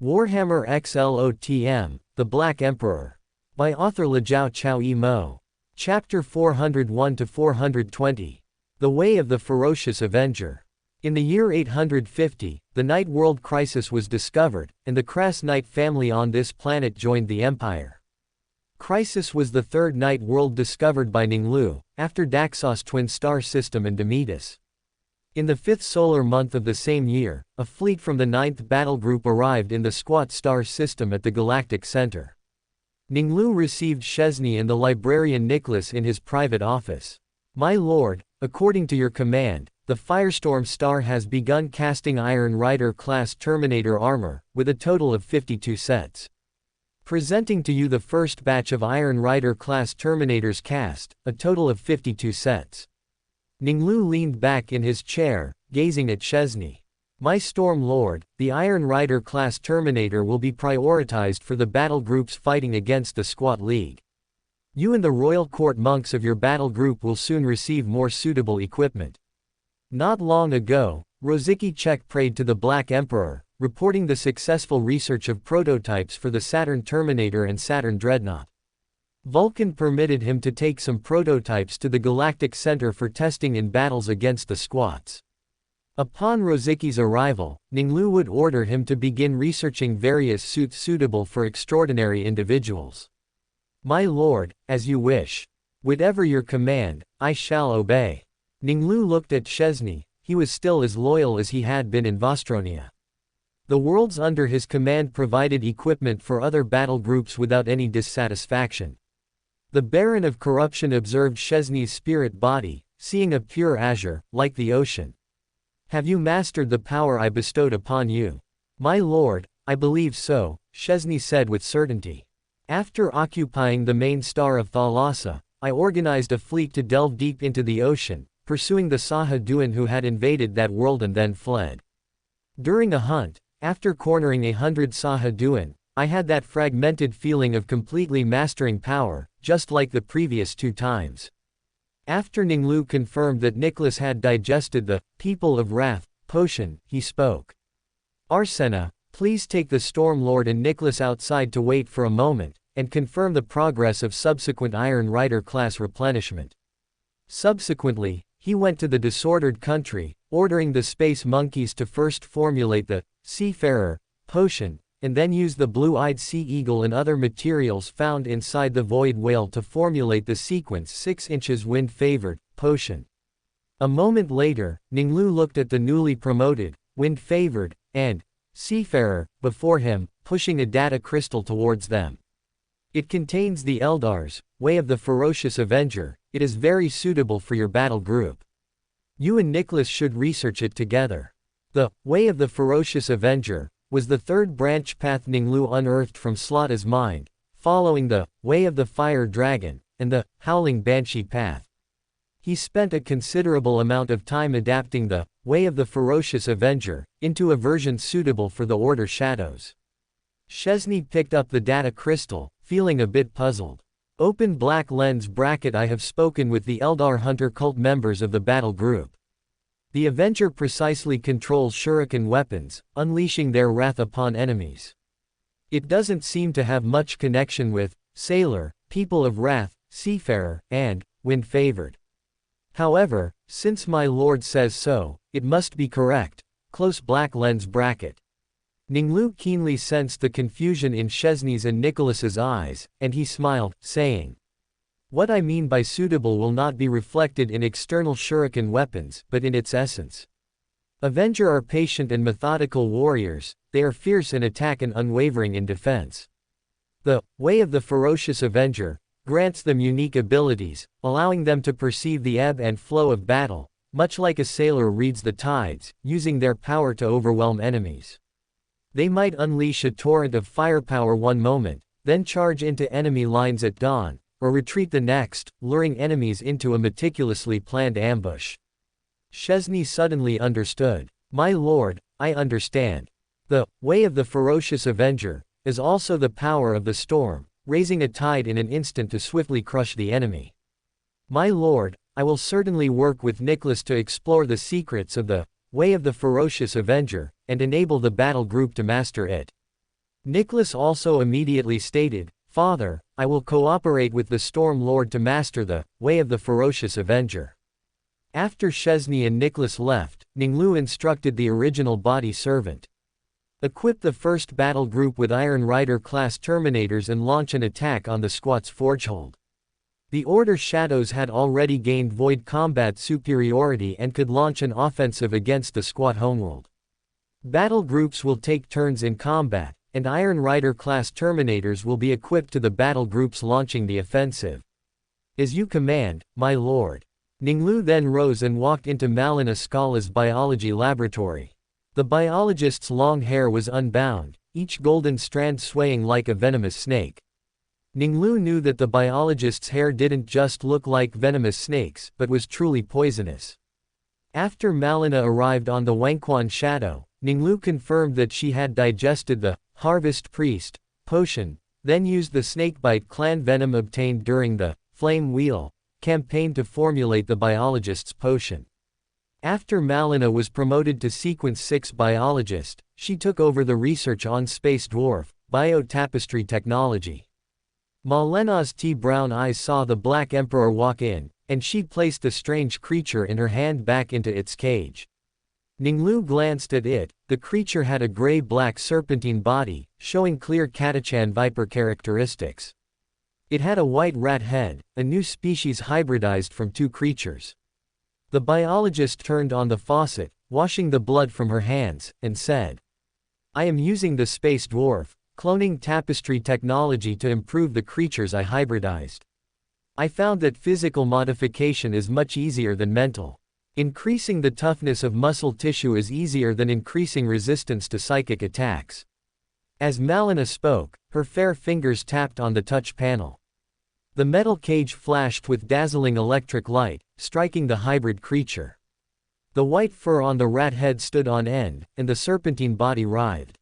Warhammer x LOTM, The Black Emperor. By author Jiao Chao Mo. Chapter 401-420. The Way of the Ferocious Avenger. In the year 850, the Night World Crisis was discovered, and the Crass Knight family on this planet joined the Empire. Crisis was the third Night World discovered by Ning Lu, after Daxos Twin Star System and Demetus. In the 5th solar month of the same year, a fleet from the 9th Battle Group arrived in the Squat Star System at the Galactic Center. Ning Lu received Chesney and the librarian Nicholas in his private office. "My lord, according to your command, the Firestorm Star has begun casting Iron Rider class Terminator armor, with a total of 52 sets. Presenting to you the first batch of Iron Rider class Terminators cast, a total of 52 sets." Ning Lu leaned back in his chair, gazing at Chesney. "My Storm Lord, the Iron Rider class Terminator will be prioritized for the battle groups fighting against the Squat League. You and the Royal Court monks of your battle group will soon receive more suitable equipment." Not long ago, Rozicki Czech prayed to the Black Emperor, reporting the successful research of prototypes for the Saturn Terminator and Saturn Dreadnought. Vulcan permitted him to take some prototypes to the Galactic Center for testing in battles against the Squats. Upon Rozicki's arrival, Ning Lu would order him to begin researching various suits suitable for extraordinary individuals. "My lord, as you wish. Whatever your command, I shall obey." Ning Lu looked at Chesney. He was still as loyal as he had been in Vostronia. The worlds under his command provided equipment for other battle groups without any dissatisfaction. The Baron of Corruption observed Chesney's spirit body, seeing a pure azure, like the ocean. "Have you mastered the power I bestowed upon you?" "My lord, I believe so," Chesney said with certainty. "After occupying the main star of Thalassa, I organized a fleet to delve deep into the ocean, pursuing the Sahaduan who had invaded that world and then fled. During a hunt, after cornering 100 Sahaduan, I had that fragmented feeling of completely mastering power, just like the previous 2 times. After Ning Lu confirmed that Nicholas had digested the People of Wrath potion, he spoke. "Arsena, please take the Storm Lord and Nicholas outside to wait for a moment, and confirm the progress of subsequent Iron Rider class replenishment." Subsequently, he went to the disordered country, ordering the space monkeys to first formulate the Seafarer potion, and then use the blue-eyed sea eagle and other materials found inside the void whale to formulate the sequence 6 inches wind-favored potion. A moment later, Ning Lu looked at the newly promoted, wind-favored, and Seafarer before him, pushing a data crystal towards them. "It contains the Eldar's Way of the Ferocious Avenger. It is very suitable for your battle group. You and Nicholas should research it together." The Way of the Ferocious Avenger was the third branch path Ning Lu unearthed from Slotta's mind, following the Way of the Fire Dragon and the Howling Banshee path. He spent a considerable amount of time adapting the Way of the Ferocious Avenger into a version suitable for the Order Shadows. Chesney picked up the data crystal, feeling a bit puzzled. Open black lens bracket. I have spoken with the Eldar Hunter cult members of the battle group. The Avenger precisely controls shuriken weapons, unleashing their wrath upon enemies. It doesn't seem to have much connection with Sailor, People of Wrath, Seafarer, and Wind-Favored. However, since my lord says so, it must be correct. Close black lens bracket. Ning Lu keenly sensed the confusion in Chesney's and Nicholas's eyes, and he smiled, saying, "What I mean by suitable will not be reflected in external shuriken weapons, but in its essence. Avenger are patient and methodical warriors, they are fierce in attack and unwavering in defense. The Way of the Ferocious Avenger grants them unique abilities, allowing them to perceive the ebb and flow of battle, much like a sailor reads the tides, using their power to overwhelm enemies. They might unleash a torrent of firepower one moment, then charge into enemy lines at dawn, or retreat the next, luring enemies into a meticulously planned ambush." Chesney suddenly understood. "My lord, I understand. The Way of the Ferocious Avenger is also the power of the storm, raising a tide in an instant to swiftly crush the enemy. My lord, I will certainly work with Nicholas to explore the secrets of the Way of the Ferocious Avenger, and enable the battle group to master it." Nicholas also immediately stated, "Father, I will cooperate with the Storm Lord to master the way of the ferocious avenger." After Chesney and Nicholas left, Ning Lu instructed the original body servant. Equip the first battle group with Iron Rider-class Terminators and launch an attack on the squat's forgehold. The Order Shadows had already gained void combat superiority and could launch an offensive against the squat homeworld. Battle groups will take turns in combat, and Iron Rider-class Terminators will be equipped to the battle groups launching the offensive. "As you command, my lord." Ning Lu then rose and walked into Malina Scala's biology laboratory. The biologist's long hair was unbound, each golden strand swaying like a venomous snake. Ning Lu knew that the biologist's hair didn't just look like venomous snakes, but was truly poisonous. After Malina arrived on the Wangquan Shadow, Ning Lu confirmed that she had digested the Harvest Priest potion, then used the Snakebite clan venom obtained during the Flame Wheel campaign to formulate the biologist's potion. After Malina was promoted to Sequence 6 biologist, she took over the research on space dwarf biotapestry technology. Malena's brown eyes saw the Black Emperor walk in, and she placed the strange creature in her hand back into its cage. Ning Lu glanced at it. The creature had a gray-black serpentine body, showing clear Catachan viper characteristics. It had a white rat head, a new species hybridized from two creatures. The biologist turned on the faucet, washing the blood from her hands, and said, "I am using the space dwarf cloning tapestry technology to improve the creatures I hybridized. I found that physical modification is much easier than mental. Increasing the toughness of muscle tissue is easier than increasing resistance to psychic attacks." As Malina spoke, her fair fingers tapped on the touch panel. The metal cage flashed with dazzling electric light, striking the hybrid creature. The white fur on the rat head stood on end, and the serpentine body writhed.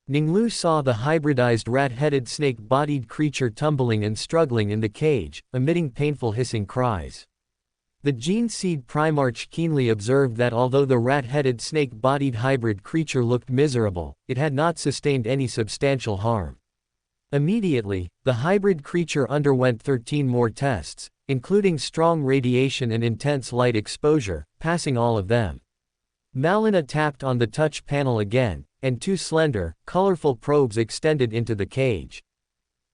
Ning Lu saw the hybridized rat-headed snake-bodied creature tumbling and struggling in the cage, emitting painful hissing cries. The Gene Seed Primarch keenly observed that although the rat-headed snake-bodied hybrid creature looked miserable, it had not sustained any substantial harm. Immediately, the hybrid creature underwent 13 more tests, including strong radiation and intense light exposure, passing all of them. Malina tapped on the touch panel again, and two slender, colorful probes extended into the cage.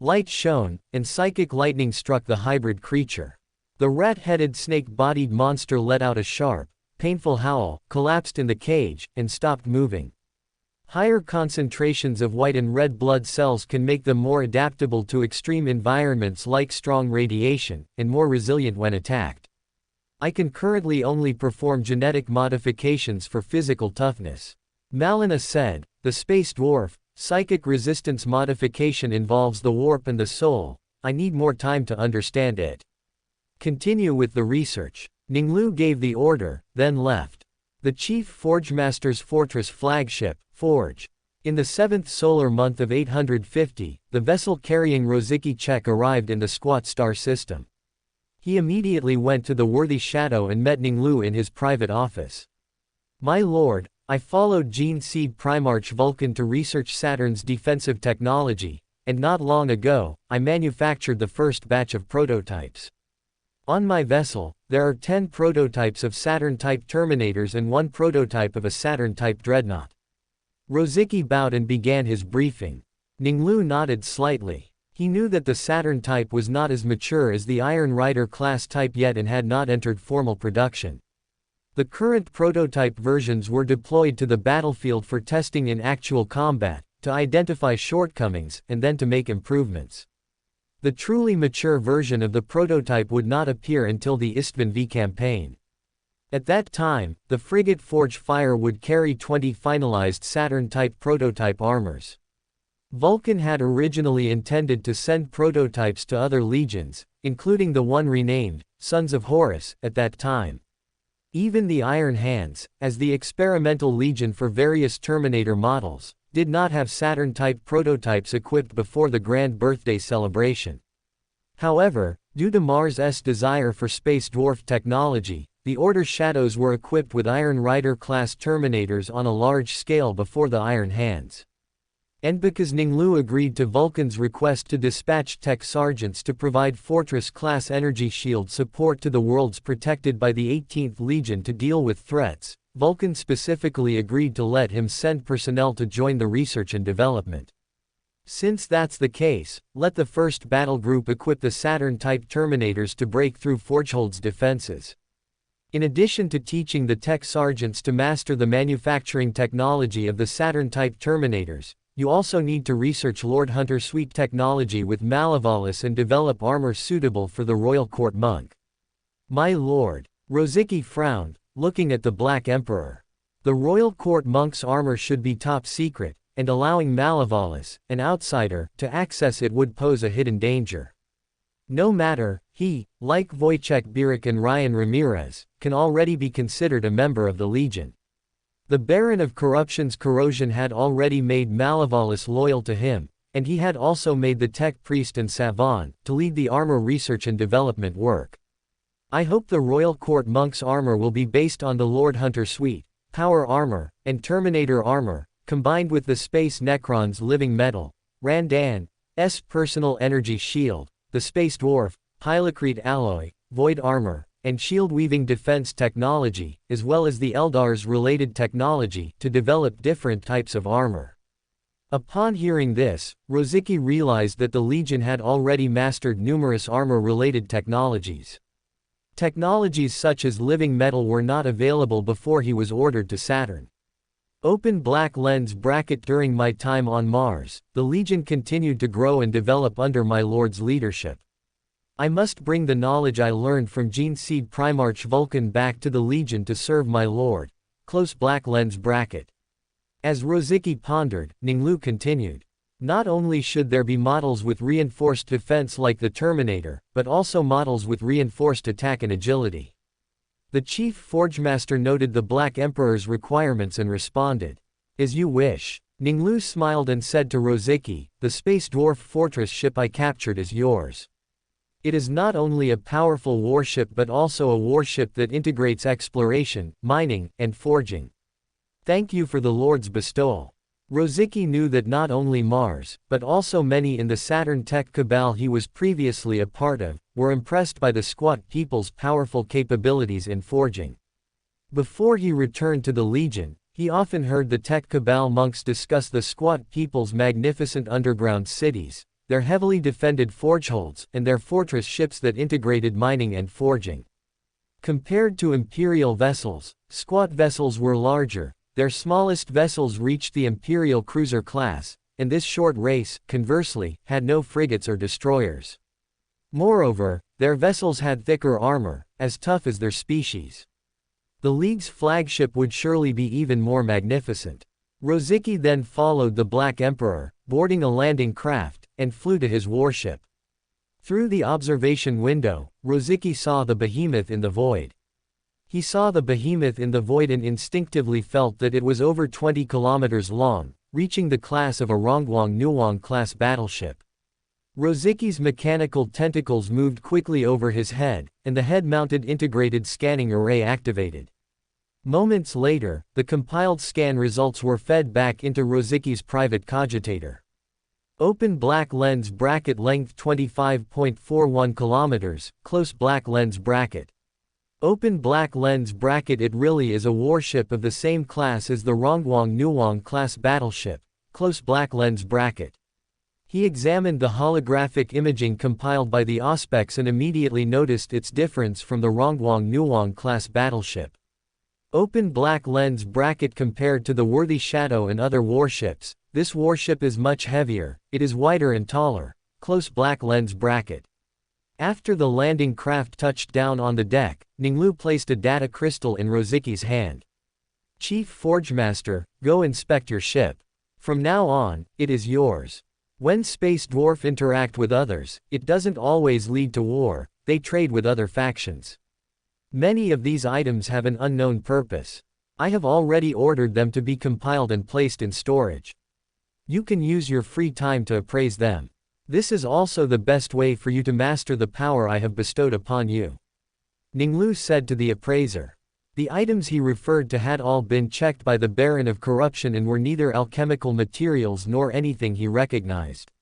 Light shone, and psychic lightning struck the hybrid creature. The rat-headed snake-bodied monster let out a sharp, painful howl, collapsed in the cage, and stopped moving. Higher concentrations of white and red blood cells can make them more adaptable to extreme environments like strong radiation, and more resilient when attacked. I can currently only perform genetic modifications for physical toughness. Malina said, "The space dwarf, psychic resistance modification involves the warp and the soul. I need more time to understand it. Continue with the research." Ning Lu gave the order, then left. The Chief Forgemaster's Fortress flagship, Forge. In the 7th solar month of 850, the vessel carrying Roziki Chek arrived in the Squat star system. He immediately went to the Worthy Shadow and met Ning Lu in his private office. "My lord, I followed Gene Seed Primarch Vulcan to research Saturn's defensive technology, and not long ago, I manufactured the first batch of prototypes. On my vessel, there are 10 prototypes of Saturn-type Terminators and 1 prototype of a Saturn-type Dreadnought." Roziki bowed and began his briefing. Ning Lu nodded slightly. He knew that the Saturn type was not as mature as the Iron Rider class type yet and had not entered formal production. The current prototype versions were deployed to the battlefield for testing in actual combat, to identify shortcomings, and then to make improvements. The truly mature version of the prototype would not appear until the Istvan V campaign. At that time, the frigate Forge Fire would carry 20 finalized Saturn-type prototype armors. Vulcan had originally intended to send prototypes to other legions, including the one renamed Sons of Horus at that time. Even the Iron Hands, as the experimental legion for various Terminator models, did not have Saturn-type prototypes equipped before the Grand Birthday celebration. However, due to Mars' desire for space dwarf technology, the Order Shadows were equipped with Iron Rider-class Terminators on a large scale before the Iron Hands. And because Ning Lu agreed to Vulcan's request to dispatch tech sergeants to provide Fortress-class energy shield support to the worlds protected by the 18th Legion to deal with threats, Vulcan specifically agreed to let him send personnel to join the research and development. Since that's the case, let the first battle group equip the Saturn-type Terminators to break through Forgehold's defenses. In addition to teaching the tech sergeants to master the manufacturing technology of the Saturn-type Terminators, you also need to research Lord Hunter Suite technology with Malevolus and develop armor suitable for the Royal Court monk. My lord. Rosicky frowned, looking at the Black Emperor. The Royal Court monk's armor should be top secret, and allowing Malevolus, an outsider, to access it would pose a hidden danger. No matter, he, like Wojciech Birik and Ryan Ramirez, can already be considered a member of the Legion. The Baron of Corruption's corrosion had already made Malevolus loyal to him, and he had also made the Tech Priest and Savant to lead the armor research and development work. I hope the Royal Court monk's armor will be based on the Lord Hunter Suite, Power Armor, and Terminator Armor, combined with the Space Necron's Living Metal, Randan's Personal Energy Shield, the Space Dwarf, Pylocrete Alloy, Void Armor, and shield-weaving defense technology, as well as the Eldar's related technology, to develop different types of armor. Upon hearing this, Rosicky realized that the Legion had already mastered numerous armor-related technologies. Technologies such as living metal were not available before he was ordered to Saturn. Open black lens bracket. During my time on Mars, the Legion continued to grow and develop under my lord's leadership. I must bring the knowledge I learned from Gene Seed Primarch Vulcan back to the Legion to serve my lord. Close black lens bracket. As Rosicky pondered, Ning Lu continued. Not only should there be models with reinforced defense like the Terminator, but also models with reinforced attack and agility. The Chief Forgemaster noted the Black Emperor's requirements and responded. As you wish. Ning Lu smiled and said to Rosicky, the Space Dwarf Fortress ship I captured is yours. It is not only a powerful warship but also a warship that integrates exploration, mining, and forging. Thank you for the Lord's bestowal. Rosicky knew that not only Mars, but also many in the Saturn tech cabal he was previously a part of, were impressed by the squat people's powerful capabilities in forging. Before he returned to the Legion, he often heard the tech cabal monks discuss the squat people's magnificent underground cities, their heavily defended forgeholds, and their fortress ships that integrated mining and forging. Compared to Imperial vessels, squat vessels were larger, their smallest vessels reached the Imperial cruiser class, and this short race, conversely, had no frigates or destroyers. Moreover, their vessels had thicker armor, as tough as their species. The League's flagship would surely be even more magnificent. Rosicky then followed the Black Emperor, boarding a landing craft, and flew to his warship. Through the observation window, Rosicky saw the behemoth in the void. He saw the behemoth in the void and instinctively felt that it was over 20 kilometers long, reaching the class of a Rongguang Nuong class battleship. Rosicky's mechanical tentacles moved quickly over his head, and the head-mounted integrated scanning array activated. Moments later, the compiled scan results were fed back into Rosicky's private cogitator. Open black lens bracket length 25.41 kilometers, close black lens bracket. Open black lens bracket. It really is a warship of the same class as the Rongguang Nuong class battleship, close black lens bracket. He examined the holographic imaging compiled by the Auspex and immediately noticed its difference from the Rongguang Nuong class battleship. Open black lens bracket. Compared to the Worthy Shadow and other warships, this warship is much heavier, it is wider and taller, close black lens bracket. After the landing craft touched down on the deck, Ning Lu placed a data crystal in Rosicky's hand. Chief Forgemaster, go inspect your ship. From now on, it is yours. When Space Dwarf interact with others, it doesn't always lead to war, they trade with other factions. Many of these items have an unknown purpose. I have already ordered them to be compiled and placed in storage. You can use your free time to appraise them. This is also the best way for you to master the power I have bestowed upon you. Ning Lu said to the appraiser. The items he referred to had all been checked by the Baron of Corruption and were neither alchemical materials nor anything he recognized.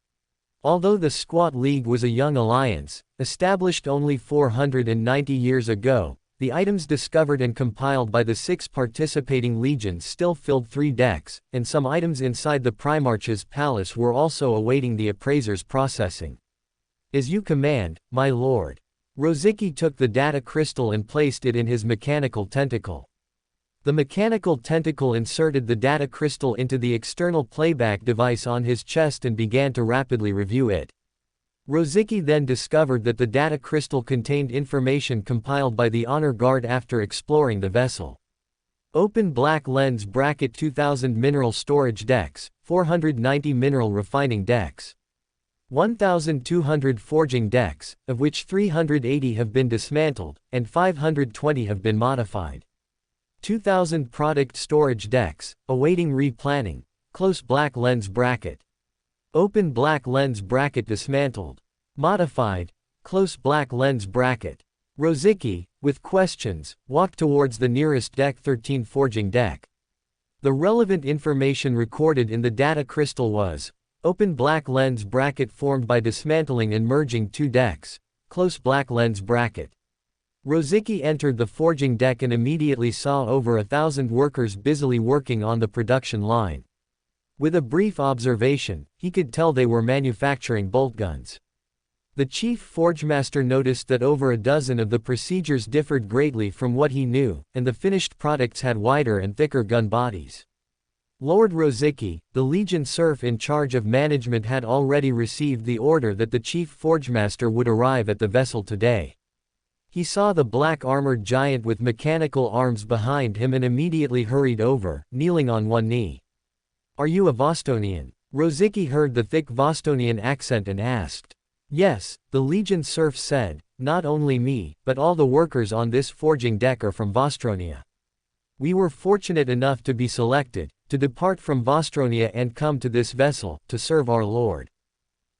Although the Squat League was a young alliance, established only 490 years ago, the items discovered and compiled by the 6 participating legions still filled 3 decks, and some items inside the Primarch's palace were also awaiting the appraiser's processing. As you command, my lord. Rosicky took the data crystal and placed it in his mechanical tentacle. The mechanical tentacle inserted the data crystal into the external playback device on his chest and began to rapidly review it. Rosicky then discovered that the data crystal contained information compiled by the Honor Guard after exploring the vessel. Open black lens bracket 2000 mineral storage decks, 490 mineral refining decks. 1,200 forging decks, of which 380 have been dismantled, and 520 have been modified. 2,000 product storage decks, awaiting replanning, close black lens bracket. Open black lens bracket dismantled. Modified, close black lens bracket. Rosicky, with questions, walked towards the nearest deck 13 forging deck. The relevant information recorded in the data crystal was, open black lens bracket formed by dismantling and merging 2 decks, close black lens bracket. Rosicky entered the forging deck and immediately saw over 1,000 workers busily working on the production line. With a brief observation, he could tell they were manufacturing bolt guns. The chief forgemaster noticed that over a dozen of the procedures differed greatly from what he knew, and the finished products had wider and thicker gun bodies. Lord Rosicky, the Legion serf in charge of management, had already received the order that the chief forgemaster would arrive at the vessel today. He saw the black armored giant with mechanical arms behind him and immediately hurried over, kneeling on one knee. Are you a Vostonian? Rosicky heard the thick Vostonian accent and asked. Yes, the Legion serf said, not only me, but all the workers on this forging deck are from Vostronia. We were fortunate enough to be selected, to depart from Vostronia and come to this vessel, to serve our lord.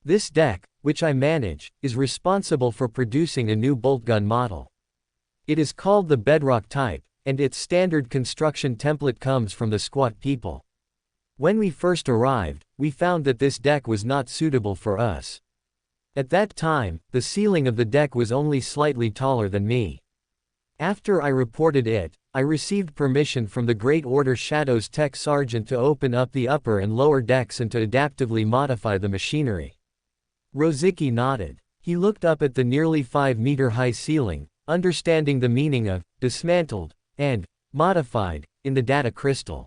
This deck, which I manage, is responsible for producing a new bolt gun model. It is called the Bedrock type, and its standard construction template comes from the Squat people. When we first arrived, we found that this deck was not suitable for us. At that time, the ceiling of the deck was only slightly taller than me. After I reported it, I received permission from the Great Order Shadow's tech sergeant to open up the upper and lower decks and to adaptively modify the machinery. Rosicky nodded. He looked up at the nearly 5-meter-high ceiling, understanding the meaning of dismantled and modified in the data crystal.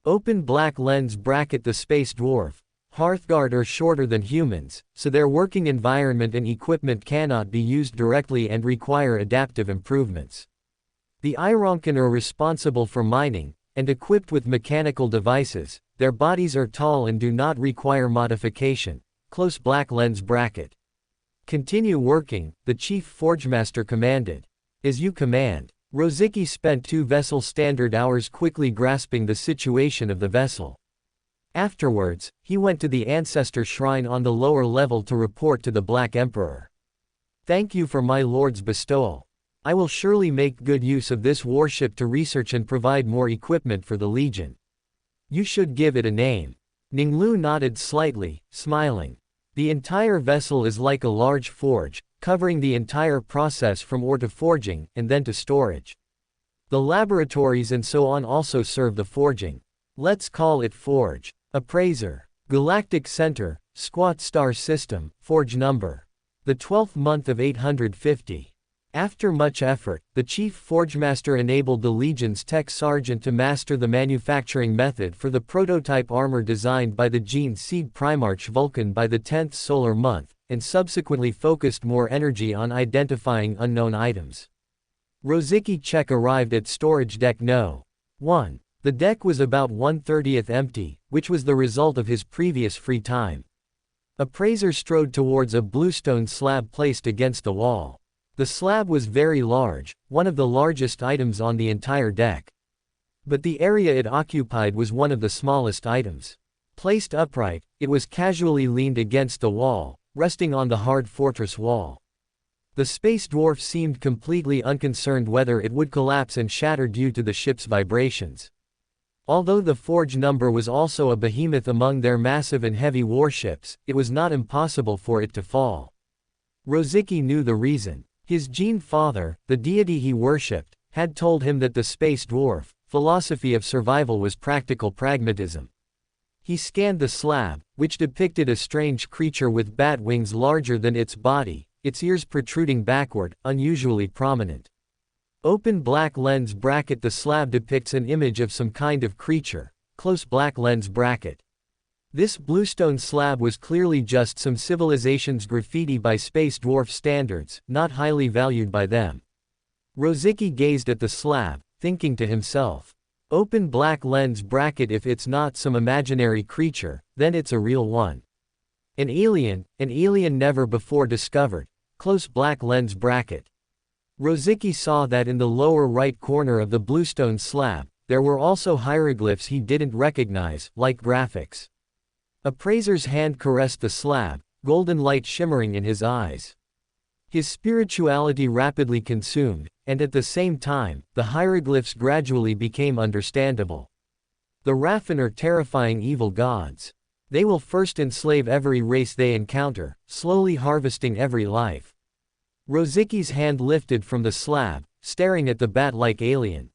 Open black lens bracket. The space dwarf, Hearthguard are shorter than humans, so their working environment and equipment cannot be used directly and require adaptive improvements. The Ironkin are responsible for mining, and equipped with mechanical devices, their bodies are tall and do not require modification. Close black lens bracket. Continue working, the chief forgemaster commanded. As you command. Rosicky spent 2 vessel standard hours quickly grasping the situation of the vessel. Afterwards, he went to the ancestor shrine on the lower level to report to the Black Emperor. Thank you for my lord's bestowal. I will surely make good use of this warship to research and provide more equipment for the Legion. You should give it a name. Ning Lu nodded slightly, smiling. The entire vessel is like a large forge, covering the entire process from ore to forging, and then to storage. The laboratories and so on also serve the forging. Let's call it Forge. Appraiser. Galactic Center, Squat Star System, Forge Number. The 12th month of 850. After much effort, the chief forgemaster enabled the Legion's tech sergeant to master the manufacturing method for the prototype armor designed by the Gene Seed Primarch Vulcan by the 10th solar month, and subsequently focused more energy on identifying unknown items. Rosicky check arrived at storage deck No. 1. The deck was about 1/30 empty, which was the result of his previous free time. Appraiser strode towards a bluestone slab placed against the wall. The slab was very large, one of the largest items on the entire deck. But the area it occupied was one of the smallest items. Placed upright, it was casually leaned against the wall, resting on the hard fortress wall. The space dwarf seemed completely unconcerned whether it would collapse and shatter due to the ship's vibrations. Although the Forge number was also a behemoth among their massive and heavy warships, it was not impossible for it to fall. Rosicky knew the reason. His gene father, the deity he worshipped, had told him that the space dwarf philosophy of survival was practical pragmatism. He scanned the slab, which depicted a strange creature with bat wings larger than its body, its ears protruding backward, unusually prominent. Open black lens bracket. The slab depicts an image of some kind of creature, close black lens bracket. This bluestone slab was clearly just some civilization's graffiti by space dwarf standards, not highly valued by them. Rosicky gazed at the slab, thinking to himself, open black lens bracket, if it's not some imaginary creature, then it's a real one. An alien never before discovered, close black lens bracket. Rosicky saw that in the lower right corner of the bluestone slab, there were also hieroglyphs he didn't recognize, like graphics. Appraiser's hand caressed the slab, golden light shimmering in his eyes. His spirituality rapidly consumed, and at the same time, the hieroglyphs gradually became understandable. The Raffen are terrifying evil gods. They will first enslave every race they encounter, slowly harvesting every life. Rosicky's hand lifted from the slab, staring at the bat-like alien.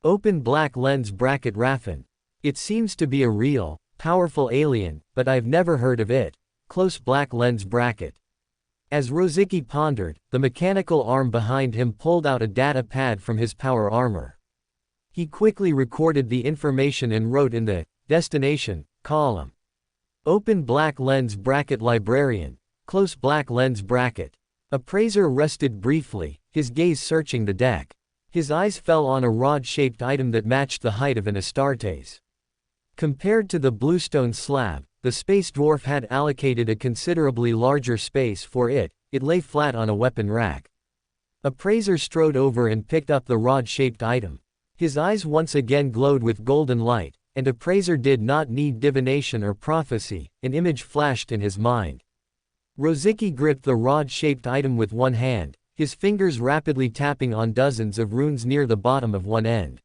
Open black lens bracket. Raffen. It seems to be a real, powerful alien, but I've never heard of it. Close black lens bracket. As Rosicky pondered, the mechanical arm behind him pulled out a data pad from his power armor. He quickly recorded the information and wrote in the destination column. Open black lens bracket. Librarian. Close black lens bracket. Appraiser rested briefly, his gaze searching the deck. His eyes fell on a rod-shaped item that matched the height of an Astartes. Compared to the bluestone slab, the space dwarf had allocated a considerably larger space for it. It lay flat on a weapon rack. Appraiser strode over and picked up the rod-shaped item. His eyes once again glowed with golden light, and Appraiser did not need divination or prophecy. An image flashed in his mind. Rosicky gripped the rod-shaped item with one hand, his fingers rapidly tapping on dozens of runes near the bottom of one end.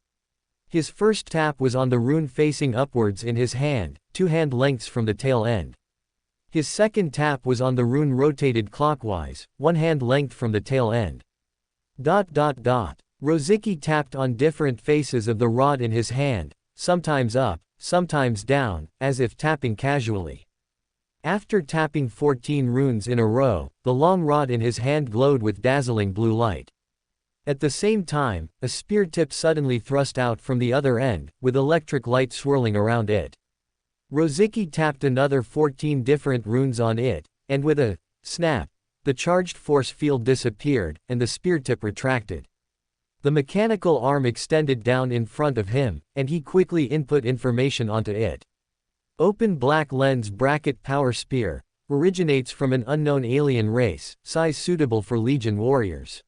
His first tap was on the rune facing upwards in his hand, 2 hand lengths from the tail end. His second tap was on the rune rotated clockwise, 1 hand length from the tail end. Rosicky tapped on different faces of the rod in his hand, sometimes up, sometimes down, as if tapping casually. After tapping 14 runes in a row, the long rod in his hand glowed with dazzling blue light. At the same time, a spear tip suddenly thrust out from the other end, with electric light swirling around it. Rosicky tapped another 14 different runes on it, and with a snap, the charged force field disappeared, and the spear tip retracted. The mechanical arm extended down in front of him, and he quickly input information onto it. Open black lens bracket. Power spear, originates from an unknown alien race, size suitable for Legion warriors.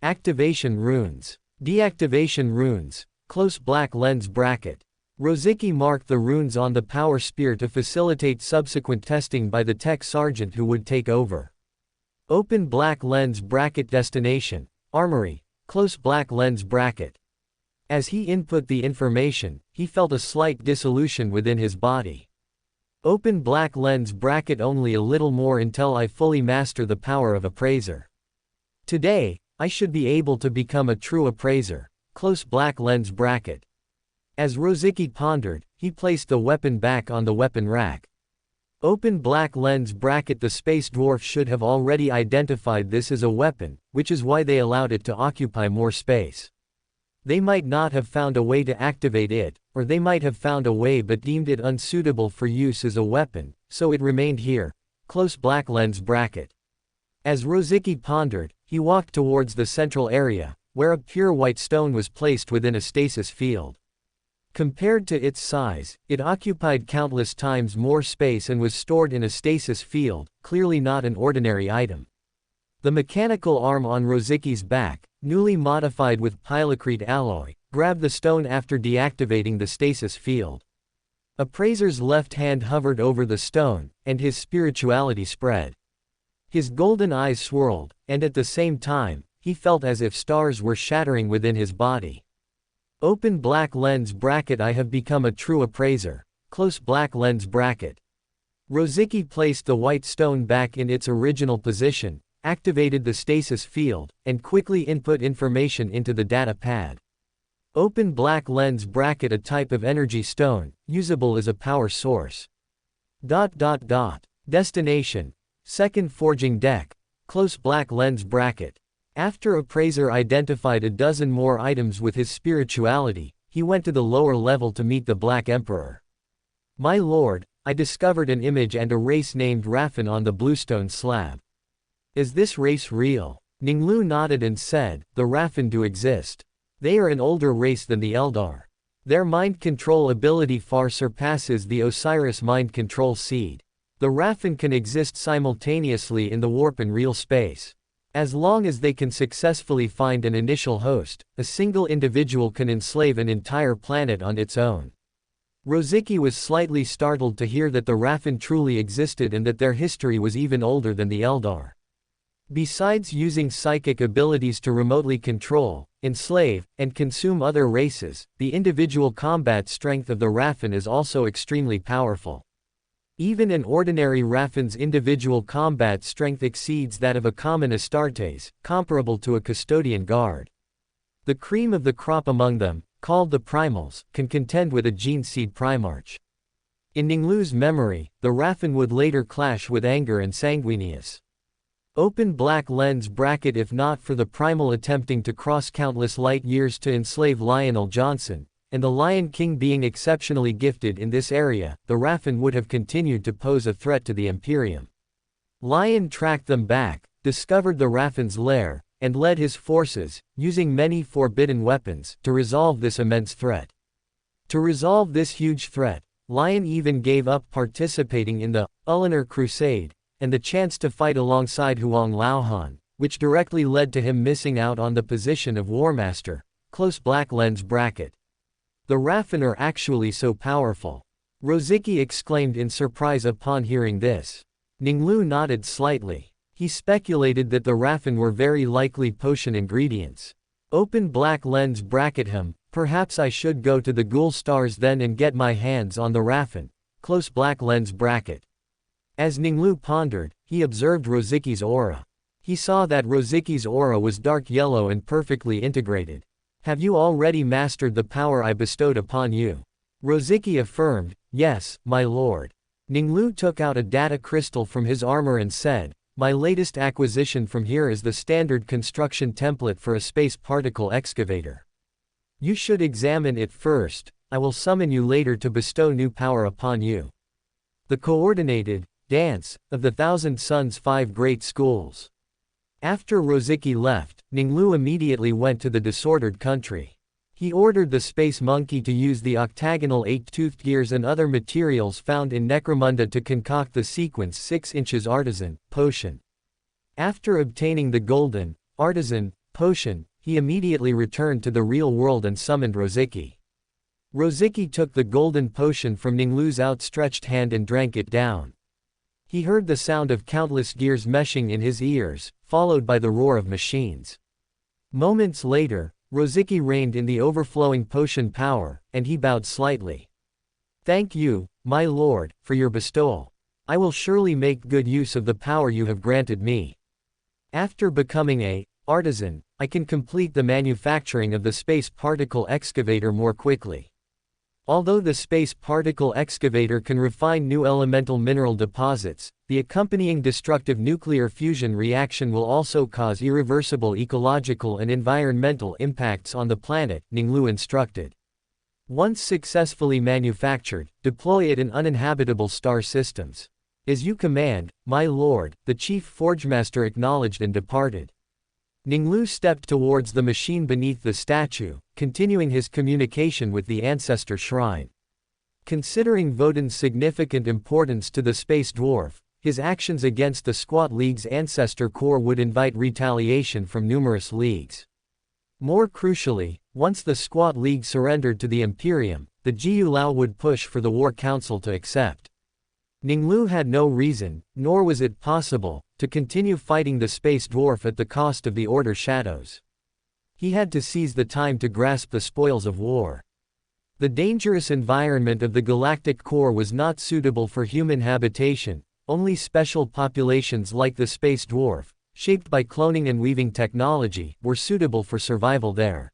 Activation runes. Deactivation runes, close black lens bracket. Rosicky marked the runes on the power spear to facilitate subsequent testing by the tech sergeant who would take over. Open black lens bracket. Destination, armory, close black lens bracket. As he input the information, he felt a slight dissolution within his body. Open black lens bracket. Only a little more until I fully master the power of Appraiser. Today, I should be able to become a true Appraiser. Close black lens bracket. As Rosicky pondered, he placed the weapon back on the weapon rack. Open black lens bracket. The space dwarf should have already identified this as a weapon, which is why they allowed it to occupy more space. They might not have found a way to activate it, or they might have found a way but deemed it unsuitable for use as a weapon, so it remained here. Close black lens bracket. As Rosicky pondered, he walked towards the central area, where a pure white stone was placed within a stasis field. Compared to its size, it occupied countless times more space and was stored in a stasis field, clearly not an ordinary item. The mechanical arm on Rosicky's back, newly modified with pylocrete alloy, grabbed the stone after deactivating the stasis field. Appraiser's left hand hovered over the stone, and his spirituality spread. His golden eyes swirled, and at the same time, he felt as if stars were shattering within his body. Open black lens bracket. I have become a true appraiser. Close black lens bracket. Rosicky placed the white stone back in its original position, activated the stasis field, and quickly input information into the data pad. Open black lens bracket. A type of energy stone, usable as a power source. Destination. Second forging deck. Close black lens bracket. After Appraiser identified a dozen more items with his spirituality, he went to the lower level to meet the Black Emperor. My lord, I discovered an image and a race named Raffen on the bluestone slab. Is this race real? Ning Lu nodded and said, the Raffen do exist. They are an older race than the Eldar. Their mind control ability far surpasses the Osiris mind control seed. The Raffen can exist simultaneously in the warp and real space. As long as they can successfully find an initial host, a single individual can enslave an entire planet on its own. Rosicky was slightly startled to hear that the Raffen truly existed and that their history was even older than the Eldar. Besides using psychic abilities to remotely control, enslave, and consume other races, the individual combat strength of the Raffen is also extremely powerful. Even an ordinary Raffen's individual combat strength exceeds that of a common Astartes, comparable to a custodian guard. The cream of the crop among them, called the Primals, can contend with a gene seed Primarch. In Ning Lu's memory, the Raffen would later clash with Anger and Sanguinius. Open black lens bracket. If not for the Primal attempting to cross countless light years to enslave Lionel Johnson, and the Lion King being exceptionally gifted in this area, the Raffen would have continued to pose a threat to the Imperium. Lion tracked them back, discovered the Raffen's lair, and led his forces, using many forbidden weapons, to resolve this immense threat. To resolve this huge threat, Lion even gave up participating in the Ulnar Crusade, and the chance to fight alongside Huang Laohan, which directly led to him missing out on the position of War Master. Close black lens bracket. The Raffen are actually so powerful. Rosicky exclaimed in surprise upon hearing this. Ning Lu nodded slightly. He speculated that the Raffen were very likely potion ingredients. Open black lens bracket. Perhaps I should go to the Ghoul Stars then and get my hands on the Raffen. Close black lens bracket. As Ning Lu pondered, he observed Rosicky's aura. He saw that Rosicky's aura was dark yellow and perfectly integrated. Have you already mastered the power I bestowed upon you? Rosicky affirmed, yes, my lord. Ning Lu took out a data crystal from his armor and said, my latest acquisition from here is the standard construction template for a space particle excavator. You should examine it first. I will summon you later to bestow new power upon you. The coordinated dance of the Thousand Suns 5 Great Schools. After Rosicky left, Ning Lu immediately went to the disordered country. He ordered the space monkey to use the octagonal 8-toothed gears and other materials found in Necromunda to concoct the sequence 6 inches artisan potion. After obtaining the golden artisan potion, he immediately returned to the real world and summoned Rosicky. Rosicky took the golden potion from Ning Lu's outstretched hand and drank it down. He heard the sound of countless gears meshing in his ears, followed by the roar of machines. Moments later, Rosicky reigned in the overflowing potion power, and he bowed slightly. Thank you, my lord, for your bestowal. I will surely make good use of the power you have granted me. After becoming a artisan, I can complete the manufacturing of the space particle excavator more quickly. Although the space particle excavator can refine new elemental mineral deposits, the accompanying destructive nuclear fusion reaction will also cause irreversible ecological and environmental impacts on the planet, Ning Lu instructed. Once successfully manufactured, deploy it in uninhabitable star systems. As you command, my lord, the chief forgemaster acknowledged and departed. Ning Lu stepped towards the machine beneath the statue, continuing his communication with the ancestor shrine. Considering Voden's significant importance to the space dwarf, his actions against the Squat League's ancestor core would invite retaliation from numerous leagues. More crucially, once the Squat League surrendered to the Imperium, the Jiao Lao would push for the War Council to accept. Ning Lu had no reason, nor was it possible, to continue fighting the space dwarf at the cost of the Order shadows. He had to seize the time to grasp the spoils of war. The dangerous environment of the galactic core was not suitable for human habitation, only special populations like the space dwarf, shaped by cloning and weaving technology, were suitable for survival there.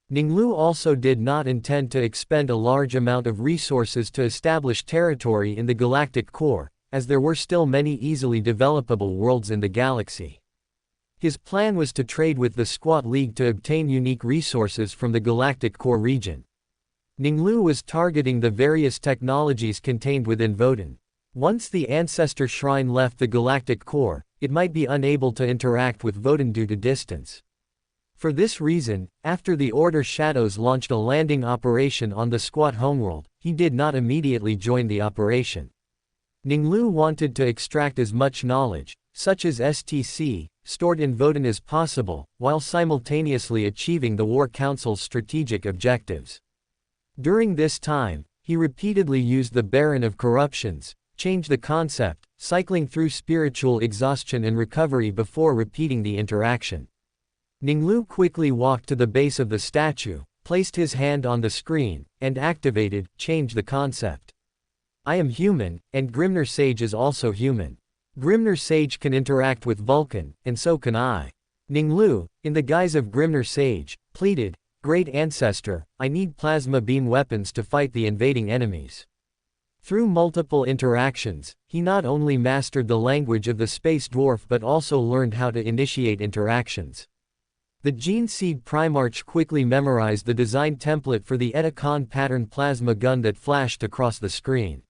Ning Lu also did not intend to expend a large amount of resources to establish territory in the galactic core, as there were still many easily developable worlds in the galaxy. His plan was to trade with the Squat League to obtain unique resources from the galactic core region. Ning Lu was targeting the various technologies contained within Voden. Once the Ancestor Shrine left the galactic core, it might be unable to interact with Voden due to distance. For this reason, after the Order Shadows launched a landing operation on the Squat homeworld, he did not immediately join the operation. Ning Lu wanted to extract as much knowledge, such as STC, stored in Voden as possible, while simultaneously achieving the War Council's strategic objectives. During this time, he repeatedly used the Baron of Corruptions, changed the concept, cycling through spiritual exhaustion and recovery before repeating the interaction. Ning Lu quickly walked to the base of the statue, placed his hand on the screen, and activated, change the concept. I am human, and Grimner Sage is also human. Grimner Sage can interact with Vulcan, and so can I. Ning Lu, in the guise of Grimner Sage, pleaded, Great Ancestor, I need plasma beam weapons to fight the invading enemies. Through multiple interactions, he not only mastered the language of the space dwarf but also learned how to initiate interactions. The Gene Seed Primarch quickly memorized the design template for the Etacon pattern plasma gun that flashed across the screen.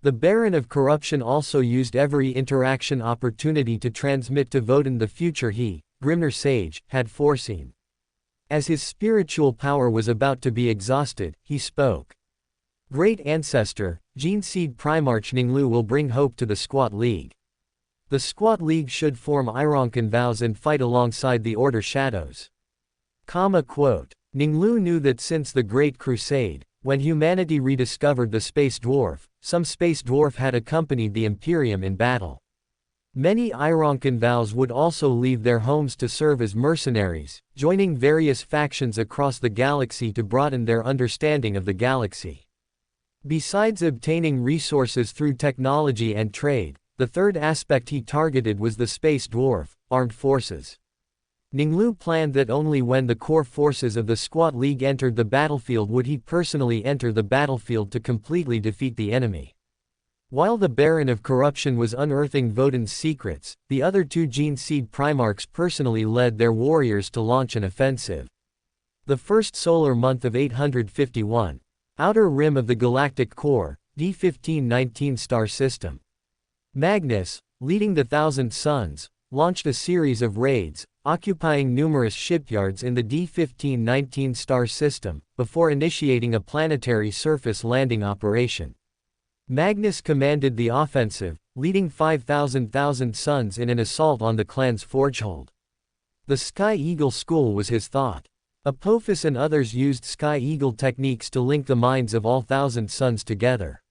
The Baron of Corruption also used every interaction opportunity to transmit to Voden the future he, Grimner Sage, had foreseen. As his spiritual power was about to be exhausted, he spoke. Great Ancestor, Gene Seed Primarch Ning Lu will bring hope to the Squat League. The Squat League should form Ironkin vows and fight alongside the Order Shadows. Quote. Ning Lu knew that since the Great Crusade, when humanity rediscovered the space dwarf, some space dwarf had accompanied the Imperium in battle. Many Ironkin vows would also leave their homes to serve as mercenaries, joining various factions across the galaxy to broaden their understanding of the galaxy. Besides obtaining resources through technology and trade, the third aspect he targeted was the space dwarf, armed forces. Ning Lu planned that only when the core forces of the Squat League entered the battlefield would he personally enter the battlefield to completely defeat the enemy. While the Baron of Corruption was unearthing Voden's secrets, the other two Gene Seed Primarchs personally led their warriors to launch an offensive. The first solar month of 851. Outer rim of the galactic core, D1519 star system. Magnus, leading the Thousand Suns, launched a series of raids, occupying numerous shipyards in the D1519 star system, before initiating a planetary surface landing operation. Magnus commanded the offensive, leading 5,000 Thousand Suns in an assault on the clan's forgehold. The Sky Eagle School was his thought. Apophis and others used Sky Eagle techniques to link the minds of all Thousand Suns together.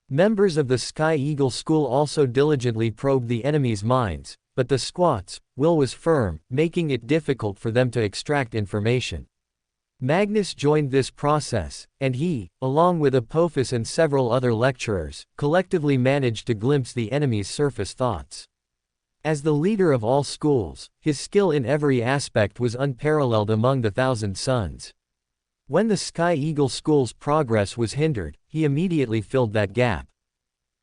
Members of the Sky Eagle School also diligently probed the enemy's minds, but the Squat's will was firm, making it difficult for them to extract information. Magnus joined this process, and he, along with Apophis and several other lecturers, collectively managed to glimpse the enemy's surface thoughts. As the leader of all schools, his skill in every aspect was unparalleled among the Thousand Suns. When the Sky Eagle School's progress was hindered, he immediately filled that gap.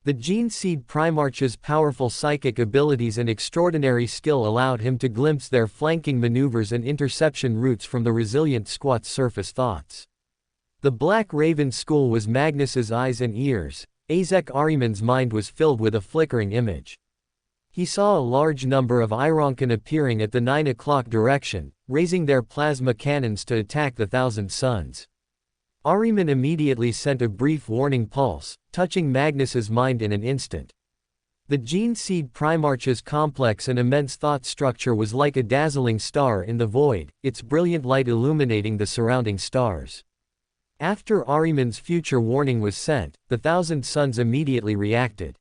The Gene Seed Primarch's powerful psychic abilities and extraordinary skill allowed him to glimpse their flanking maneuvers and interception routes from the resilient Squat's surface thoughts. The Black Raven School was Magnus's eyes and ears. Azek Ahriman's mind was filled with a flickering image. He saw a large number of Ironkin appearing at the 9 o'clock direction, raising their plasma cannons to attack the Thousand Suns. Ahriman immediately sent a brief warning pulse, touching Magnus's mind in an instant. The Gene Seed Primarch's complex and immense thought structure was like a dazzling star in the void, its brilliant light illuminating the surrounding stars. After Ahriman's future warning was sent, the Thousand Suns immediately reacted.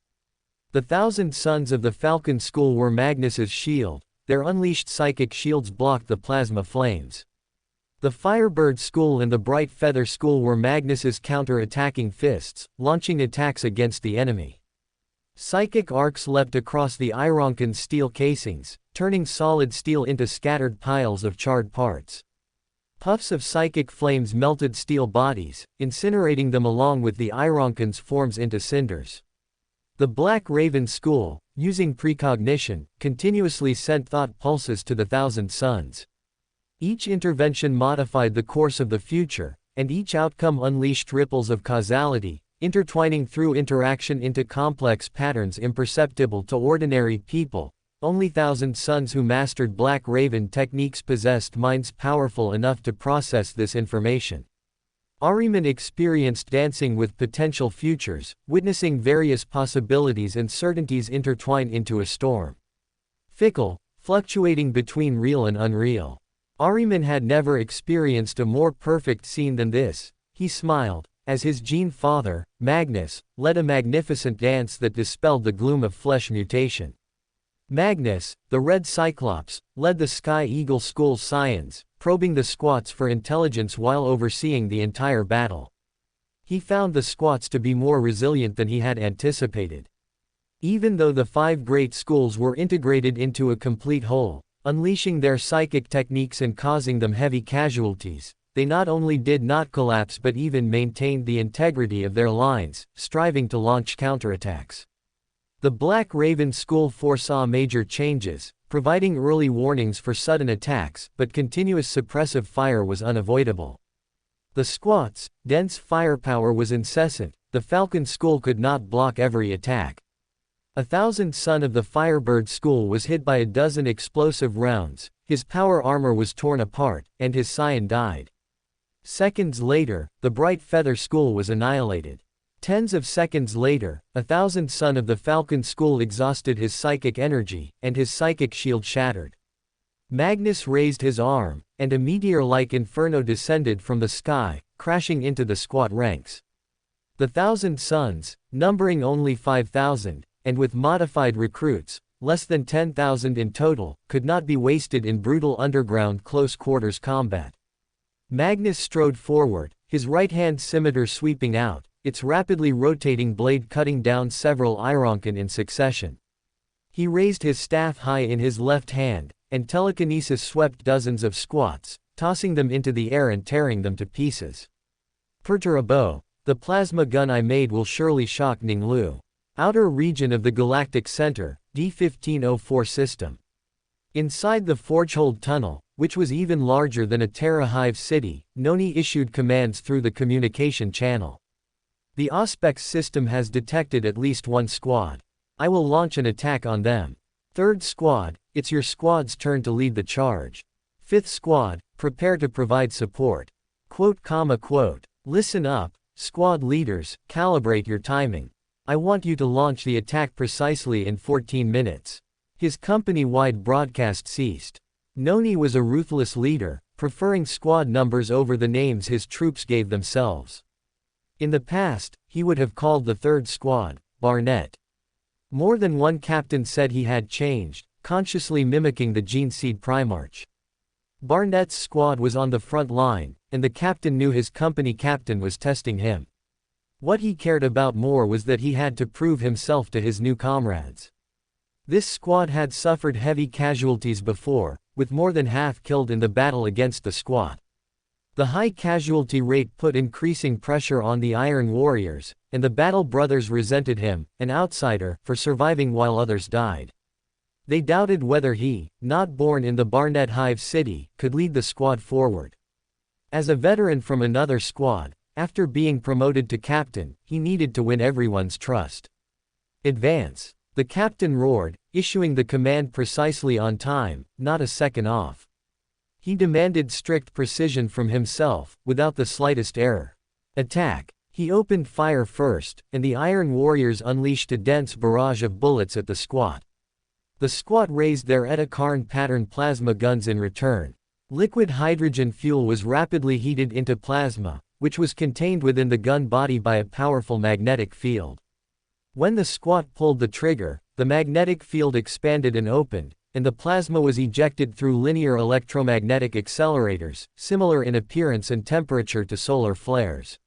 The 1,000 Sons of the Falcon School were Magnus's shield, their unleashed psychic shields blocked the plasma flames. The Firebird School and the Bright Feather School were Magnus's counter-attacking fists, launching attacks against the enemy. Psychic arcs leapt across the Ironcon's steel casings, turning solid steel into scattered piles of charred parts. Puffs of psychic flames melted steel bodies, incinerating them along with the Ironcon's forms into cinders. The Black Raven School, using precognition, continuously sent thought pulses to the 1,000 Sons. Each intervention modified the course of the future, and each outcome unleashed ripples of causality, intertwining through interaction into complex patterns imperceptible to ordinary people. Only 1,000 Sons who mastered Black Raven techniques possessed minds powerful enough to process this information. Ahriman experienced dancing with potential futures, witnessing various possibilities and certainties intertwine into a storm. Fickle, fluctuating between real and unreal. Ahriman had never experienced a more perfect scene than this. He smiled, as his gene father, Magnus, led a magnificent dance that dispelled the gloom of flesh mutation. Magnus, the Red Cyclops, led the Sky Eagle School's scions, probing the squats for intelligence while overseeing the entire battle. He found the squats to be more resilient than he had anticipated. Even though the 5 great schools were integrated into a complete whole, unleashing their psychic techniques and causing them heavy casualties, they not only did not collapse but even maintained the integrity of their lines, striving to launch counterattacks. The Black Raven School foresaw major changes, providing early warnings for sudden attacks, but continuous suppressive fire was unavoidable. The squats' dense firepower was incessant. The Falcon School could not block every attack. 1,000 Son of the Firebird School was hit by a dozen explosive rounds, his power armor was torn apart, and his scion died. Seconds later, the Bright Feather School was annihilated. Tens of seconds later, 1,000 Son of the Falcon School exhausted his psychic energy, and his psychic shield shattered. Magnus raised his arm, and a meteor-like inferno descended from the sky, crashing into the squat ranks. The 1,000 Sons, numbering only 5,000, and with modified recruits, less than 10,000 in total, could not be wasted in brutal underground close-quarters combat. Magnus strode forward, his right-hand scimitar sweeping out, its rapidly rotating blade cutting down several Ironcon in succession. He raised his staff high in his left hand, and telekinesis swept dozens of squats, tossing them into the air and tearing them to pieces. Perturabo, the plasma gun I made will surely shock Ning Lu. Outer region of the Galactic Center, D1504 system. Inside the Forgehold Tunnel, which was even larger than a Terra Hive city, Noni issued commands through the communication channel. The Auspex system has detected at least one squad. I will launch an attack on them. Third squad, it's your squad's turn to lead the charge. Fifth squad, prepare to provide support. Quote. Listen up, squad leaders, calibrate your timing. I want you to launch the attack precisely in 14 minutes. His company-wide broadcast ceased. Noni was a ruthless leader, preferring squad numbers over the names his troops gave themselves. In the past, he would have called the third squad, Barnett. More than one captain said he had changed, consciously mimicking the Gene Seed Primarch. Barnett's squad was on the front line, and the captain knew his company captain was testing him. What he cared about more was that he had to prove himself to his new comrades. This squad had suffered heavy casualties before, with more than half killed in the battle against the squad. The high casualty rate put increasing pressure on the Iron Warriors, and the Battle Brothers resented him, an outsider, for surviving while others died. They doubted whether he, not born in the Barnett Hive city, could lead the squad forward. As a veteran from another squad, after being promoted to captain, he needed to win everyone's trust. Advance, the captain roared, issuing the command precisely on time, not a second off. He demanded strict precision from himself, without the slightest error. Attack. He opened fire first, and the Iron Warriors unleashed a dense barrage of bullets at the squad. The squad raised their Etakarn pattern plasma guns in return. Liquid hydrogen fuel was rapidly heated into plasma, which was contained within the gun body by a powerful magnetic field. When the squat pulled the trigger, the magnetic field expanded and opened, and the plasma was ejected through linear electromagnetic accelerators, similar in appearance and temperature to solar flares.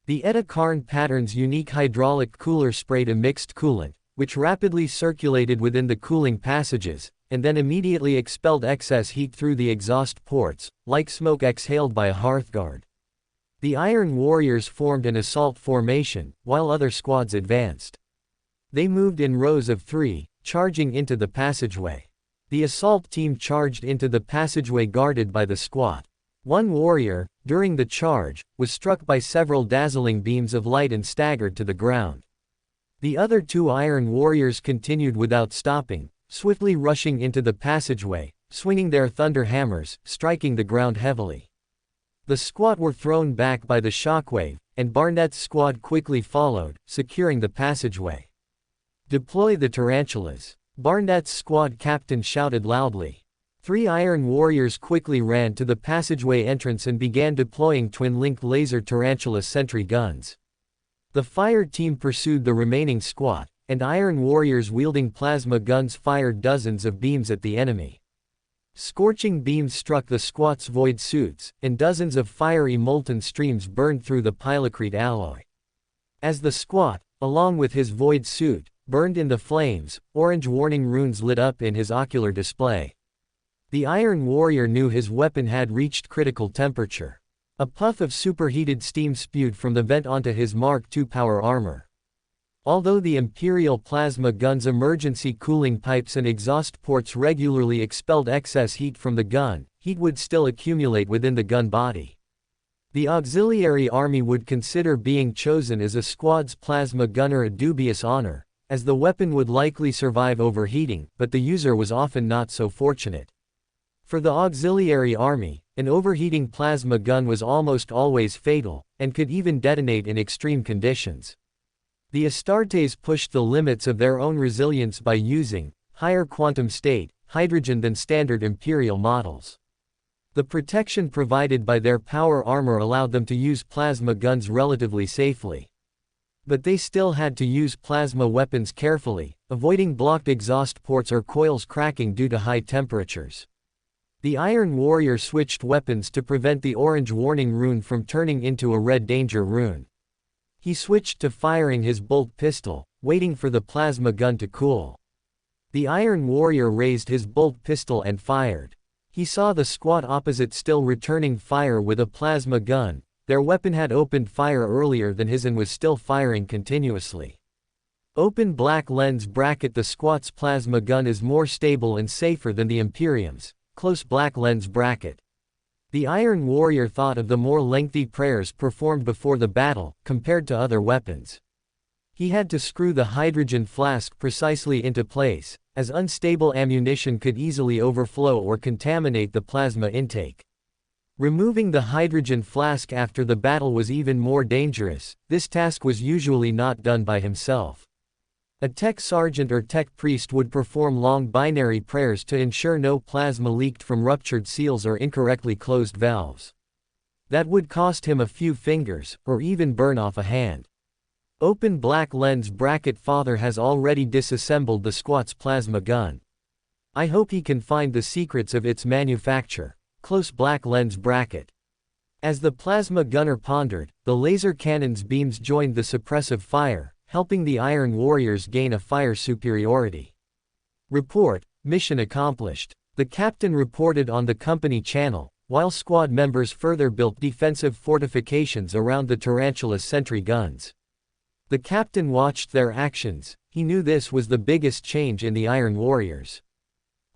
The Eta Carn pattern's unique hydraulic cooler sprayed a mixed coolant, which rapidly circulated within the cooling passages, and then immediately expelled excess heat through the exhaust ports, like smoke exhaled by a hearthguard. The Iron Warriors formed an assault formation, while other squads advanced. They moved in rows of 3, charging into the passageway. The assault team charged into the passageway guarded by the squad. One warrior, during the charge, was struck by several dazzling beams of light and staggered to the ground. The other 2 Iron Warriors continued without stopping, swiftly rushing into the passageway, swinging their thunder hammers, striking the ground heavily. The squad were thrown back by the shockwave, and Barnett's squad quickly followed, securing the passageway. "Deploy the tarantulas," Barnett's squad captain shouted loudly. 3 Iron Warriors quickly ran to the passageway entrance and began deploying twin-linked laser tarantula sentry guns. The fire team pursued the remaining squad, and Iron Warriors wielding plasma guns fired dozens of beams at the enemy. Scorching beams struck the squad's void suits, and dozens of fiery molten streams burned through the pylocrete alloy. As the squad, along with his void suit, burned in the flames, orange warning runes lit up in his ocular display. The Iron Warrior knew his weapon had reached critical temperature. A puff of superheated steam spewed from the vent onto his Mark II power armor. Although the Imperial plasma gun's emergency cooling pipes and exhaust ports regularly expelled excess heat from the gun, heat would still accumulate within the gun body. The auxiliary army would consider being chosen as a squad's plasma gunner a dubious honor, as the weapon would likely survive overheating, but the user was often not so fortunate. For the auxiliary army, an overheating plasma gun was almost always fatal, and could even detonate in extreme conditions. The Astartes pushed the limits of their own resilience by using higher quantum state hydrogen than standard Imperial models. The protection provided by their power armor allowed them to use plasma guns relatively safely. But they still had to use plasma weapons carefully, avoiding blocked exhaust ports or coils cracking due to high temperatures. The Iron Warrior switched weapons to prevent the orange warning rune from turning into a red danger rune. He switched to firing his bolt pistol, waiting for the plasma gun to cool. The Iron Warrior raised his bolt pistol and fired. He saw the squad opposite still returning fire with a plasma gun. Their weapon had opened fire earlier than his and was still firing continuously. Open black lens bracket. The squad's plasma gun is more stable and safer than the Imperium's. Close black lens bracket. The Iron Warrior thought of the more lengthy prayers performed before the battle, compared to other weapons. He had to screw the hydrogen flask precisely into place, as unstable ammunition could easily overflow or contaminate the plasma intake. Removing the hydrogen flask after the battle was even more dangerous. This task was usually not done by himself. A tech sergeant or tech priest would perform long binary prayers to ensure no plasma leaked from ruptured seals or incorrectly closed valves. That would cost him a few fingers, or even burn off a hand. Open black lens bracket. Father has already disassembled the squad's plasma gun. I hope he can find the secrets of its manufacture. Close black lens bracket. As the plasma gunner pondered, the laser cannon's beams joined the suppressive fire, helping the Iron Warriors gain a fire superiority. Report, mission accomplished. The captain reported on the company channel, while squad members further built defensive fortifications around the tarantula sentry guns. The captain watched their actions. He knew this was the biggest change in the Iron Warriors.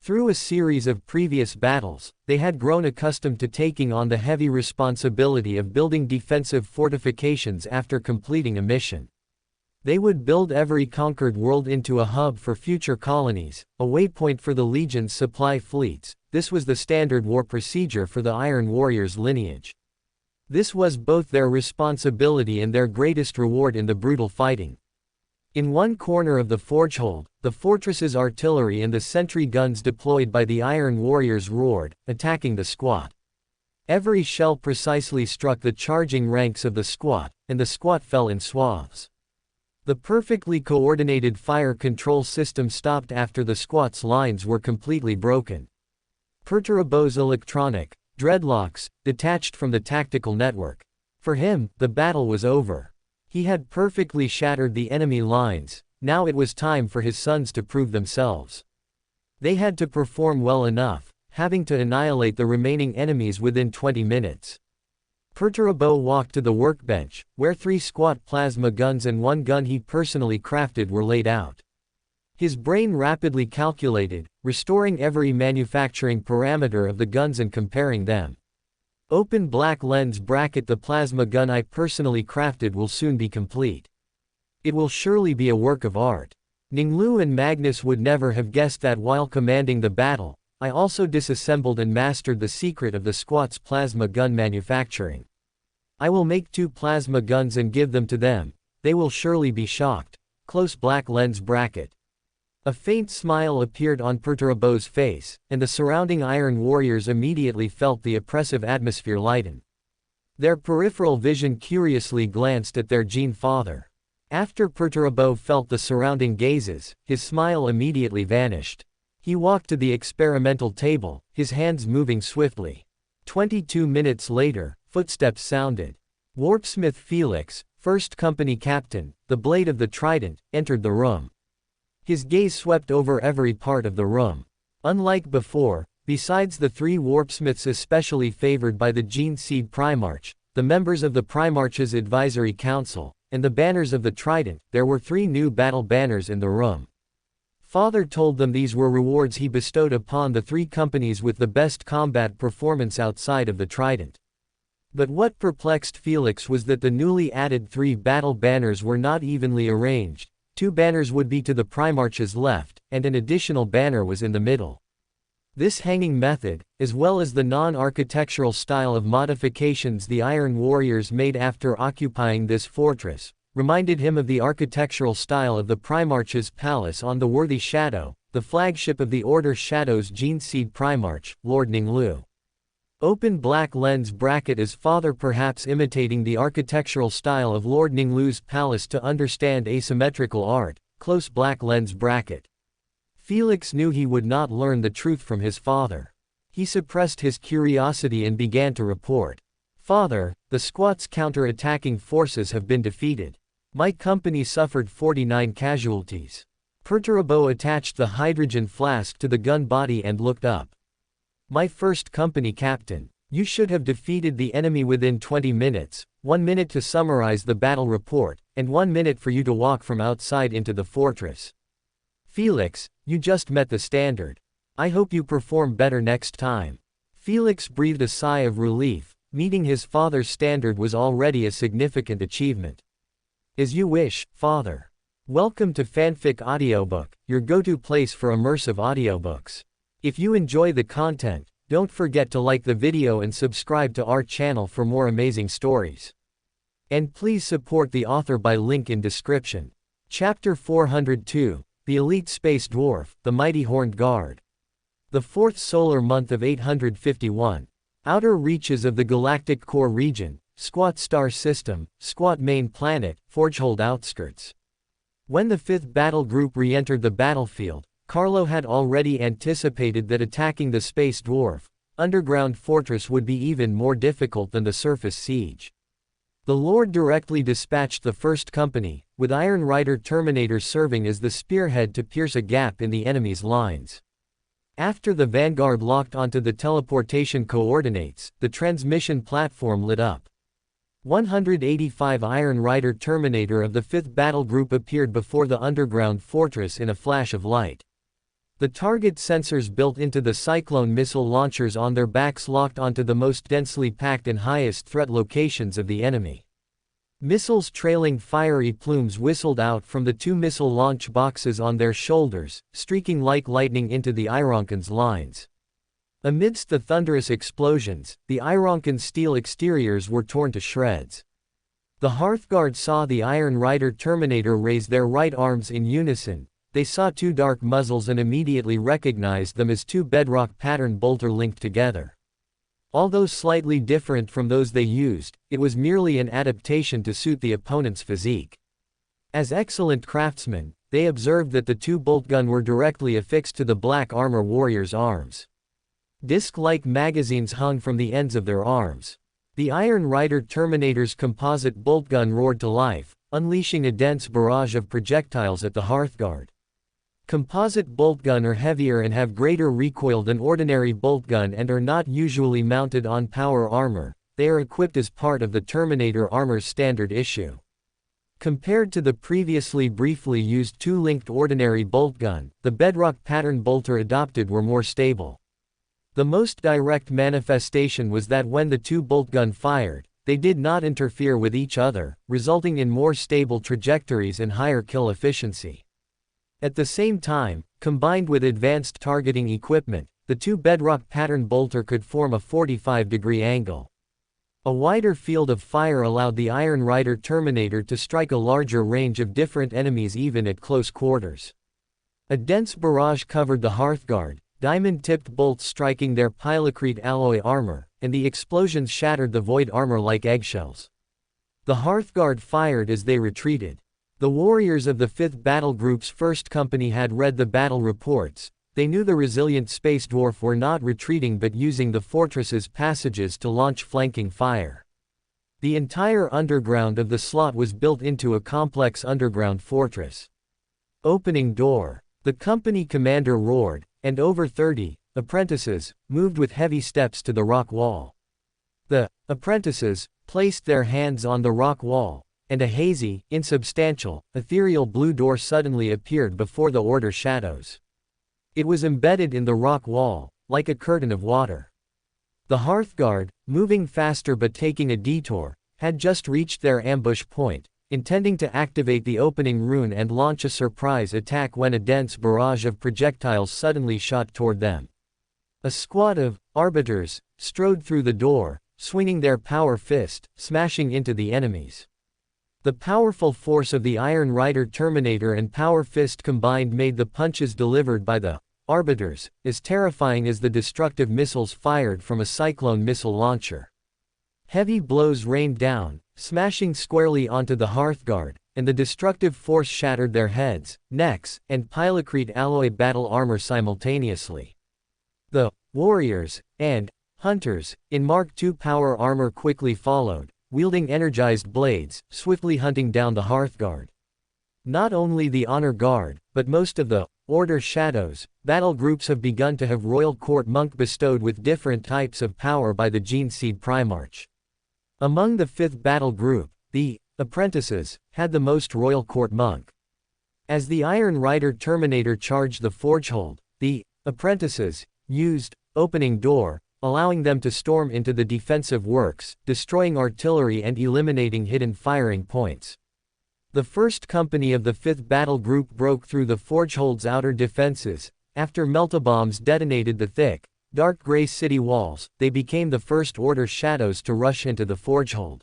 Through a series of previous battles, they had grown accustomed to taking on the heavy responsibility of building defensive fortifications after completing a mission. They would build every conquered world into a hub for future colonies, a waypoint for the Legion's supply fleets. This was the standard war procedure for the Iron Warriors' lineage. This was both their responsibility and their greatest reward in the brutal fighting. In one corner of the forgehold, the fortress's artillery and the sentry guns deployed by the Iron Warriors roared, attacking the squad. Every shell precisely struck the charging ranks of the squad, and the squad fell in swaths. The perfectly coordinated fire control system stopped after the squat's lines were completely broken. Perturbo's electronic dreadlocks detached from the tactical network. For him, the battle was over. He had perfectly shattered the enemy lines. Now it was time for his sons to prove themselves. They had to perform well enough, having to annihilate the remaining enemies within 20 minutes. Perturbo walked to the workbench, where 3 squat plasma guns and 1 gun he personally crafted were laid out. His brain rapidly calculated, restoring every manufacturing parameter of the guns and comparing them. Open black lens bracket. The plasma gun I personally crafted will soon be complete. It will surely be a work of art. Ning Lu and Magnus would never have guessed that while commanding the battle, I also disassembled and mastered the secret of the squat's plasma gun manufacturing. I will make 2 plasma guns and give them to them. They will surely be shocked. Close black lens bracket. A faint smile appeared on Perturbo's face, and the surrounding Iron Warriors immediately felt the oppressive atmosphere lighten. Their peripheral vision curiously glanced at their Gene father. After Perturbo felt the surrounding gazes, his smile immediately vanished. He walked to the experimental table, his hands moving swiftly. 22 minutes later, footsteps sounded. Warpsmith Felix, first company captain, the blade of the trident, entered the room. His gaze swept over every part of the room. Unlike before, besides the 3 warpsmiths especially favored by the Gene Seed Primarch, the members of the Primarch's advisory council, and the banners of the trident, there were 3 new battle banners in the room. Father told them these were rewards he bestowed upon the 3 companies with the best combat performance outside of the trident. But what perplexed Felix was that the newly added 3 battle banners were not evenly arranged. 2 banners would be to the Primarch's left, and an additional banner was in the middle. This hanging method, as well as the non-architectural style of modifications the Iron Warriors made after occupying this fortress, reminded him of the architectural style of the Primarch's palace on the Worthy Shadow, the flagship of the Order Shadow's Gene Seed Primarch, Lord Ning Lu. Open black lens bracket. As father perhaps imitating the architectural style of Lord Ning Lu's palace to understand asymmetrical art, close black lens bracket. Felix knew he would not learn the truth from his father. He suppressed his curiosity and began to report. Father, the squat's counter-attacking forces have been defeated. My company suffered 49 casualties. Perturbo attached the hydrogen flask to the gun body and looked up. My first company captain, you should have defeated the enemy within 20 minutes, 1 minute to summarize the battle report, and 1 minute for you to walk from outside into the fortress. Felix, you just met the standard. I hope you perform better next time. Felix breathed a sigh of relief. Meeting his father's standard was already a significant achievement. As you wish, father. Welcome to Fanfic Audiobook, your go-to place for immersive audiobooks. If you enjoy the content, don't forget to like the video and subscribe to our channel for more amazing stories. And please support the author by link in description. Chapter 402, The Elite Space Dwarf, The Mighty Horned Guard. The 4th solar month of 851. Outer reaches of the galactic core region, Squat star system, Squat main planet, Forgehold outskirts. When the 5th battle group re-entered the battlefield, Carlo had already anticipated that attacking the space dwarf underground fortress would be even more difficult than the surface siege. The Lord directly dispatched the 1st Company, with Iron Rider Terminator serving as the spearhead to pierce a gap in the enemy's lines. After the vanguard locked onto the teleportation coordinates, the transmission platform lit up. 185 Iron Rider Terminator of the 5th Battle Group appeared before the underground fortress in a flash of light. The target sensors built into the Cyclone missile launchers on their backs locked onto the most densely packed and highest threat locations of the enemy. Missiles trailing fiery plumes whistled out from the 2 missile launch boxes on their shoulders, streaking like lightning into the Ironkans' lines. Amidst the thunderous explosions, the Ironkans' steel exteriors were torn to shreds. The Hearthguard saw the Iron Rider Terminator raise their right arms in unison. They saw 2 dark muzzles and immediately recognized them as 2 bedrock pattern bolter linked together. Although slightly different from those they used, it was merely an adaptation to suit the opponent's physique. As excellent craftsmen, they observed that the two boltgun were directly affixed to the black armor warriors' arms. Disc-like magazines hung from the ends of their arms. The Iron Rider Terminator's composite boltgun roared to life, unleashing a dense barrage of projectiles at the Hearthguard. Composite boltgun are heavier and have greater recoil than ordinary boltgun and are not usually mounted on power armor. They are equipped as part of the Terminator armor's standard issue. Compared to the previously briefly used two-linked ordinary boltgun, the bedrock pattern bolter adopted were more stable. The most direct manifestation was that when the two boltgun fired, they did not interfere with each other, resulting in more stable trajectories and higher kill efficiency. At the same time, combined with advanced targeting equipment, the two bedrock pattern bolter could form a 45-degree angle. A wider field of fire allowed the Iron Rider Terminator to strike a larger range of different enemies even at close quarters. A dense barrage covered the Hearthguard, diamond-tipped bolts striking their pilocrete alloy armor, and the explosions shattered the void armor like eggshells. The Hearthguard fired as they retreated. The warriors of the 5th Battle Group's 1st Company had read the battle reports. They knew the resilient space dwarf were not retreating but using the fortress's passages to launch flanking fire. The entire underground of the slot was built into a complex underground fortress. Opening door. The company commander roared, and over 30 apprentices moved with heavy steps to the rock wall. The apprentices placed their hands on the rock wall, and a hazy, insubstantial, ethereal blue door suddenly appeared before the order shadows. It was embedded in the rock wall, like a curtain of water. The Hearthguard, moving faster but taking a detour, had just reached their ambush point, intending to activate the opening rune and launch a surprise attack when a dense barrage of projectiles suddenly shot toward them. A squad of arbiters strode through the door, swinging their power fist, smashing into the enemies. The powerful force of the Iron Rider Terminator and Power Fist combined made the punches delivered by the arbiters as terrifying as the destructive missiles fired from a cyclone missile launcher. Heavy blows rained down, smashing squarely onto the Hearthguard, and the destructive force shattered their heads, necks, and pilocrete alloy battle armor simultaneously. The warriors and hunters in Mark II power armor quickly followed, wielding energized blades, swiftly hunting down the Hearthguard. Not only the Honor Guard, but most of the Order Shadows battle groups have begun to have Royal Court Monk bestowed with different types of power by the Gene Seed Primarch. Among the 5th Battle Group, the apprentices had the most Royal Court Monk. As the Iron Rider Terminator charged the Forgehold, the apprentices used opening door, allowing them to storm into the defensive works, destroying artillery and eliminating hidden firing points. The 1st Company of the 5th Battle Group broke through the Forgehold's outer defenses. After meltabombs detonated the thick, dark gray city walls, they became the first Order Shadows to rush into the Forgehold.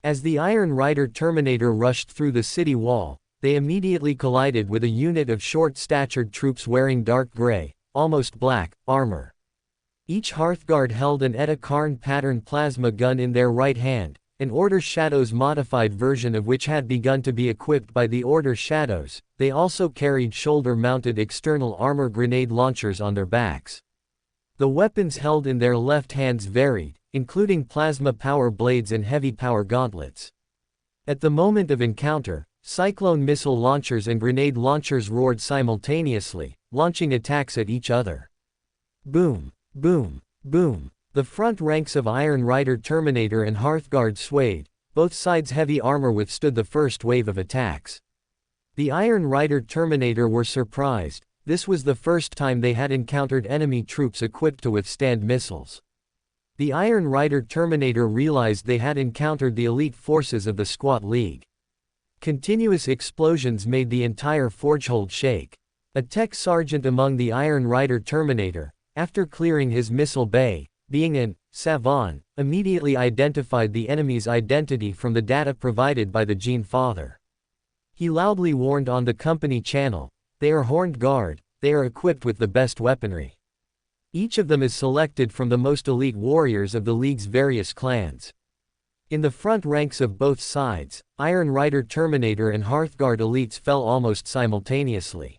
As the Iron Rider Terminator rushed through the city wall, they immediately collided with a unit of short-statured troops wearing dark gray, almost black, armor. Each Hearthguard held an Etta Karn pattern plasma gun in their right hand, an Order Shadows modified version of which had begun to be equipped by the Order Shadows. They also carried shoulder-mounted external armor grenade launchers on their backs. The weapons held in their left hands varied, including plasma power blades and heavy power gauntlets. At the moment of encounter, cyclone missile launchers and grenade launchers roared simultaneously, launching attacks at each other. Boom, boom, boom. The front ranks of Iron Rider Terminator and Hearthguard swayed, both sides' heavy armor withstood the first wave of attacks. The Iron Rider Terminator were surprised. This was the first time they had encountered enemy troops equipped to withstand missiles. The Iron Rider Terminator realized they had encountered the elite forces of the Squat League. Continuous explosions made the entire Forgehold shake. A tech sergeant among the Iron Rider Terminator, after clearing his missile bay, being an savant, immediately identified the enemy's identity from the data provided by the Gene Father. He loudly warned on the company channel, "They are Horned Guard, they are equipped with the best weaponry. Each of them is selected from the most elite warriors of the League's various clans." In the front ranks of both sides, Iron Rider Terminator and Hearthguard elites fell almost simultaneously.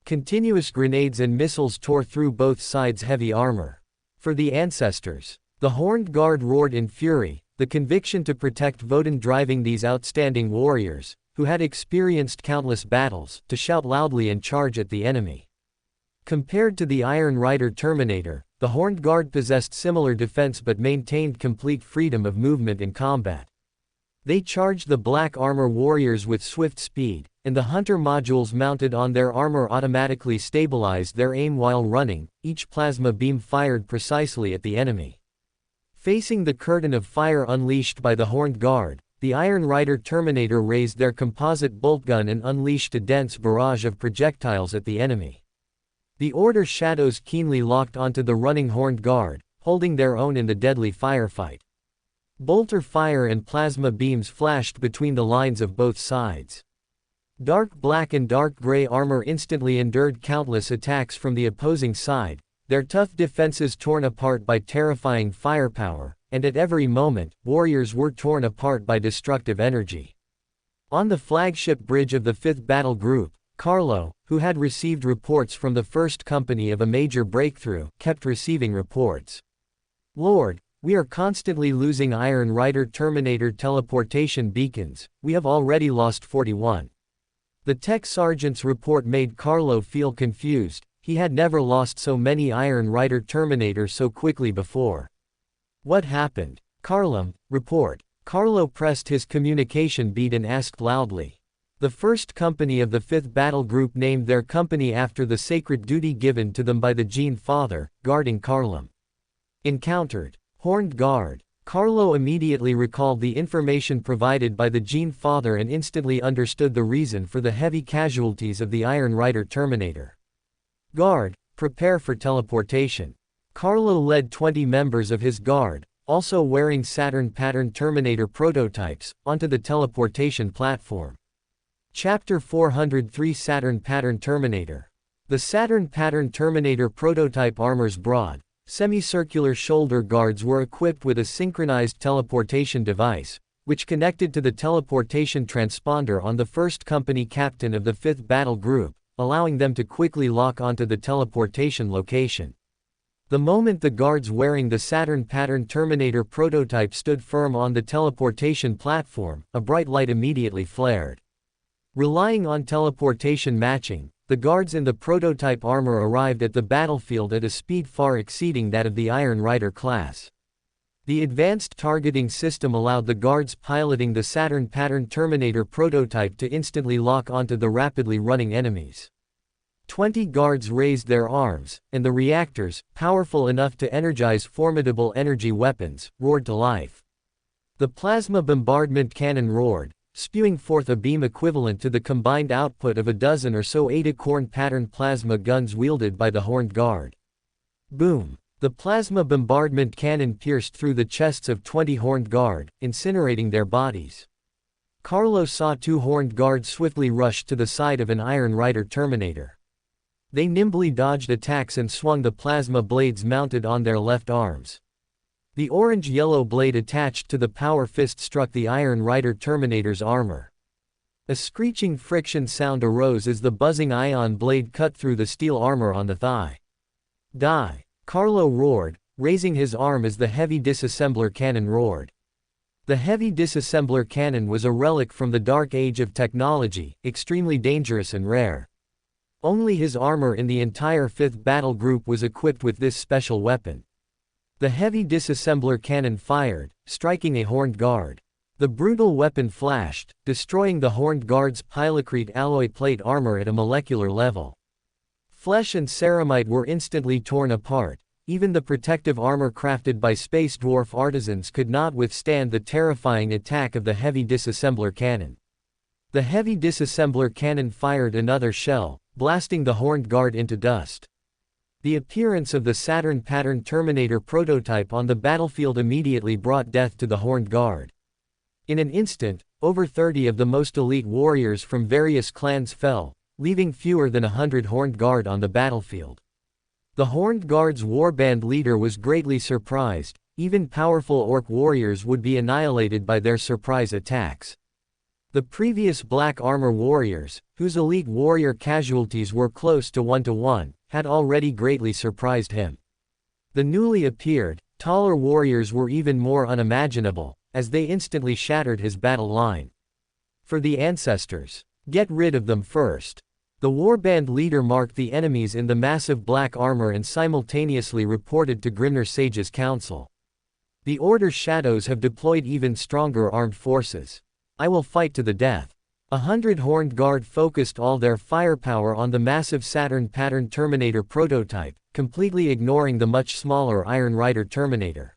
Continuous grenades and missiles tore through both sides' heavy armor. For the ancestors, the Horned Guard roared in fury, the conviction to protect Voden driving these outstanding warriors, who had experienced countless battles, to shout loudly and charge at the enemy. Compared to the Iron Rider Terminator, the Horned Guard possessed similar defense but maintained complete freedom of movement in combat. They charged the black armor warriors with swift speed, and the hunter modules mounted on their armor automatically stabilized their aim while running, each plasma beam fired precisely at the enemy. Facing the curtain of fire unleashed by the Horned Guard, the Iron Rider Terminator raised their composite bolt gun and unleashed a dense barrage of projectiles at the enemy. The Order shadows keenly locked onto the running Horned Guard, holding their own in the deadly firefight. Bolter fire and plasma beams flashed between the lines of both sides. Dark black and dark gray armor instantly endured countless attacks from the opposing side, their tough defenses torn apart by terrifying firepower, and at every moment, warriors were torn apart by destructive energy. On the flagship bridge of the 5th Battle Group, Carlo, who had received reports from the first company of a major breakthrough, kept receiving reports. "Lord, we are constantly losing Iron Rider Terminator teleportation beacons, we have already lost 41. The tech sergeant's report made Carlo feel confused, he had never lost so many Iron Rider Terminators so quickly before. "What happened? Carlo, report." Carlo pressed his communication bead and asked loudly. The first company of the 5th Battle Group named their company after the sacred duty given to them by the Gene Father, guarding Carlo. Encountered. Horned Guard. Carlo immediately recalled the information provided by the Gene Father and instantly understood the reason for the heavy casualties of the Iron Rider Terminator. Guard, prepare for teleportation. Carlo led 20 members of his guard, also wearing Saturn pattern Terminator prototypes, onto the teleportation platform. Chapter 403 Saturn Pattern Terminator. The Saturn Pattern Terminator prototype armor's broad, semicircular shoulder guards were equipped with a synchronized teleportation device, which connected to the teleportation transponder on the first company captain of the 5th Battle Group, allowing them to quickly lock onto the teleportation location. The moment the guards wearing the Saturn Pattern Terminator prototype stood firm on the teleportation platform, a bright light immediately flared. Relying on teleportation matching, the guards in the prototype armor arrived at the battlefield at a speed far exceeding that of the Iron Rider class. The advanced targeting system allowed the guards piloting the Saturn Pattern Terminator prototype to instantly lock onto the rapidly running enemies. 20 guards raised their arms, and the reactors, powerful enough to energize formidable energy weapons, roared to life. The plasma bombardment cannon roared, spewing forth a beam equivalent to the combined output of a dozen or so Ada-Corn pattern plasma guns wielded by the Horned Guard. Boom! The plasma bombardment cannon pierced through the chests of 20 Horned Guard, incinerating their bodies. Carlo saw 2 Horned Guards swiftly rush to the side of an Iron Rider Terminator. They nimbly dodged attacks and swung the plasma blades mounted on their left arms. The orange-yellow blade attached to the power fist struck the Iron Rider Terminator's armor. A screeching friction sound arose as the buzzing ion blade cut through the steel armor on the thigh. Die! Carlo roared, raising his arm as the heavy disassembler cannon roared. The heavy disassembler cannon was a relic from the dark age of technology, extremely dangerous and rare. Only his armor in the entire 5th Battle Group was equipped with this special weapon. The heavy disassembler cannon fired, striking a Horned Guard. The brutal weapon flashed, destroying the Horned Guard's pilocrete alloy plate armor at a molecular level. Flesh and ceramite were instantly torn apart. Even the protective armor crafted by space dwarf artisans could not withstand the terrifying attack of the heavy disassembler cannon. The heavy disassembler cannon fired another shell, blasting the Horned Guard into dust. The appearance of the Saturn Pattern Terminator prototype on the battlefield immediately brought death to the Horned Guard. In an instant, over 30 of the most elite warriors from various clans fell, leaving fewer than 100 Horned Guard on the battlefield. The Horned Guard's warband leader was greatly surprised. even powerful orc warriors would be annihilated by their surprise attacks. The previous black armor warriors, whose elite warrior casualties were close to 1-to-1, had already greatly surprised him. The newly appeared, taller warriors were even more unimaginable, as they instantly shattered his battle line. For the ancestors, get rid of them first. The warband leader marked the enemies in the massive black armor and simultaneously reported to Grimnir Sage's council. The Order Shadows have deployed even stronger armed forces. I will fight to the death. 100 Horned Guard focused all their firepower on the massive Saturn pattern Terminator prototype, completely ignoring the much smaller Iron Rider Terminator.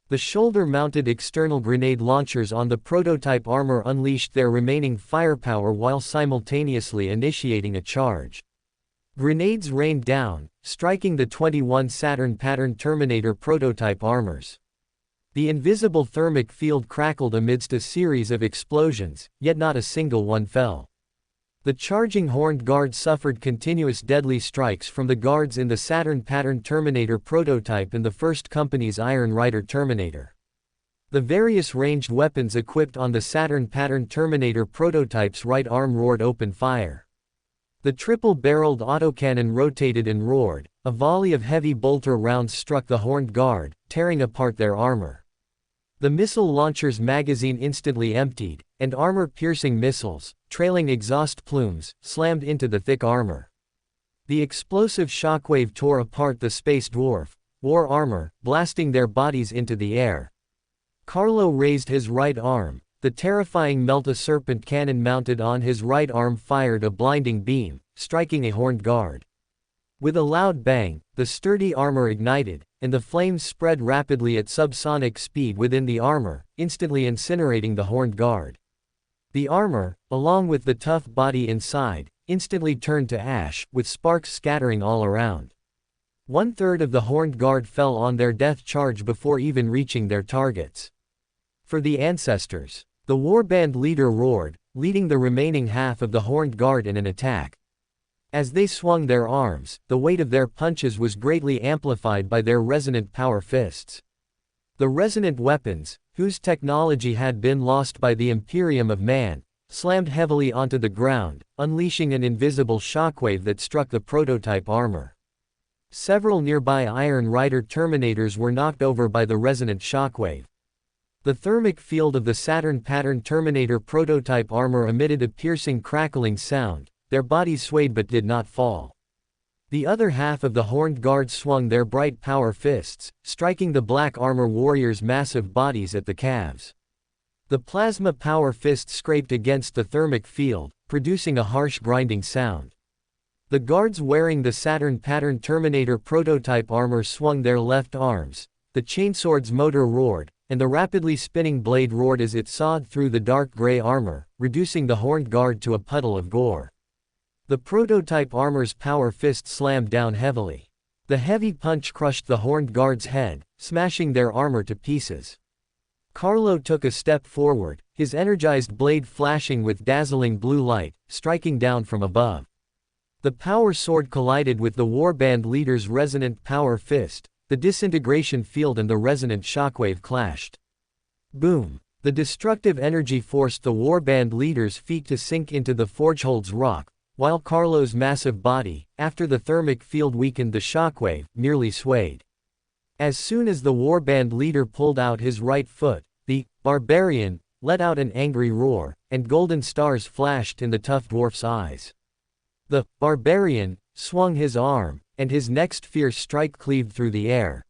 The shoulder-mounted external grenade launchers on the prototype armor unleashed their remaining firepower while simultaneously initiating a charge. Grenades rained down, striking the 21 Saturn pattern Terminator prototype armors. The invisible thermic field crackled amidst a series of explosions, yet not a single one fell. The charging Horned Guard suffered continuous deadly strikes from the guards in the Saturn pattern Terminator prototype and the First Company's Iron Rider Terminator. The various ranged weapons equipped on the Saturn pattern Terminator prototype's right arm roared open fire. The triple-barreled autocannon rotated and roared, a volley of heavy bolter rounds struck the Horned Guard, tearing apart their armor. The missile launcher's magazine instantly emptied, and armor-piercing missiles, trailing exhaust plumes, slammed into the thick armor. The explosive shockwave tore apart the space dwarf, war armor, blasting their bodies into the air. Carlo raised his right arm. The terrifying Melt-a-Serpent cannon mounted on his right arm fired a blinding beam, striking a Horned Guard. With a loud bang, the sturdy armor ignited, and the flames spread rapidly at subsonic speed within the armor, instantly incinerating the Horned Guard. The armor, along with the tough body inside, instantly turned to ash, with sparks scattering all around. 1/3 of the Horned Guard fell on their death charge before even reaching their targets. For the ancestors, the warband leader roared, leading the remaining half of the Horned Guard in an attack. As they swung their arms, the weight of their punches was greatly amplified by their resonant power fists. The resonant weapons, whose technology had been lost by the Imperium of Man, slammed heavily onto the ground, unleashing an invisible shockwave that struck the prototype armor. Several nearby Iron Rider Terminators were knocked over by the resonant shockwave. The thermic field of the Saturn pattern Terminator prototype armor emitted a piercing crackling sound. Their bodies swayed but did not fall. The other half of the Horned Guard swung their bright power fists, striking the black armor warriors' massive bodies at the calves. The plasma power fist scraped against the thermic field, producing a harsh grinding sound. The guards wearing the Saturn pattern Terminator prototype armor swung their left arms, the chainsword's motor roared, and the rapidly spinning blade roared as it sawed through the dark gray armor, reducing the Horned Guard to a puddle of gore. The prototype armor's power fist slammed down heavily. The heavy punch crushed the Horned Guard's head, smashing their armor to pieces. Carlo took a step forward, his energized blade flashing with dazzling blue light, striking down from above. The power sword collided with the warband leader's resonant power fist, the disintegration field and the resonant shockwave clashed. Boom! The destructive energy forced the warband leader's feet to sink into the forgehold's rock, while Carlo's massive body, after the thermic field weakened the shockwave, merely swayed. As soon as the warband leader pulled out his right foot, the barbarian let out an angry roar, and golden stars flashed in the tough dwarf's eyes. The barbarian swung his arm, and his next fierce strike cleaved through the air.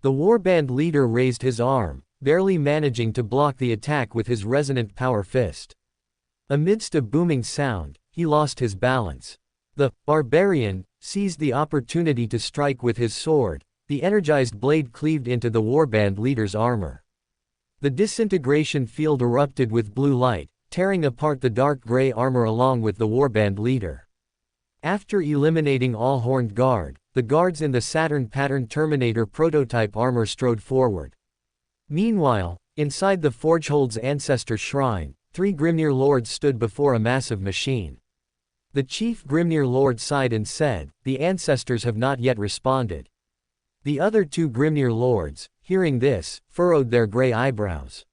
The warband leader raised his arm, barely managing to block the attack with his resonant power fist. Amidst a booming sound, he lost his balance. The barbarian seized the opportunity to strike with his sword. The energized blade cleaved into the warband leader's armor. The disintegration field erupted with blue light, tearing apart the dark gray armor along with the warband leader. After eliminating all Horned Guard, the guards in the Saturn pattern Terminator prototype armor strode forward. Meanwhile, inside the Forgehold's ancestor shrine, 3 Grimnir lords stood before a massive machine. The chief Grimnir lord sighed and said, "The ancestors have not yet responded." The other 2 Grimnir lords, hearing this, furrowed their gray eyebrows.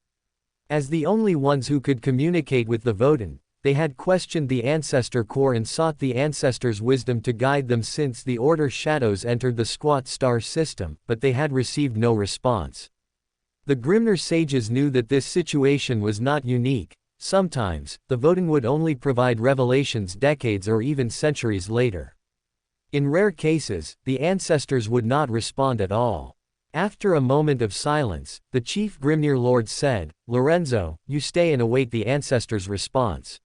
As the only ones who could communicate with the Voden, they had questioned the Ancestor Core and sought the Ancestors' wisdom to guide them since the Order Shadows entered the Squat Star system, but they had received no response. The Grimnir sages knew that this situation was not unique. Sometimes, the Voden would only provide revelations decades or even centuries later. In rare cases, the Ancestors would not respond at all. After a moment of silence, the chief Grimnir Lord said, "Lorenzo, you stay and await the Ancestors' response.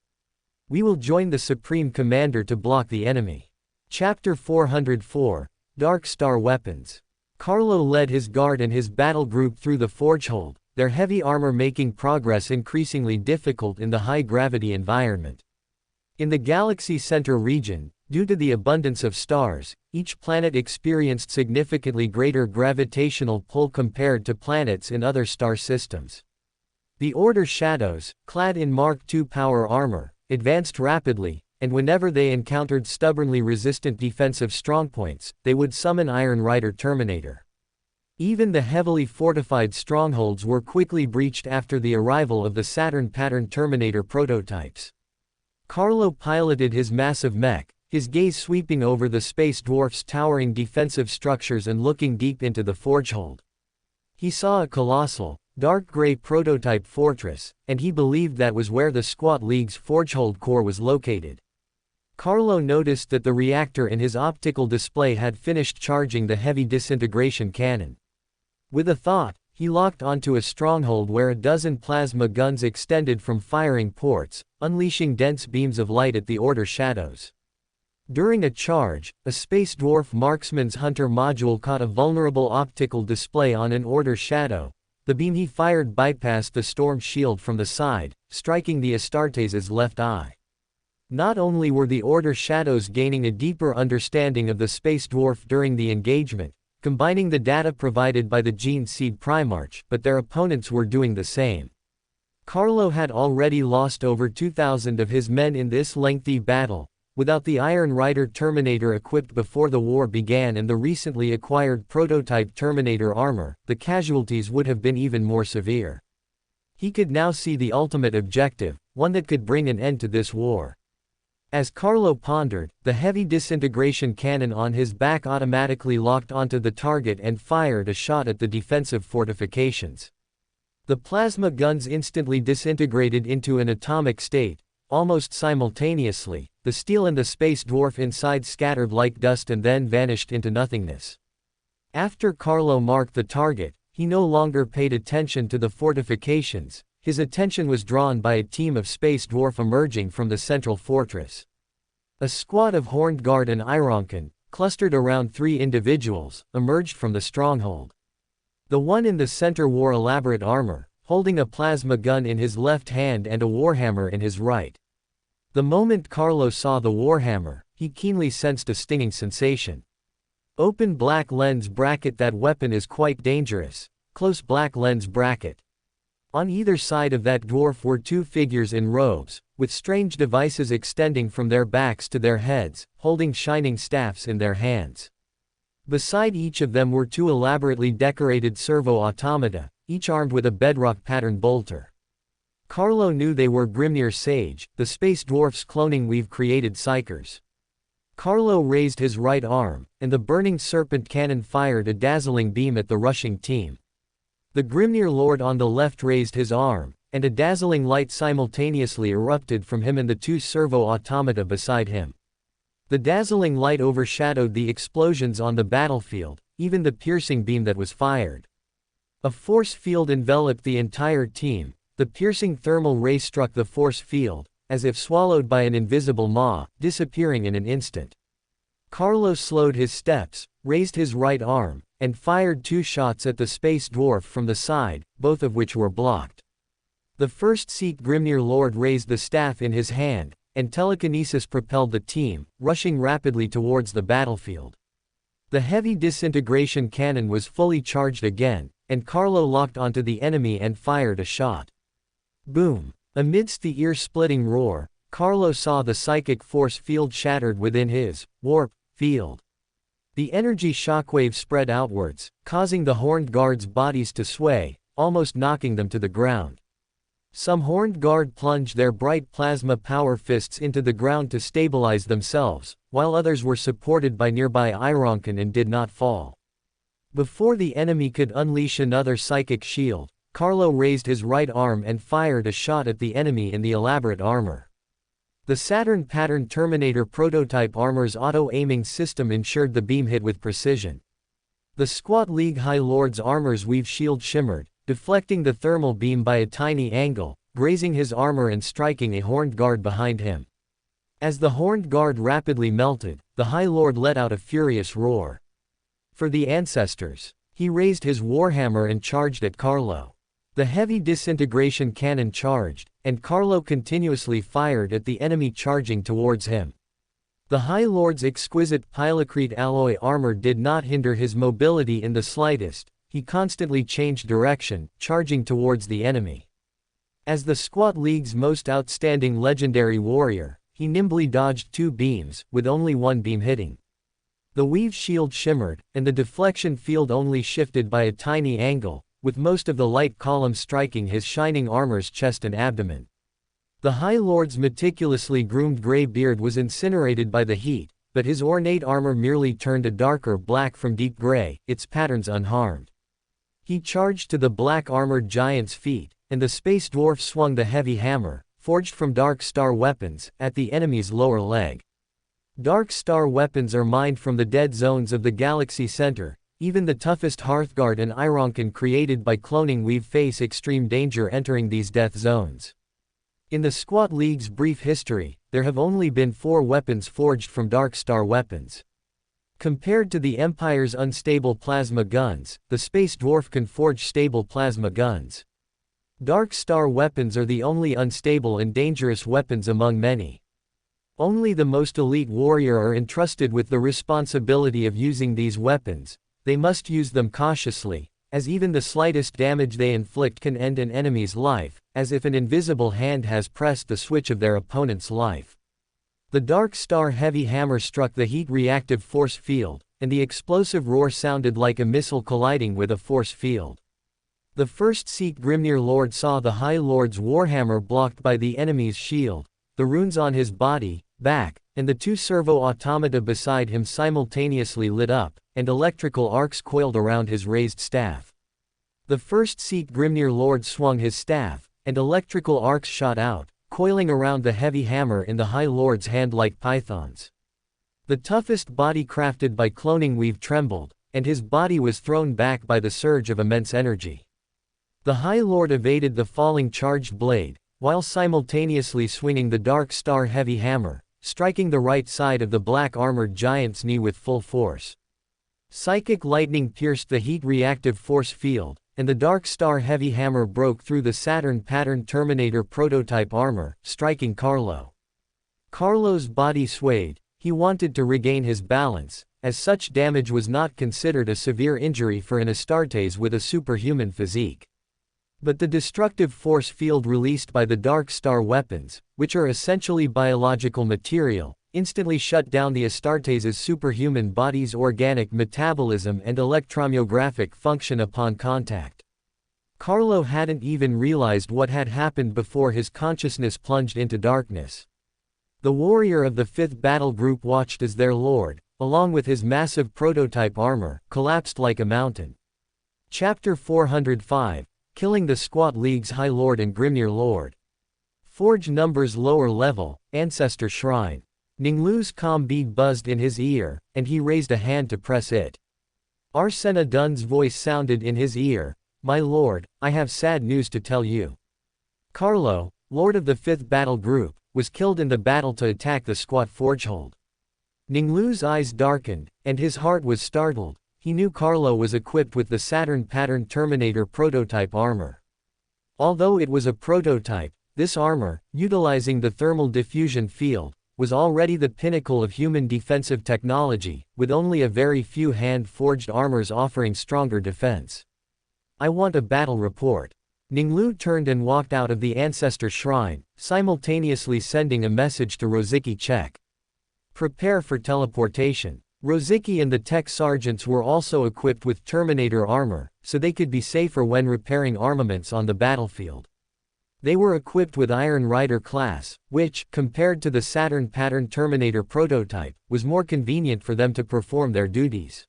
We will join the Supreme Commander to block the enemy." Chapter 404, Dark Star Weapons. Carlo led his guard and his battle group through the forgehold, their heavy armor making progress increasingly difficult in the high-gravity environment. In the galaxy center region, due to the abundance of stars, each planet experienced significantly greater gravitational pull compared to planets in other star systems. The Order Shadows, clad in Mark II power armor, advanced rapidly, and whenever they encountered stubbornly resistant defensive strongpoints, they would summon Iron Rider Terminator. Even the heavily fortified strongholds were quickly breached after the arrival of the Saturn pattern Terminator prototypes. Carlo piloted his massive mech, his gaze sweeping over the space dwarf's towering defensive structures and looking deep into the forgehold. He saw a colossal, dark gray prototype fortress, and he believed that was where the Squat League's forgehold core was located. Carlo noticed that the reactor in his optical display had finished charging the heavy disintegration cannon. With a thought, he locked onto a stronghold where a dozen plasma guns extended from firing ports, unleashing dense beams of light at the Order Shadows. During a charge, a space dwarf marksman's hunter module caught a vulnerable optical display on an Order Shadow. The beam he fired bypassed the storm shield from the side, striking the Astartes' left eye. Not only were the Order Shadows gaining a deeper understanding of the space dwarf during the engagement, combining the data provided by the Gene Seed Primarch, but their opponents were doing the same. Carlo had already lost over 2,000 of his men in this lengthy battle. Without the Iron Rider Terminator equipped before the war began and the recently acquired prototype Terminator armor, the casualties would have been even more severe. He could now see the ultimate objective, one that could bring an end to this war. As Carlo pondered, the heavy disintegration cannon on his back automatically locked onto the target and fired a shot at the defensive fortifications. The plasma guns instantly disintegrated into an atomic state. Almost simultaneously, the steel and the space dwarf inside scattered like dust and then vanished into nothingness. After Carlo marked the target, he no longer paid attention to the fortifications. His attention was drawn by a team of space dwarf emerging from the central fortress. A squad of Horned Guard and Ironkin, clustered around 3 individuals, emerged from the stronghold. The one in the center wore elaborate armor, holding a plasma gun in his left hand and a warhammer in his right. The moment Carlo saw the warhammer, he keenly sensed a stinging sensation. Open black lens bracket. That weapon is quite dangerous. Close black lens bracket. On either side of that dwarf were 2 figures in robes, with strange devices extending from their backs to their heads, holding shining staffs in their hands. Beside each of them were 2 elaborately decorated servo-automata, each armed with a bedrock pattern bolter. Carlo knew they were Grimnir Sage, the space dwarf's cloning we've created psychers. Carlo raised his right arm, and the burning serpent cannon fired a dazzling beam at the rushing team. The Grimnir Lord on the left raised his arm, and a dazzling light simultaneously erupted from him and the 2 servo-automata beside him. The dazzling light overshadowed the explosions on the battlefield, even the piercing beam that was fired. A force field enveloped the entire team. The piercing thermal ray struck the force field, as if swallowed by an invisible maw, disappearing in an instant. Carlo slowed his steps, raised his right arm, and fired 2 shots at the space dwarf from the side, both of which were blocked. The first Sikh Grimnir Lord raised the staff in his hand, and telekinesis propelled the team, rushing rapidly towards the battlefield. The heavy disintegration cannon was fully charged again, and Carlo locked onto the enemy and fired a shot. Boom! Amidst the ear-splitting roar, Carlo saw the psychic force field shattered within his warp field. The energy shockwave spread outwards, causing the Horned Guard's bodies to sway, almost knocking them to the ground. Some Horned Guard plunged their bright plasma power fists into the ground to stabilize themselves, while others were supported by nearby Ironkin and did not fall. Before the enemy could unleash another psychic shield, Carlo raised his right arm and fired a shot at the enemy in the elaborate armor. The Saturn pattern Terminator prototype armor's auto-aiming system ensured the beam hit with precision. The Squat League High Lord's armor's weave shield shimmered, deflecting the thermal beam by a tiny angle, grazing his armor and striking a Horned Guard behind him. As the Horned Guard rapidly melted, the High Lord let out a furious roar. For the ancestors, he raised his Warhammer and charged at Carlo. The heavy disintegration cannon charged, and Carlo continuously fired at the enemy charging towards him. The High Lord's exquisite pilocrete alloy armor did not hinder his mobility in the slightest. He constantly changed direction, charging towards the enemy. As the Squat League's most outstanding legendary warrior, he nimbly dodged two beams, with only one beam hitting. The weave shield shimmered, and the deflection field only shifted by a tiny angle, with most of the light column striking his shining armor's chest and abdomen. The High Lord's meticulously groomed gray beard was incinerated by the heat, but his ornate armor merely turned a darker black from deep gray, its patterns unharmed. He charged to the black-armored giant's feet, and the space dwarf swung the heavy hammer, forged from Dark Star weapons, at the enemy's lower leg. Dark Star weapons are mined from the dead zones of the galaxy center. Even the toughest Hearthguard and Ironkin created by cloning weave face extreme danger entering these death zones. In the Squat League's brief history, there have only been 4 weapons forged from Dark Star weapons. Compared to the Empire's unstable plasma guns, the Space Dwarf can forge stable plasma guns. Dark Star weapons are the only unstable and dangerous weapons among many. Only the most elite warrior are entrusted with the responsibility of using these weapons. They must use them cautiously, as even the slightest damage they inflict can end an enemy's life, as if an invisible hand has pressed the switch of their opponent's life. The Dark Star heavy hammer struck the heat-reactive force field, and the explosive roar sounded like a missile colliding with a force field. The first Seat Grimnir Lord saw the High Lord's Warhammer blocked by the enemy's shield, the runes on his body, back, and the 2 servo-automata beside him simultaneously lit up, and electrical arcs coiled around his raised staff. The first Seat Grimnir Lord swung his staff, and electrical arcs shot out, coiling around the heavy hammer in the High Lord's hand like pythons. The toughest body crafted by cloning weave trembled, and his body was thrown back by the surge of immense energy. The High Lord evaded the falling charged blade, while simultaneously swinging the Dark Star heavy hammer, striking the right side of the black-armored giant's knee with full force. Psychic lightning pierced the heat-reactive force field, and the Dark Star heavy hammer broke through the Saturn pattern Terminator prototype armor, striking Carlo. Carlo's body swayed. He wanted to regain his balance, as such damage was not considered a severe injury for an Astartes with a superhuman physique. But the destructive force field released by the Dark Star weapons, which are essentially biological material, instantly shut down the Astartes' superhuman body's organic metabolism and electromyographic function upon contact. Carlo hadn't even realized what had happened before his consciousness plunged into darkness. The warrior of the 5th Battle Group watched as their lord, along with his massive prototype armor, collapsed like a mountain. Chapter 405, Killing the Squat League's High Lord and Grimnir Lord. Forge numbers lower level, Ancestor Shrine. Ning Lu's comm bead buzzed in his ear, and he raised a hand to press it. Arsena Dun's voice sounded in his ear. My lord, I have sad news to tell you. Carlo, lord of the 5th Battle Group, was killed in the battle to attack the Squat Forgehold. Ning Lu's eyes darkened, and his heart was startled. He knew Carlo was equipped with the Saturn pattern Terminator prototype armor. Although it was a prototype, this armor, utilizing the thermal diffusion field, was already the pinnacle of human defensive technology, with only a very few hand-forged armors offering stronger defense. I want a battle report. Ning Lu turned and walked out of the Ancestor Shrine, simultaneously sending a message to Rozicki Czech. Prepare for teleportation. Rosicky and the tech sergeants were also equipped with Terminator armor, so they could be safer when repairing armaments on the battlefield. They were equipped with Iron Rider class, which, compared to the Saturn pattern Terminator prototype, was more convenient for them to perform their duties.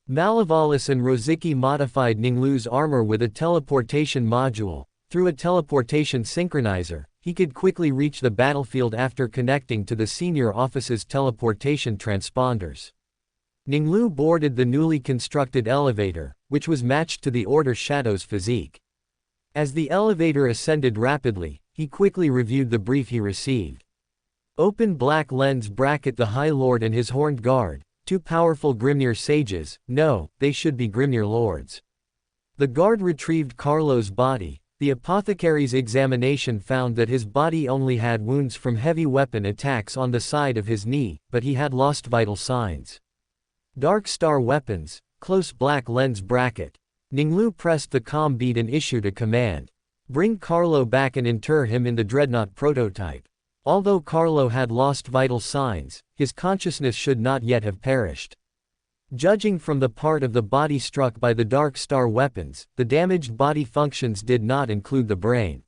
Malavalis and Rosicky modified Ning Lu's armor with a teleportation module. Through a teleportation synchronizer, he could quickly reach the battlefield after connecting to the senior officer's teleportation transponders. Ning Lu boarded the newly constructed elevator, which was matched to the Order Shadow's physique. As the elevator ascended rapidly, he quickly reviewed the brief he received. Open black lens bracket the High Lord and his Horned Guard, two powerful Grimnir sages. No, they should be Grimnir lords. The guard retrieved Carlo's body. The apothecary's examination found that his body only had wounds from heavy weapon attacks on the side of his knee, but he had lost vital signs. Dark Star weapons, close black lens bracket. Ning Lu pressed the comm bead and issued a command. Bring Carlo back and inter him in the Dreadnought prototype. Although Carlo had lost vital signs, his consciousness should not yet have perished. Judging from the part of the body struck by the Dark Star weapons, the damaged body functions did not include the brain.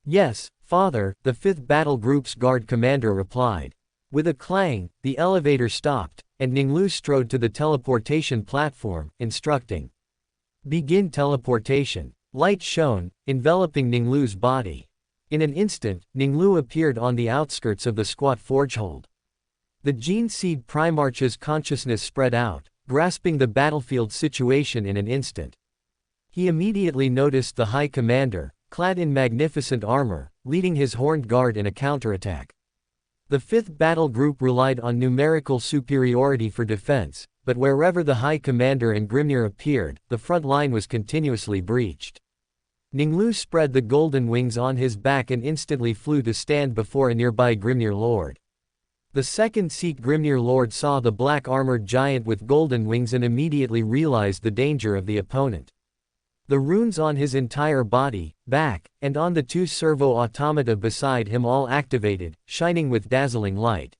Yes, Father, the 5th Battle Group's guard commander replied. With a clang, the elevator stopped, and Ning Lu strode to the teleportation platform, instructing. Begin teleportation. Light shone, enveloping Ning Lu's body. In an instant, Ning Lu appeared on the outskirts of the squat forgehold. The Gene Seed Primarch's consciousness spread out, grasping the battlefield situation in an instant. He immediately noticed the High Commander, clad in magnificent armor, leading his Horned Guard in a counterattack. The 5th Battle Group relied on numerical superiority for defense, but wherever the High Commander and Grimnir appeared, the front line was continuously breached. Ning Lu spread the golden wings on his back and instantly flew to stand before a nearby Grimnir Lord. The second Sikh Grimnir Lord saw the black-armored giant with golden wings and immediately realized the danger of the opponent. The runes on his entire body, back, and on the 2 servo-automata beside him all activated, shining with dazzling light.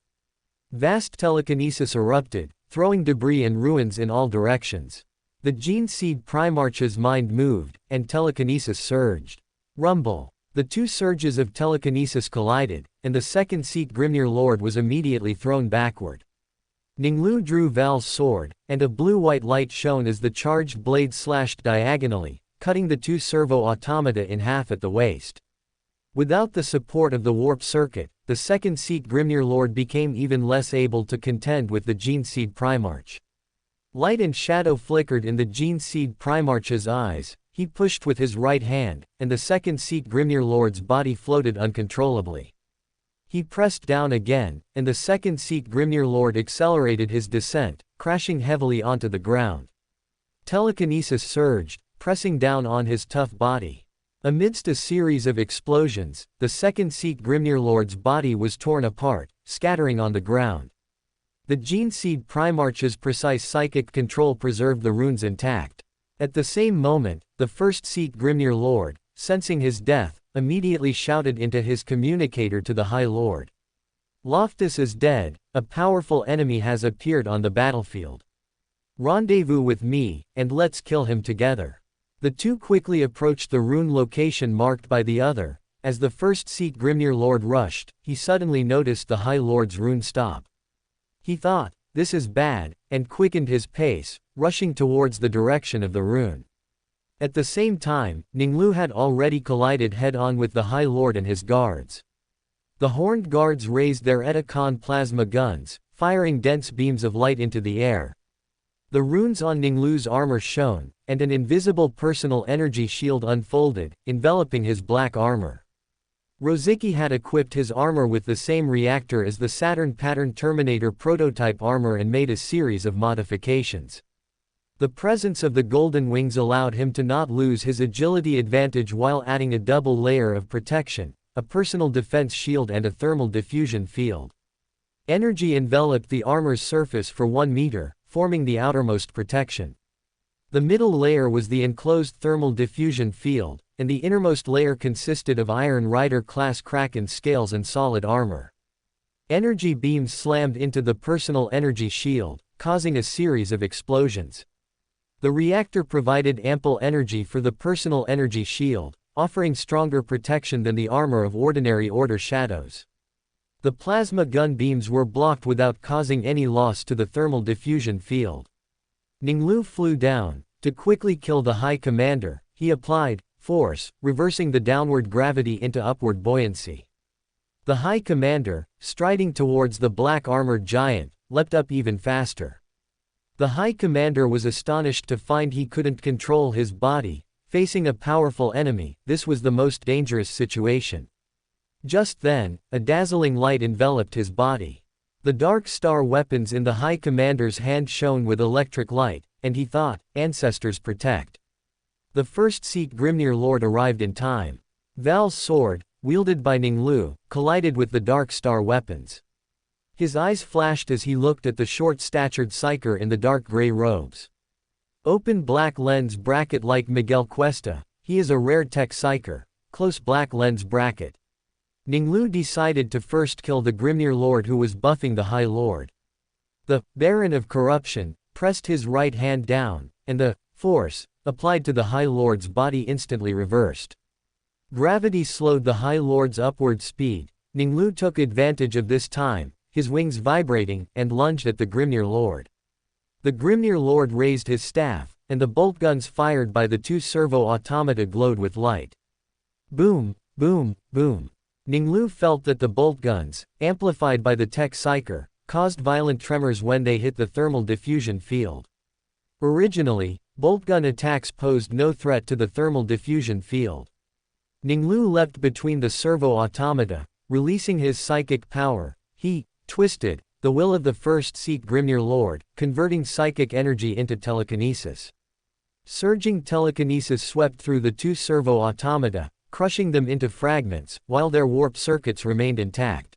Vast telekinesis erupted, throwing debris and ruins in all directions. The Gene Seed Primarch's mind moved, and telekinesis surged. Rumble. The 2 surges of telekinesis collided, and the second Sikh Grimnir Lord was immediately thrown backward. Ning Lu drew Val's sword, and a blue-white light shone as the charged blade slashed diagonally, cutting the 2 servo-automata in half at the waist. Without the support of the warp circuit, the second Sikh Grimnir Lord became even less able to contend with the Gene Seed Primarch. Light and shadow flickered in the Gene Seed Primarch's eyes. He pushed with his right hand, and the second Sikh Grimnir Lord's body floated uncontrollably. He pressed down again, and the second Sikh Grimnir Lord accelerated his descent, crashing heavily onto the ground. Telekinesis surged, pressing down on his tough body. Amidst a series of explosions, the second Sikh Grimnir Lord's body was torn apart, scattering on the ground. The Gene Seed Primarch's precise psychic control preserved the runes intact. At the same moment, the first Sikh Grimnir Lord, sensing his death, immediately shouted into his communicator to the High Lord. Loftus is dead, a powerful enemy has appeared on the battlefield. Rendezvous with me, and let's kill him together. The 2 quickly approached the rune location marked by the other. As the first Sikh Grimnir Lord rushed, he suddenly noticed the High Lord's rune stop. He thought, this is bad, and quickened his pace, rushing towards the direction of the rune. At the same time, Ning Lu had already collided head-on with the High Lord and his guards. The Horned Guards raised their Etikon plasma guns, firing dense beams of light into the air. The runes on Ning Lu's armor shone, and an invisible personal energy shield unfolded, enveloping his black armor. Rosicky had equipped his armor with the same reactor as the Saturn pattern Terminator prototype armor and made a series of modifications. The presence of the golden wings allowed him to not lose his agility advantage while adding a double layer of protection, a personal defense shield and a thermal diffusion field. Energy enveloped the armor's surface for 1 meter, forming the outermost protection. The middle layer was the enclosed thermal diffusion field, and the innermost layer consisted of Iron Rider class Kraken scales and solid armor. Energy beams slammed into the personal energy shield, causing a series of explosions. The reactor provided ample energy for the personal energy shield, offering stronger protection than the armor of ordinary Order shadows. The plasma gun beams were blocked without causing any loss to the thermal diffusion field. Ning Lu flew down. To quickly kill the High Commander, he applied force, reversing the downward gravity into upward buoyancy. The High Commander, striding towards the black-armored giant, leapt up even faster. The High Commander was astonished to find he couldn't control his body. Facing a powerful enemy, this was the most dangerous situation. Just then, a dazzling light enveloped his body. The Dark Star weapons in the High Commander's hand shone with electric light, and he thought, "Ancestors protect." The first Sikh Grimnir Lord arrived in time. Val's sword, wielded by Ning Lu, collided with the Dark Star weapons. His eyes flashed as he looked at the short-statured Psyker in the dark gray robes. Open black lens bracket like Miguel Cuesta, he is a rare tech Psyker, close black lens bracket. Ning Lu decided to first kill the Grimnir Lord who was buffing the High Lord. The Baron of Corruption pressed his right hand down, and the force applied to the High Lord's body instantly reversed. Gravity slowed the High Lord's upward speed. Ning Lu took advantage of this time, his wings vibrating, and lunged at the Grimnir Lord. The Grimnir Lord raised his staff, and the bolt guns fired by the two servo-automata glowed with light. Boom, boom, boom. Ning Lu felt that the bolt guns, amplified by the tech Psyker, caused violent tremors when they hit the thermal diffusion field. Originally, bolt gun attacks posed no threat to the thermal diffusion field. Ning Lu leapt between the servo-automata, releasing his psychic power. He twisted the will of the first Sikh Grimnir Lord, converting psychic energy into telekinesis. Surging telekinesis swept through the two servo-automata, crushing them into fragments, while their warp circuits remained intact.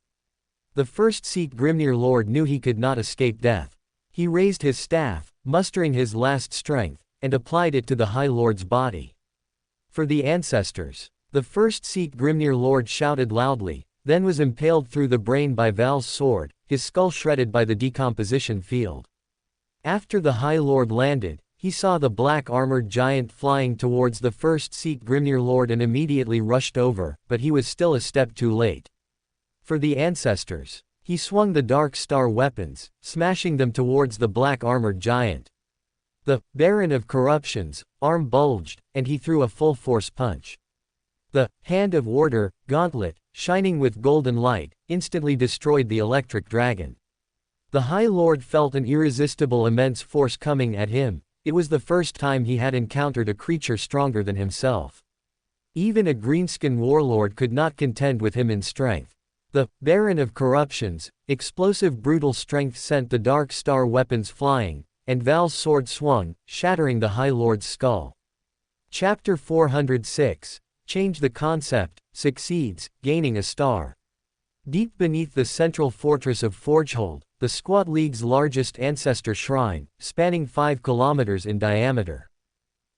The first Sikh Grimnir Lord knew he could not escape death. He raised his staff, mustering his last strength, and applied it to the High Lord's body. For the ancestors. The first Sikh Grimnir Lord shouted loudly, then was impaled through the brain by Val's sword, his skull shredded by the decomposition field. After the High Lord landed, he saw the black-armored giant flying towards the first Sikh Grimnir Lord and immediately rushed over, but he was still a step too late. For the ancestors. He swung the Dark Star weapons, smashing them towards the black-armored giant. The Baron of Corruption's arm bulged, and he threw a full-force punch. The Hand of Order gauntlet, shining with golden light, instantly destroyed the electric dragon. The High Lord felt an irresistible immense force coming at him. It was the first time he had encountered a creature stronger than himself. Even a greenskin warlord could not contend with him in strength. The Baron of Corruption's explosive brutal strength sent the Dark Star weapons flying, and Val's sword swung, shattering the High Lord's skull. Chapter 406. Change the concept, succeeds, gaining a star. Deep beneath the central fortress of Forgehold, the Squat League's largest ancestor shrine, spanning 5 kilometers in diameter.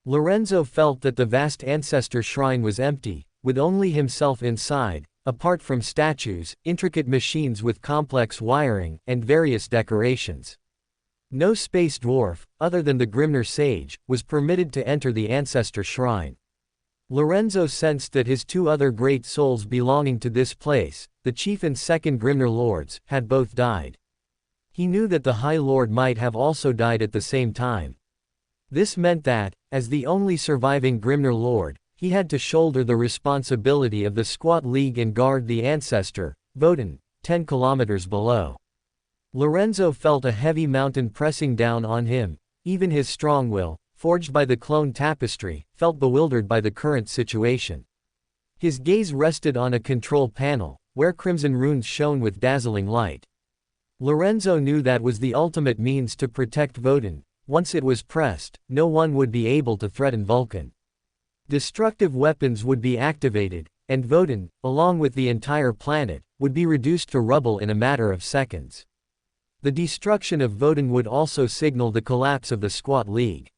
Lorenzo felt that the vast ancestor shrine was empty, with only himself inside, apart from statues, intricate machines with complex wiring, and various decorations. No space dwarf, other than the Grimnir sage, was permitted to enter the ancestor shrine. Lorenzo sensed that his two other great souls belonging to this place, the chief and second Grimnir lords, had both died. He knew that the High Lord might have also died at the same time. This meant that, as the only surviving Grimnir lord, he had to shoulder the responsibility of the Squat League and guard the ancestor, Voden, 10 kilometers below. Lorenzo felt a heavy mountain pressing down on him. Even his strong will, forged by the clone tapestry, felt bewildered by the current situation. His gaze rested on a control panel, where crimson runes shone with dazzling light. Lorenzo knew that was the ultimate means to protect Voden. Once it was pressed, no one would be able to threaten Vulcan. Destructive weapons would be activated, and Voden, along with the entire planet, would be reduced to rubble in a matter of seconds. The destruction of Voden would also signal the collapse of the Squat League.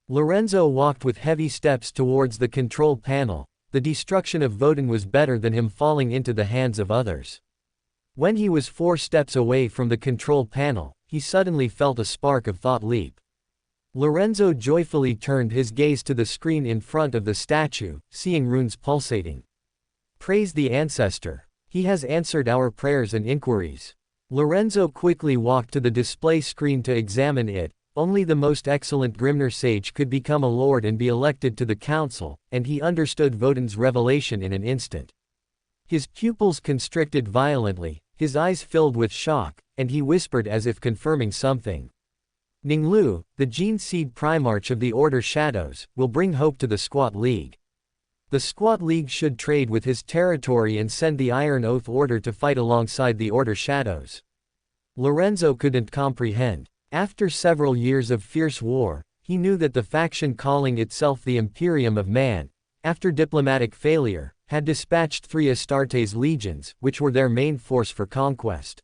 Lorenzo walked with heavy steps towards the control panel. The destruction of Voden was better than him falling into the hands of others. When he was 4 steps away from the control panel, he suddenly felt a spark of thought leap. Lorenzo joyfully turned his gaze to the screen in front of the statue, seeing runes pulsating. Praise the ancestor. He has answered our prayers and inquiries. Lorenzo quickly walked to the display screen to examine it. Only the most excellent Grimner sage could become a lord and be elected to the council, and he understood Voden's revelation in an instant. His pupils constricted violently, his eyes filled with shock, and he whispered as if confirming something. Ning Lu, the Gene Seed Primarch of the Order Shadows, will bring hope to the Squat League. The Squat League should trade with his territory and send the Iron Oath Order to fight alongside the Order Shadows. Lorenzo couldn't comprehend. After several years of fierce war, he knew that the faction calling itself the Imperium of Man, after diplomatic failure, had dispatched 3 Astartes legions, which were their main force for conquest.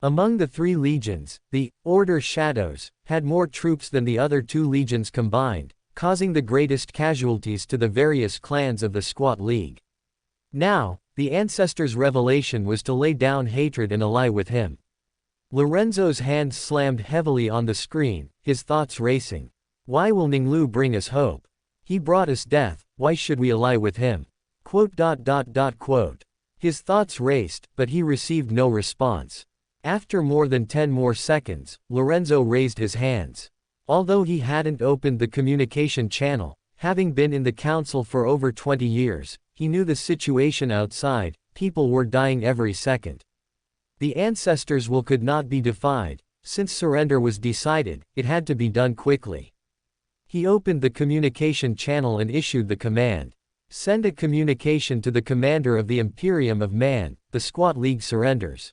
Among the 3 legions, the Order Shadows had more troops than the other 2 legions combined, causing the greatest casualties to the various clans of the Squat League. Now, the ancestor's revelation was to lay down hatred and ally with him. Lorenzo's hand slammed heavily on the screen, his thoughts racing. Why will Ning Lu bring us hope? He brought us death, why should we ally with him? His thoughts raced, but he received no response. After more than 10 more seconds, Lorenzo raised his hands. Although he hadn't opened the communication channel, having been in the council for over 20 years, he knew the situation outside. People were dying every second. The ancestors' will could not be defied. Since surrender was decided, it had to be done quickly. He opened the communication channel and issued the command. Send a communication to the commander of the Imperium of Man. The Squat League surrenders.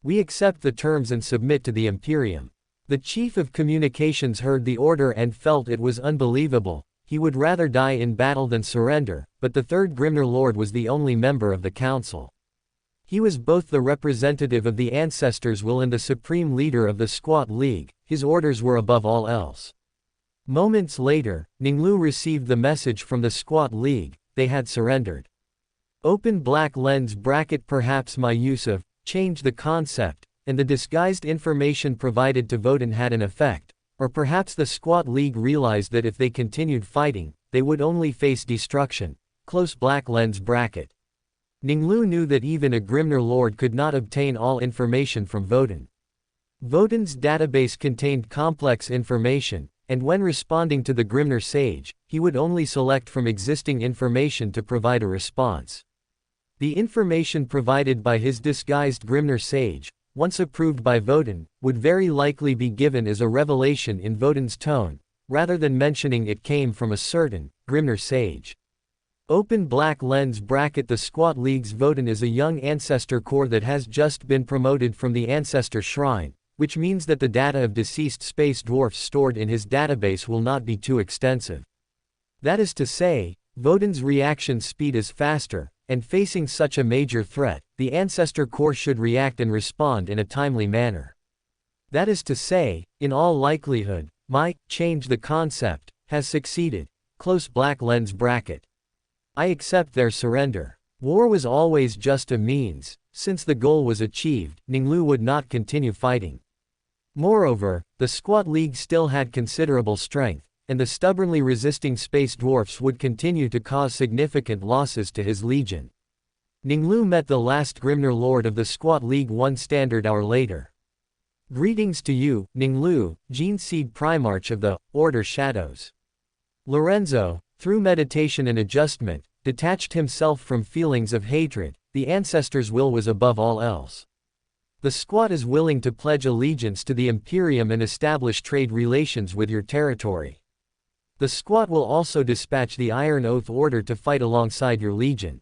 We accept the terms and submit to the Imperium. The chief of communications heard the order and felt it was unbelievable. He would rather die in battle than surrender, but the third Grimner Lord was the only member of the council. He was both the representative of the ancestors' will and the supreme leader of the Squat League. His orders were above all else. Moments later, Ning Lu received the message from the Squat League. They had surrendered. Open black lens bracket. Perhaps my use of change the concept and the disguised information provided to Voden had an effect, or perhaps the Squat League realized that if they continued fighting, they would only face destruction. Close black lens bracket. Ning Lu knew that even a Grimner Lord could not obtain all information from Voden. Voden's database contained complex information, and when responding to the Grimner Sage, he would only select from existing information to provide a response. The information provided by his disguised Grimner Sage, once approved by Voden, would very likely be given as a revelation in Voden's tone, rather than mentioning it came from a certain Grimner Sage. Open black lens bracket. The Squat League's Voden is a young ancestor core that has just been promoted from the Ancestor Shrine, which means that the data of deceased space dwarfs stored in his database will not be too extensive. That is to say, Voden's reaction speed is faster, and facing such a major threat, the Ancestor Core should react and respond in a timely manner. That is to say, in all likelihood, my change the concept has succeeded. Close black lens bracket. I accept their surrender. War was always just a means. Since the goal was achieved, Ning Lu would not continue fighting. Moreover, the Squat League still had considerable strength, and the stubbornly resisting space dwarfs would continue to cause significant losses to his legion. Ning Lu met the last Grimner Lord of the Squat League 1 standard hour later. Greetings to you, Ning Lu, Gene Seed Primarch of the Order Shadows. Lorenzo, through meditation and adjustment, detached himself from feelings of hatred. The ancestors' will was above all else. The Squat is willing to pledge allegiance to the Imperium and establish trade relations with your territory. The Squat will also dispatch the Iron Oath Order to fight alongside your legion.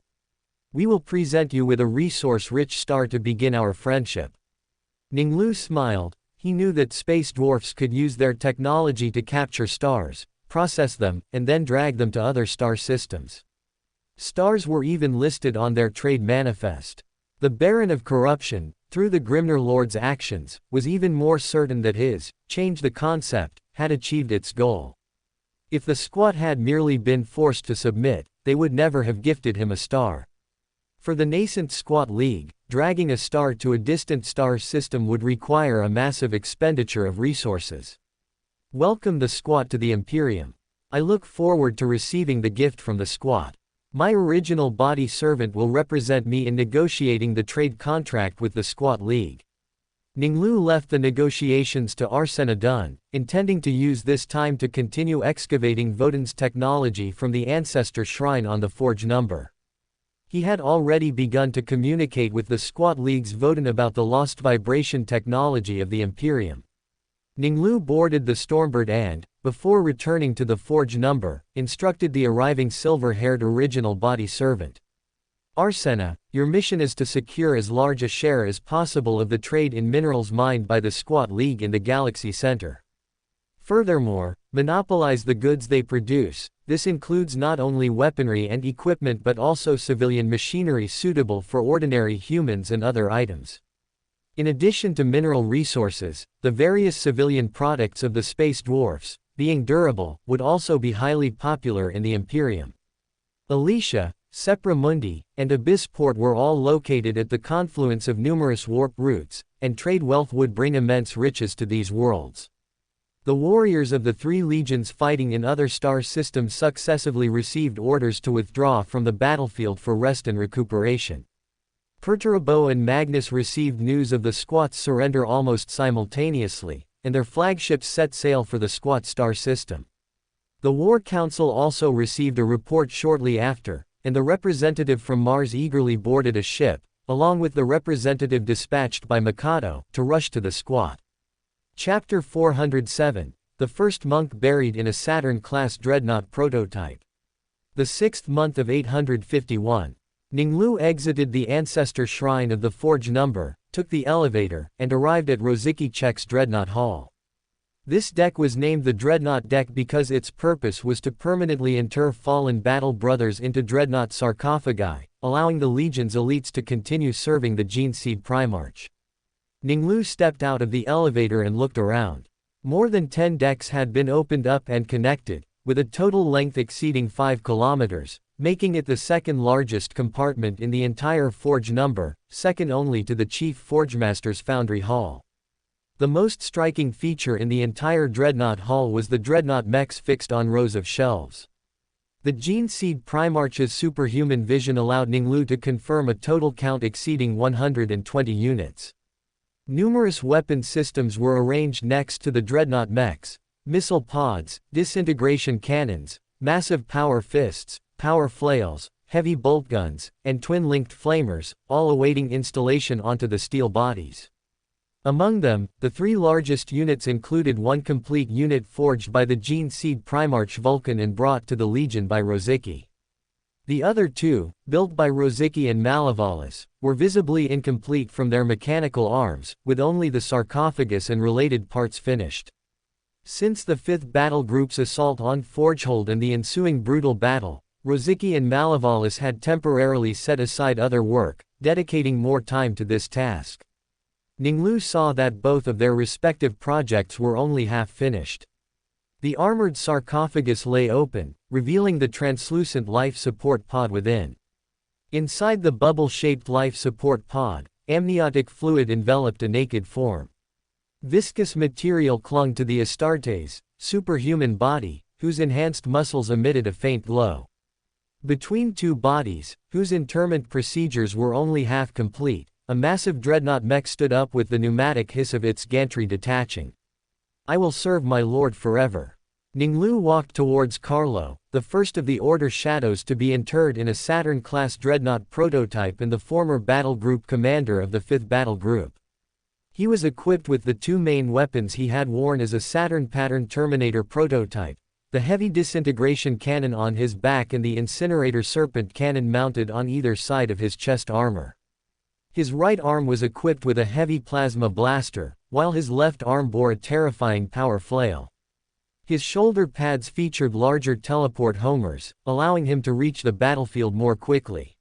We will present you with a resource-rich star to begin our friendship. Ning Lu smiled. He knew that space dwarfs could use their technology to capture stars, process them, and then drag them to other star systems. Stars were even listed on their trade manifest. The Baron of Corruption, through the Grimner Lord's actions, was even more certain that his change the concept had achieved its goal. If the Squat had merely been forced to submit, they would never have gifted him a star. For the nascent squat league, dragging a star to a distant star system would require a massive expenditure of resources. Welcome the squat to the Imperium. I look forward to receiving the gift from the squat. My original body servant will represent me in negotiating the trade contract with the squat league. Ning Lu left the negotiations to Arsenaddon, intending to use this time to continue excavating Voden's technology from the ancestor shrine on the forge number. He had already begun to communicate with the Squat League's Voden about the lost vibration technology of the Imperium. Ning Lu boarded the Stormbird and, before returning to the forge number, instructed the arriving silver-haired original body servant. Arsena, your mission is to secure as large a share as possible of the trade in minerals mined by the Squat League in the Galaxy Center. Furthermore, monopolize the goods they produce. This includes not only weaponry and equipment but also civilian machinery suitable for ordinary humans and other items. In addition to mineral resources, the various civilian products of the space dwarfs, being durable, would also be highly popular in the Imperium. Alicia, Sepra Mundi, and Abyssport were all located at the confluence of numerous warp routes, and trade wealth would bring immense riches to these worlds. The warriors of the three legions fighting in other star systems successively received orders to withdraw from the battlefield for rest and recuperation. Perturabo and Magnus received news of the Squat's surrender almost simultaneously, and their flagships set sail for the Squat star system. The War Council also received a report shortly after, and the representative from Mars eagerly boarded a ship, along with the representative dispatched by Mikado, to rush to the Squat. Chapter 407, The First Monk Buried in a Saturn-class Dreadnought Prototype. The 6th month of 851. Ning Lu exited the Ancestor Shrine of the Forge Number, took the elevator, and arrived at Rozicki Chek's Dreadnought Hall. This deck was named the Dreadnought Deck because its purpose was to permanently inter fallen battle brothers into Dreadnought sarcophagi, allowing the Legion's elites to continue serving the Gene Seed Primarch. Ning Lu stepped out of the elevator and looked around. More than 10 decks had been opened up and connected, with a total length exceeding 5 kilometers, making it the second largest compartment in the entire Forge Number, second only to the Chief Forgemaster's Foundry Hall. The most striking feature in the entire Dreadnought Hall was the Dreadnought mechs fixed on rows of shelves. The Gene Seed Primarch's superhuman vision allowed Ning Lu to confirm a total count exceeding 120 units. Numerous weapon systems were arranged next to the Dreadnought mechs: missile pods, disintegration cannons, massive power fists, power flails, heavy bolt guns, and twin-linked flamers, all awaiting installation onto the steel bodies. Among them, the three largest units included one complete unit forged by the Gene Seed Primarch Vulcan and brought to the Legion by Rozicki. The other two, built by Rozicki and Malavalis, were visibly incomplete from their mechanical arms, with only the sarcophagus and related parts finished. Since the 5th Battle Group's assault on Forgehold and the ensuing brutal battle, Rozicki and Malavalis had temporarily set aside other work, dedicating more time to this task. Ning Lu saw that both of their respective projects were only half finished. The armored sarcophagus lay open, revealing the translucent life support pod within. Inside the bubble-shaped life support pod, amniotic fluid enveloped a naked form. Viscous material clung to the Astarte's superhuman body, whose enhanced muscles emitted a faint glow. Between two bodies, whose interment procedures were only half complete, a massive dreadnought mech stood up with the pneumatic hiss of its gantry detaching. I will serve my lord forever. Ning Lu walked towards Carlo, the first of the Order Shadows to be interred in a Saturn-class dreadnought prototype and the former battle group commander of the 5th Battle Group. He was equipped with the two main weapons he had worn as a Saturn-pattern Terminator prototype, the heavy disintegration cannon on his back and the incinerator serpent cannon mounted on either side of his chest armor. His right arm was equipped with a heavy plasma blaster, while his left arm bore a terrifying power flail. His shoulder pads featured larger teleport homers, allowing him to reach the battlefield more quickly.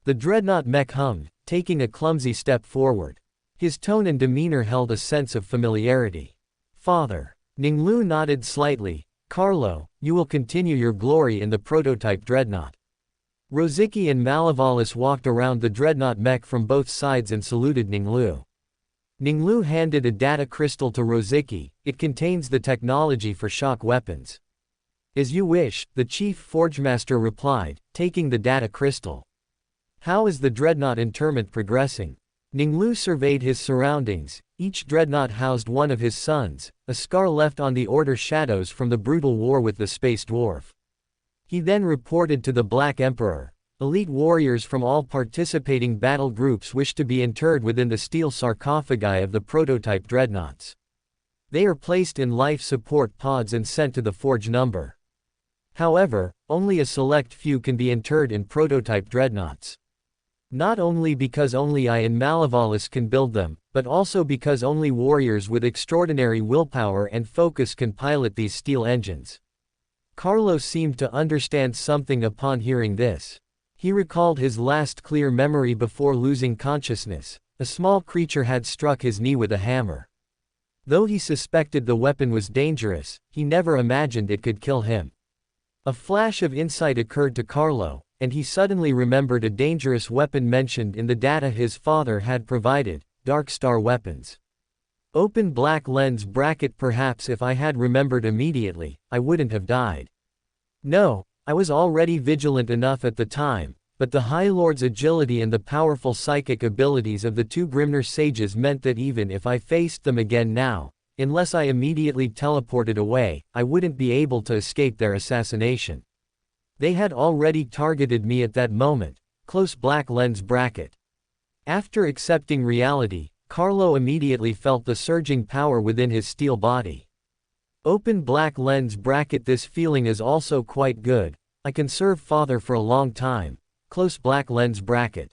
The dreadnought mech hummed, taking a clumsy step forward. His tone and demeanor held a sense of familiarity. Father. Ning Lu nodded slightly. Carlo, you will continue your glory in the prototype dreadnought. Rosicky and Malevolus walked around the dreadnought mech from both sides and saluted Ning Lu. Ning Lu handed a data crystal to Rosicky. It contains the technology for shock weapons. As you wish, the chief forgemaster replied, taking the data crystal. How is the dreadnought interment progressing? Ning Lu surveyed his surroundings. Each dreadnought housed one of his sons, a scar left on the Order shadows from the brutal war with the space dwarf. He then reported to the Black Emperor. Elite warriors from all participating battle groups wish to be interred within the steel sarcophagi of the prototype dreadnoughts. They are placed in life support pods and sent to the forge number. However, only a select few can be interred in prototype dreadnoughts. Not only because only I and Malevolus can build them, but also because only warriors with extraordinary willpower and focus can pilot these steel engines. Carlos seemed to understand something upon hearing this. He recalled his last clear memory before losing consciousness. A small creature had struck his knee with a hammer. Though he suspected the weapon was dangerous, he never imagined it could kill him. A flash of insight occurred to Carlo, and he suddenly remembered a dangerous weapon mentioned in the data his father had provided, Dark Star weapons. Open black lens bracket. Perhaps if I had remembered immediately, I wouldn't have died. No, I was already vigilant enough at the time, but the High Lord's agility and the powerful psychic abilities of the two Grimnir sages meant that even if I faced them again now, unless I immediately teleported away, I wouldn't be able to escape their assassination. They had already targeted me at that moment. Close black lens bracket. After accepting reality, Carlo immediately felt the surging power within his steel body. Open black lens bracket. This feeling is also quite good. I can serve father for a long time. Close black lens bracket.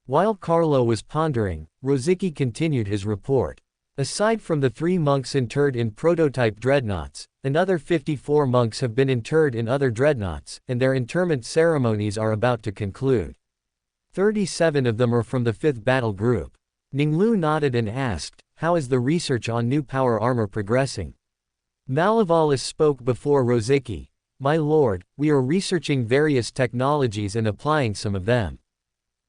While Carlo was pondering, Rosicky continued his report. Aside from the 3 monks interred in prototype dreadnoughts, another 54 monks have been interred in other dreadnoughts, and their interment ceremonies are about to conclude. 37 of them are from the 5th battle group. Ning Lu nodded and asked, how is the research on new power armor progressing? Malevolus spoke before Rosicky. My lord, we are researching various technologies and applying some of them.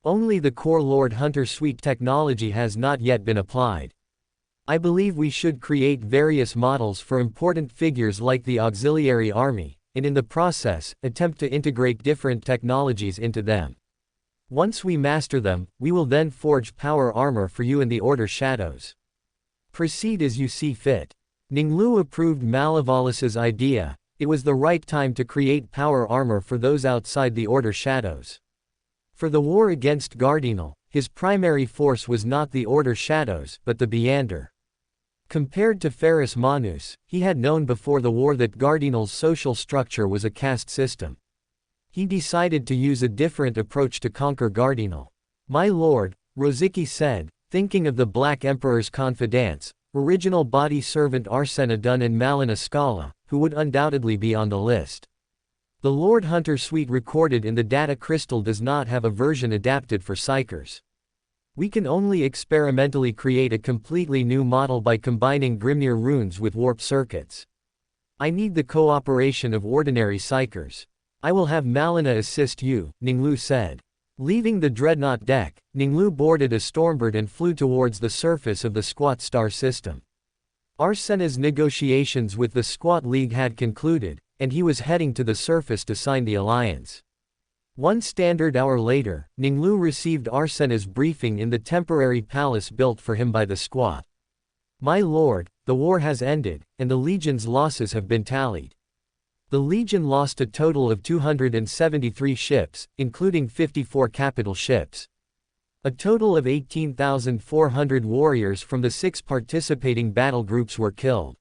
Only the core Lord Hunter Suite technology has not yet been applied. I believe we should create various models for important figures like the auxiliary army, and in the process, attempt to integrate different technologies into them. Once we master them, we will then forge power armor for you in the Order shadows. Proceed as you see fit. Ning Lu approved Malevolus's idea. It was the right time to create power armor for those outside the Order shadows. For the war against Gardinal, his primary force was not the Order shadows, but the Biander. Compared to Ferus Manus, he had known before the war that Gardinal's social structure was a caste system. He decided to use a different approach to conquer Gardinal. My lord, Rosicky said, thinking of the Black Emperor's confidants, original body servant Arsenadun and Malina Scala, who would undoubtedly be on the list. The Lord Hunter Suite recorded in the data crystal does not have a version adapted for psychers. We can only experimentally create a completely new model by combining Grimnir runes with warp circuits. I need the cooperation of ordinary psychers. I will have Malina assist you, Ning Lu said. Leaving the dreadnought deck, Ning Lu boarded a Stormbird and flew towards the surface of the Squat Star system. Arsena's negotiations with the Squat League had concluded, and he was heading to the surface to sign the alliance. 1 standard hour later, Ning Lu received Arsena's briefing in the temporary palace built for him by the Squat. My lord, the war has ended, and the Legion's losses have been tallied. The Legion lost a total of 273 ships, including 54 capital ships. A total of 18,400 warriors from the 6 participating battle groups were killed.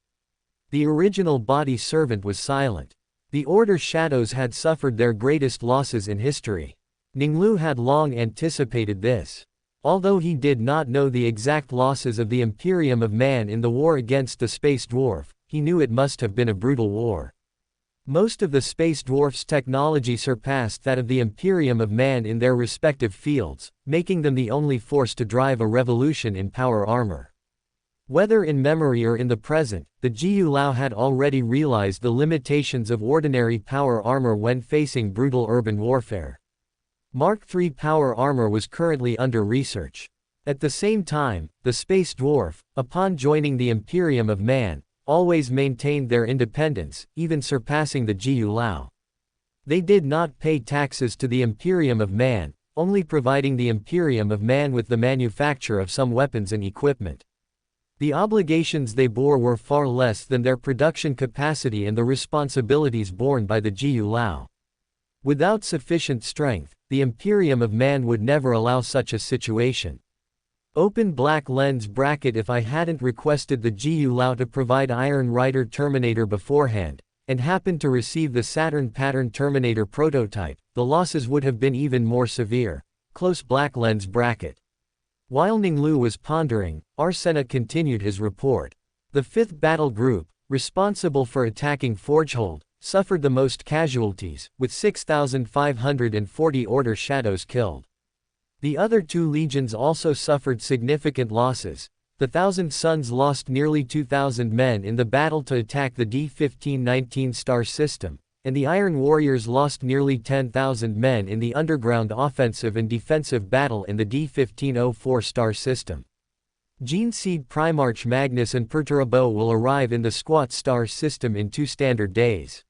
The original body servant was silent. The Order shadows had suffered their greatest losses in history. Ning Lu had long anticipated this. Although he did not know the exact losses of the Imperium of Man in the war against the Space Dwarf, he knew it must have been a brutal war. Most of the Space Dwarf's technology surpassed that of the Imperium of Man in their respective fields, making them the only force to drive a revolution in power armor. Whether in memory or in the present, the Jiao Lao had already realized the limitations of ordinary power armor when facing brutal urban warfare. Mark III power armor was currently under research. At the same time, the Space Dwarf, upon joining the Imperium of Man, always maintained their independence, even surpassing the Jiao. They did not pay taxes to the Imperium of Man, only providing the Imperium of Man with the manufacture of some weapons and equipment. The obligations they bore were far less than their production capacity and the responsibilities borne by the Jiao. Without sufficient strength, the Imperium of Man would never allow such a situation. Open black lens bracket. If I hadn't requested the Jiao to provide Iron Rider Terminator beforehand, and happened to receive the Saturn pattern Terminator prototype, the losses would have been even more severe. Close black lens bracket. While Ning Lu was pondering, Arsena continued his report. The 5th Battle Group, responsible for attacking Forgehold, suffered the most casualties, with 6,540 Order Shadows killed. The other 2 legions also suffered significant losses. The Thousand Suns lost nearly 2,000 men in the battle to attack the D-1519 star system, and the Iron Warriors lost nearly 10,000 men in the underground offensive and defensive battle in the D-1504 star system. Gene Seed Primarch Magnus and Perturabo will arrive in the Squat star system in 2 standard days.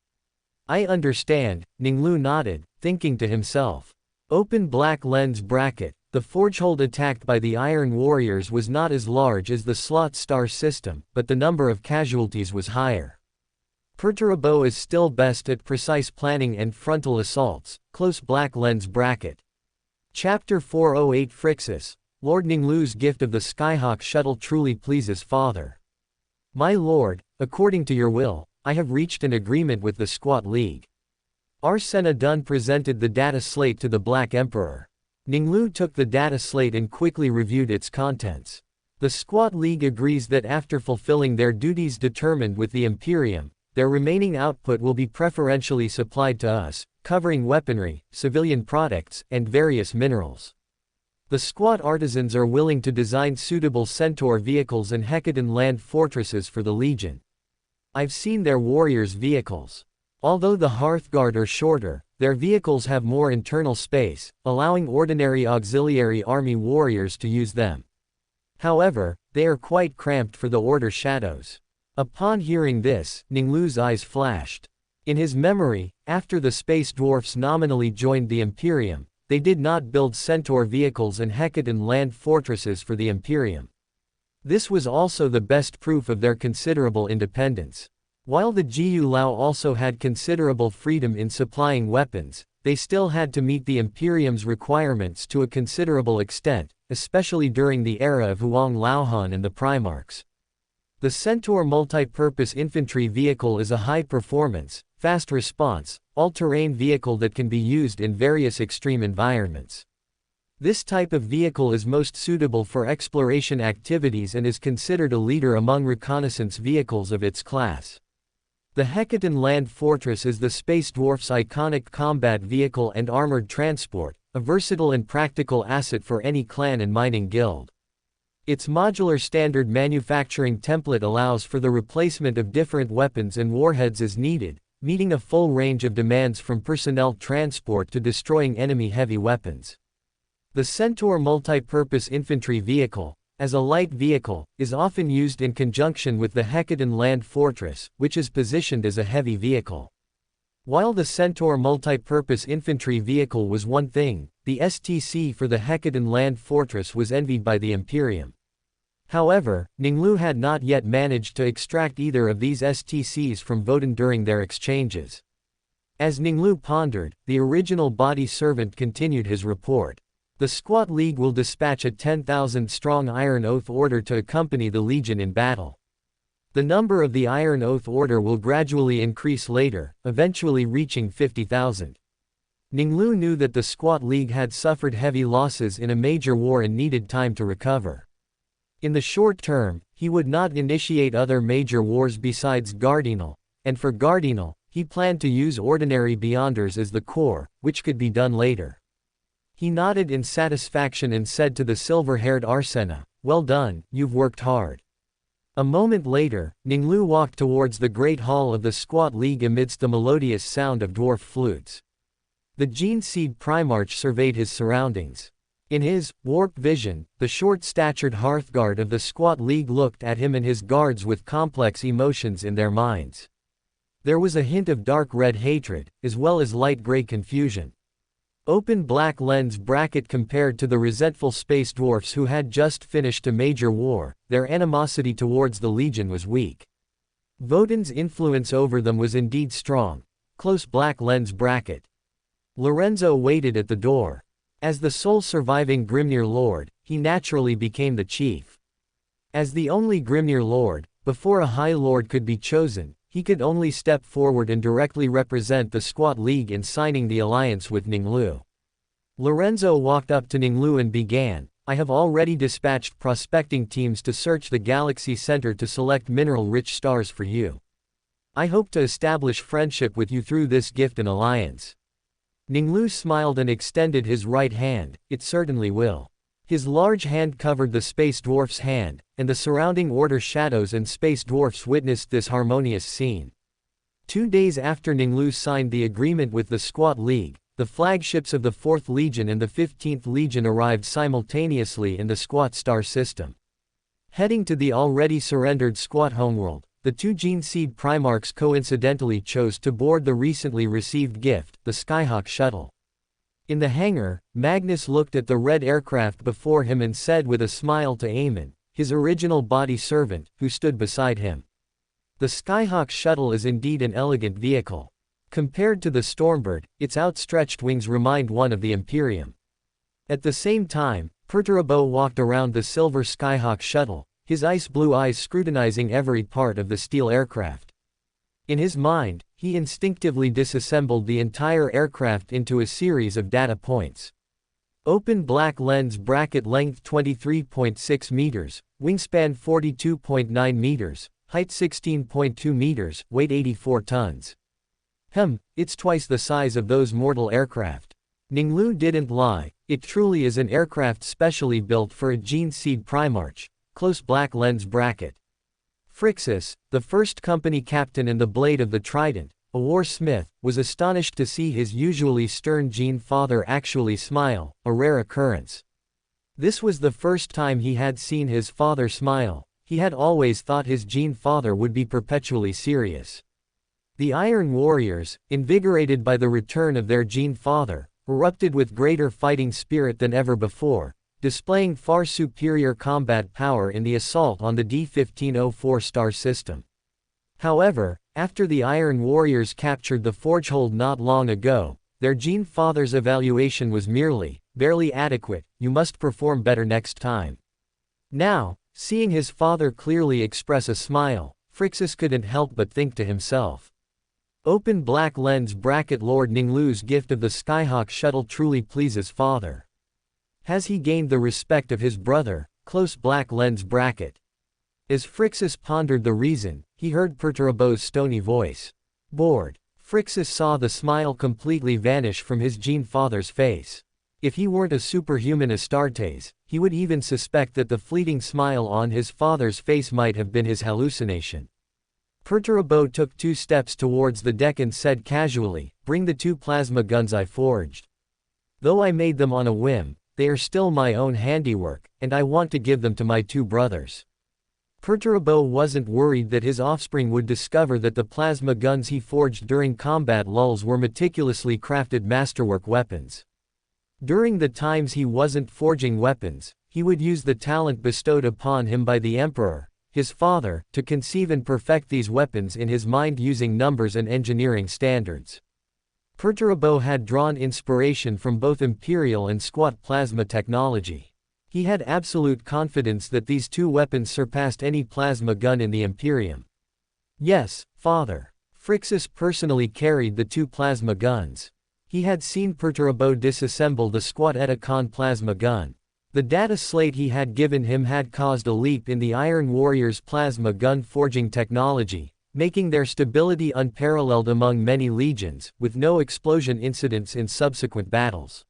I understand, Ning Lu nodded, thinking to himself. Open black lens bracket. The Forgehold attacked by the Iron Warriors was not as large as the Slot star system, but the number of casualties was higher. Perturabo is still best at precise planning and frontal assaults. Close black lens bracket. Chapter 408 Phrixus. Lord Ning Lu's gift of the Skyhawk shuttle truly pleases Father. My lord, according to your will, I have reached an agreement with the Squat League. Arsena Dun presented the data slate to the Black Emperor. Ning Lu took the data slate and quickly reviewed its contents. The Squat League agrees that after fulfilling their duties determined with the Imperium, their remaining output will be preferentially supplied to us, covering weaponry, civilian products, and various minerals. The Squat artisans are willing to design suitable Centaur vehicles and Hecaton land fortresses for the Legion. I've seen their warriors' vehicles. Although the Hearthguard are shorter, their vehicles have more internal space, allowing ordinary auxiliary army warriors to use them. However, they are quite cramped for the Order Shadows. Upon hearing this, Ning Lu's eyes flashed. In his memory, after the Space Dwarfs nominally joined the Imperium, they did not build Centaur vehicles and Hecaton land fortresses for the Imperium. This was also the best proof of their considerable independence. While the Jiao also had considerable freedom in supplying weapons, they still had to meet the Imperium's requirements to a considerable extent, especially during the era of Huang Laohan and the Primarchs. The Centaur multi-purpose infantry vehicle is a high-performance, fast-response, all-terrain vehicle that can be used in various extreme environments. This type of vehicle is most suitable for exploration activities and is considered a leader among reconnaissance vehicles of its class. The Hecaton Land Fortress is the Space Dwarf's iconic combat vehicle and armored transport, a versatile and practical asset for any clan and mining guild. Its modular standard manufacturing template allows for the replacement of different weapons and warheads as needed, meeting a full range of demands from personnel transport to destroying enemy heavy weapons. The Centaur multi-purpose infantry vehicle, as a light vehicle, is often used in conjunction with the Hecaton Land Fortress, which is positioned as a heavy vehicle. While the Centaur multi-purpose infantry vehicle was one thing, the STC for the Hecaton Land Fortress was envied by the Imperium. However, Ning Lu had not yet managed to extract either of these STCs from Voden during their exchanges. As Ning Lu pondered, the original body servant continued his report. The Squat League will dispatch a 10,000-strong Iron Oath Order to accompany the Legion in battle. The number of the Iron Oath Order will gradually increase later, eventually reaching 50,000. Ning Lu knew that the Squat League had suffered heavy losses in a major war and needed time to recover. In the short term, he would not initiate other major wars besides Gardinal, and for Gardinal, he planned to use ordinary Beyonders as the core, which could be done later. He nodded in satisfaction and said to the silver-haired Arsena, "Well done, you've worked hard." A moment later, Ning Lu walked towards the great hall of the Squat League amidst the melodious sound of dwarf flutes. The Gene Seed Primarch surveyed his surroundings. In his warped vision, the short-statured Hearthguard of the Squat League looked at him and his guards with complex emotions in their minds. There was a hint of dark red hatred, as well as light gray confusion. Open black lens bracket compared to the resentful space dwarfs who had just finished a major war, their animosity towards the Legion was weak. Voden's influence over them was indeed strong. Close black lens bracket. Lorenzo waited at the door. As the sole surviving Grimnir Lord, he naturally became the chief. As the only Grimnir Lord, before a High Lord could be chosen, he could only step forward and directly represent the Squat League in signing the alliance with Ning Lu. Lorenzo walked up to Ning Lu and began, "I have already dispatched prospecting teams to search the galaxy center to select mineral-rich stars for you. I hope to establish friendship with you through this gift and alliance." Ning Lu smiled and extended his right hand. "It certainly will." His large hand covered the space dwarf's hand, and the surrounding order shadows and space dwarfs witnessed this harmonious scene. 2 days after Ning Lu signed the agreement with the Squat League, the flagships of the 4th Legion and the 15th Legion arrived simultaneously in the Squat star system. Heading to the already surrendered Squat homeworld, the 2 Gene Seed Primarchs coincidentally chose to board the recently received gift, the Skyhawk shuttle. In the hangar, Magnus looked at the red aircraft before him and said with a smile to Eamon, his original body servant, who stood beside him. The Skyhawk shuttle is indeed an elegant vehicle. Compared to the Stormbird, its outstretched wings remind one of the Imperium. At the same time, Perturabo walked around the silver Skyhawk shuttle, his ice-blue eyes scrutinizing every part of the steel aircraft. In his mind, he instinctively disassembled the entire aircraft into a series of data points. Open black lens bracket length 23.6 meters, wingspan 42.9 meters, height 16.2 meters, weight 84 tons. It's twice the size of those mortal aircraft. Ning Lu didn't lie, it truly is an aircraft specially built for a Gene Seed Primarch. Close black lens bracket. Phrixus, the first company captain and the blade of the Trident, a war smith, was astonished to see his usually stern Gene father actually smile, a rare occurrence. This was the first time he had seen his father smile. He had always thought his Gene father would be perpetually serious. The Iron Warriors, invigorated by the return of their Gene father, erupted with greater fighting spirit than ever before, displaying far superior combat power in the assault on the D-1504 star system. However, after the Iron Warriors captured the Forgehold not long ago, their Gene father's evaluation was merely, barely adequate, you must perform better next time. Now, seeing his father clearly express a smile, Phrixus couldn't help but think to himself. Open black lens bracket Lord Ning Lu's gift of the Skyhawk shuttle truly pleases father. Has he gained the respect of his brother? Close black lens bracket. As Phrixus pondered the reason, he heard Perturabo's stony voice. Bored. Phrixus saw the smile completely vanish from his Gene father's face. If he weren't a superhuman Astartes, he would even suspect that the fleeting smile on his father's face might have been his hallucination. Perturabo took 2 steps towards the deck and said casually, "Bring the 2 plasma guns I forged. Though I made them on a whim, they are still my own handiwork, and I want to give them to my 2 brothers." Perturabo wasn't worried that his offspring would discover that the plasma guns he forged during combat lulls were meticulously crafted masterwork weapons. During the times he wasn't forging weapons, he would use the talent bestowed upon him by the Emperor, his father, to conceive and perfect these weapons in his mind using numbers and engineering standards. Perturabo had drawn inspiration from both Imperial and Squat plasma technology. He had absolute confidence that these 2 weapons surpassed any plasma gun in the Imperium. Yes, father. Phrixus personally carried the 2 plasma guns. He had seen Perturabo disassemble the Squat Etacon plasma gun. The data slate he had given him had caused a leap in the Iron Warriors' plasma gun forging technology, making their stability unparalleled among many legions, with no explosion incidents in subsequent battles.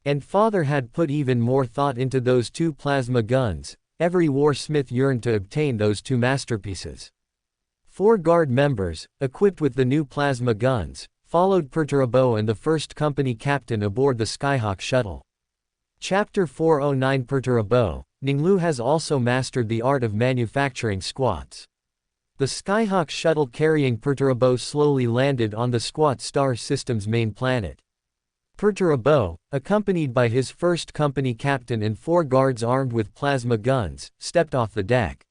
And father had put even more thought into those 2 plasma guns. Every warsmith yearned to obtain those 2 masterpieces. 4 guard members, equipped with the new plasma guns, followed Perturabo and the first company captain aboard the Skyhawk shuttle. Chapter 409 Perturabo, Ning Lu has also mastered the art of manufacturing squats. The Skyhawk shuttle carrying Perturabo slowly landed on the Squat star system's main planet. Perturabo, accompanied by his first company captain and 4 guards armed with plasma guns, stepped off the deck.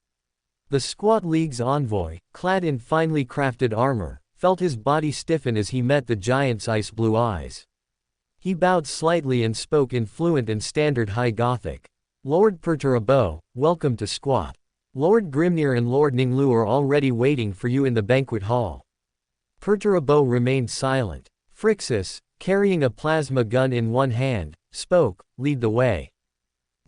The Squat League's envoy, clad in finely crafted armor, felt his body stiffen as he met the giant's ice-blue eyes. He bowed slightly and spoke in fluent and standard High Gothic. "Lord Perturabo, welcome to Squat. Lord Grimnir and Lord Ning Lu are already waiting for you in the banquet hall." Perturabo remained silent. Phrixus, carrying a plasma gun in one hand, spoke, "Lead the way."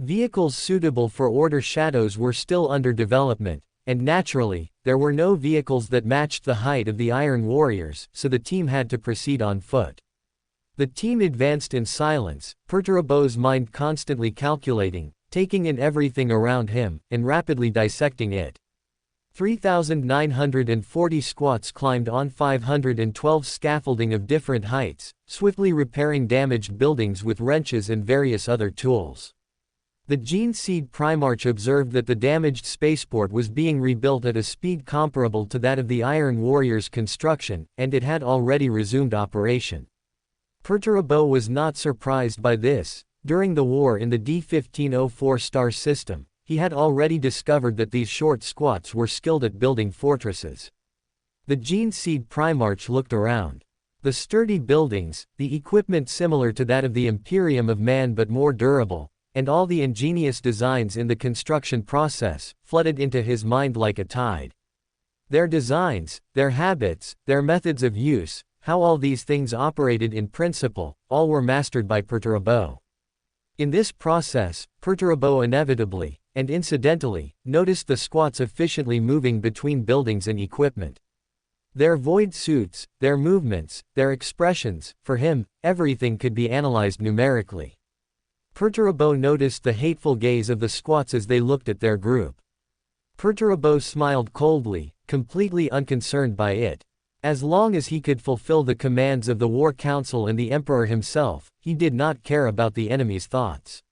Vehicles suitable for Order Shadows were still under development, and naturally, there were no vehicles that matched the height of the Iron Warriors, so the team had to proceed on foot. The team advanced in silence, Perturabo's mind constantly calculating, taking in everything around him, and rapidly dissecting it. 3,940 squats climbed on 512 scaffolding of different heights, swiftly repairing damaged buildings with wrenches and various other tools. The Gene Seed Primarch observed that the damaged spaceport was being rebuilt at a speed comparable to that of the Iron Warrior's construction, and it had already resumed operation. Perturabo was not surprised by this. During the war in the D-1504 star system, he had already discovered that these short squats were skilled at building fortresses. The Gene Seed Primarch looked around. The sturdy buildings, the equipment similar to that of the Imperium of man but more durable, and all the ingenious designs in the construction process, flooded into his mind like a tide. Their designs, their habits, their methods of use, how all these things operated in principle, all were mastered by Perturabo. In this process, Perturabo inevitably, and incidentally, noticed the squats efficiently moving between buildings and equipment. Their void suits, their movements, their expressions, for him, everything could be analyzed numerically. Perturabo noticed the hateful gaze of the squats as they looked at their group. Perturabo smiled coldly, completely unconcerned by it. As long as he could fulfill the commands of the War Council and the Emperor himself, he did not care about the enemy's thoughts.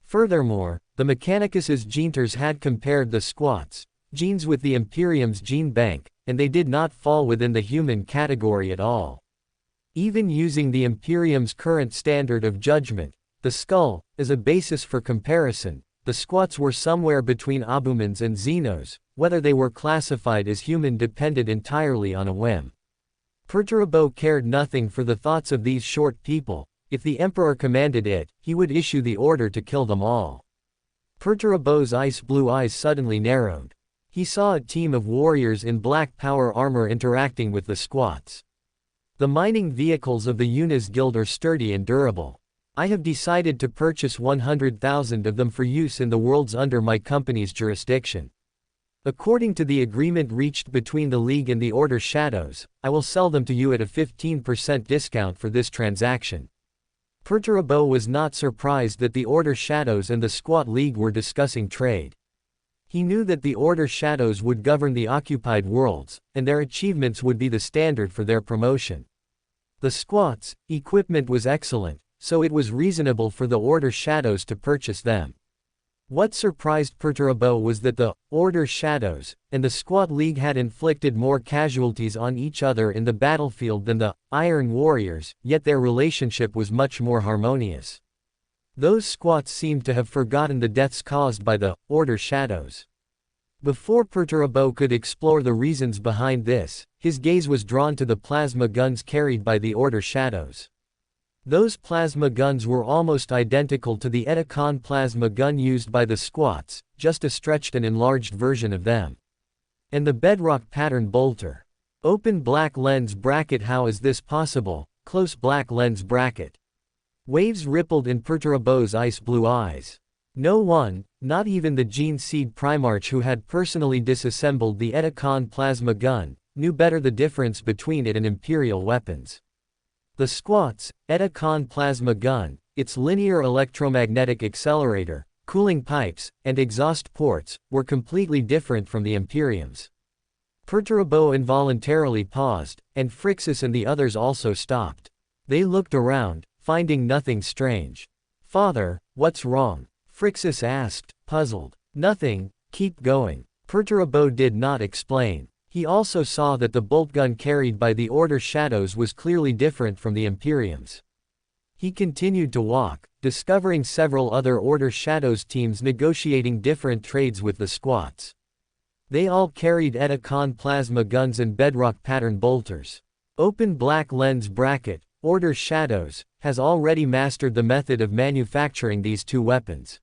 Furthermore, the Mechanicus's geneters had compared the squats' genes with the Imperium's gene bank, and they did not fall within the human category at all. Even using the Imperium's current standard of judgment, the skull, as a basis for comparison, the squats were somewhere between Abumans and Xenos. Whether they were classified as human depended entirely on a whim. Perturabo cared nothing for the thoughts of these short people. If the Emperor commanded it, he would issue the order to kill them all. Perturabo's ice-blue eyes suddenly narrowed. He saw a team of warriors in black power armor interacting with the squats. The mining vehicles of the Yuna's Guild are sturdy and durable. I have decided to purchase 100,000 of them for use in the worlds under my company's jurisdiction. According to the agreement reached between the League and the Order Shadows, I will sell them to you at a 15% discount for this transaction. Perturabo was not surprised that the Order Shadows and the Squat League were discussing trade. He knew that the Order Shadows would govern the occupied worlds, and their achievements would be the standard for their promotion. The Squats' equipment was excellent, so it was reasonable for the Order Shadows to purchase them. What surprised Perturabo was that the Order Shadows and the Squat League had inflicted more casualties on each other in the battlefield than the Iron Warriors, yet their relationship was much more harmonious. Those squats seemed to have forgotten the deaths caused by the Order Shadows. Before Perturabo could explore the reasons behind this, his gaze was drawn to the plasma guns carried by the Order Shadows. Those plasma guns were almost identical to the Etacon plasma gun used by the squats, just a stretched and enlarged version of them. And the bedrock pattern bolter. Open black lens bracket. How is this possible? Close black lens bracket. Waves rippled in Perturabo's ice-blue eyes. No one, not even the Gene Seed Primarch who had personally disassembled the Etacon plasma gun, knew better the difference between it and Imperial weapons. The squats' Etacon plasma gun, its linear electromagnetic accelerator, cooling pipes, and exhaust ports, were completely different from the Imperium's. Perturabo involuntarily paused, and Phrixus and the others also stopped. They looked around, finding nothing strange. "Father, what's wrong?" Phrixus asked, puzzled. "Nothing, keep going." Perturabo did not explain. He also saw that the boltgun carried by the Order Shadows was clearly different from the Imperium's. He continued to walk, discovering several other Order Shadows teams negotiating different trades with the squats. They all carried Etacon plasma guns and bedrock pattern bolters. Open black lens bracket, Order Shadows, has already mastered the method of manufacturing these two weapons.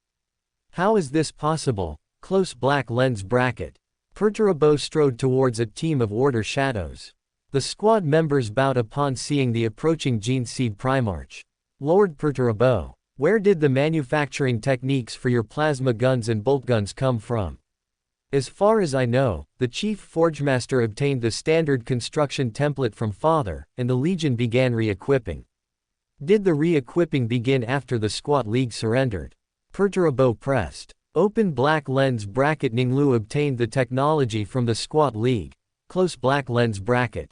How is this possible? Close black lens bracket. Perturabo strode towards a team of Order Shadows. The squad members bowed upon seeing the approaching Gene Seed Primarch. "Lord Perturabo, where did the manufacturing techniques for your plasma guns and bolt guns come from?" "As far as I know, the chief forgemaster obtained the standard construction template from Father, and the Legion began re-equipping." "Did the re-equipping begin after the Squat League surrendered?" Perturabo pressed. Open black lens bracket. Ning Lu obtained the technology from the Squat League. Close black lens bracket.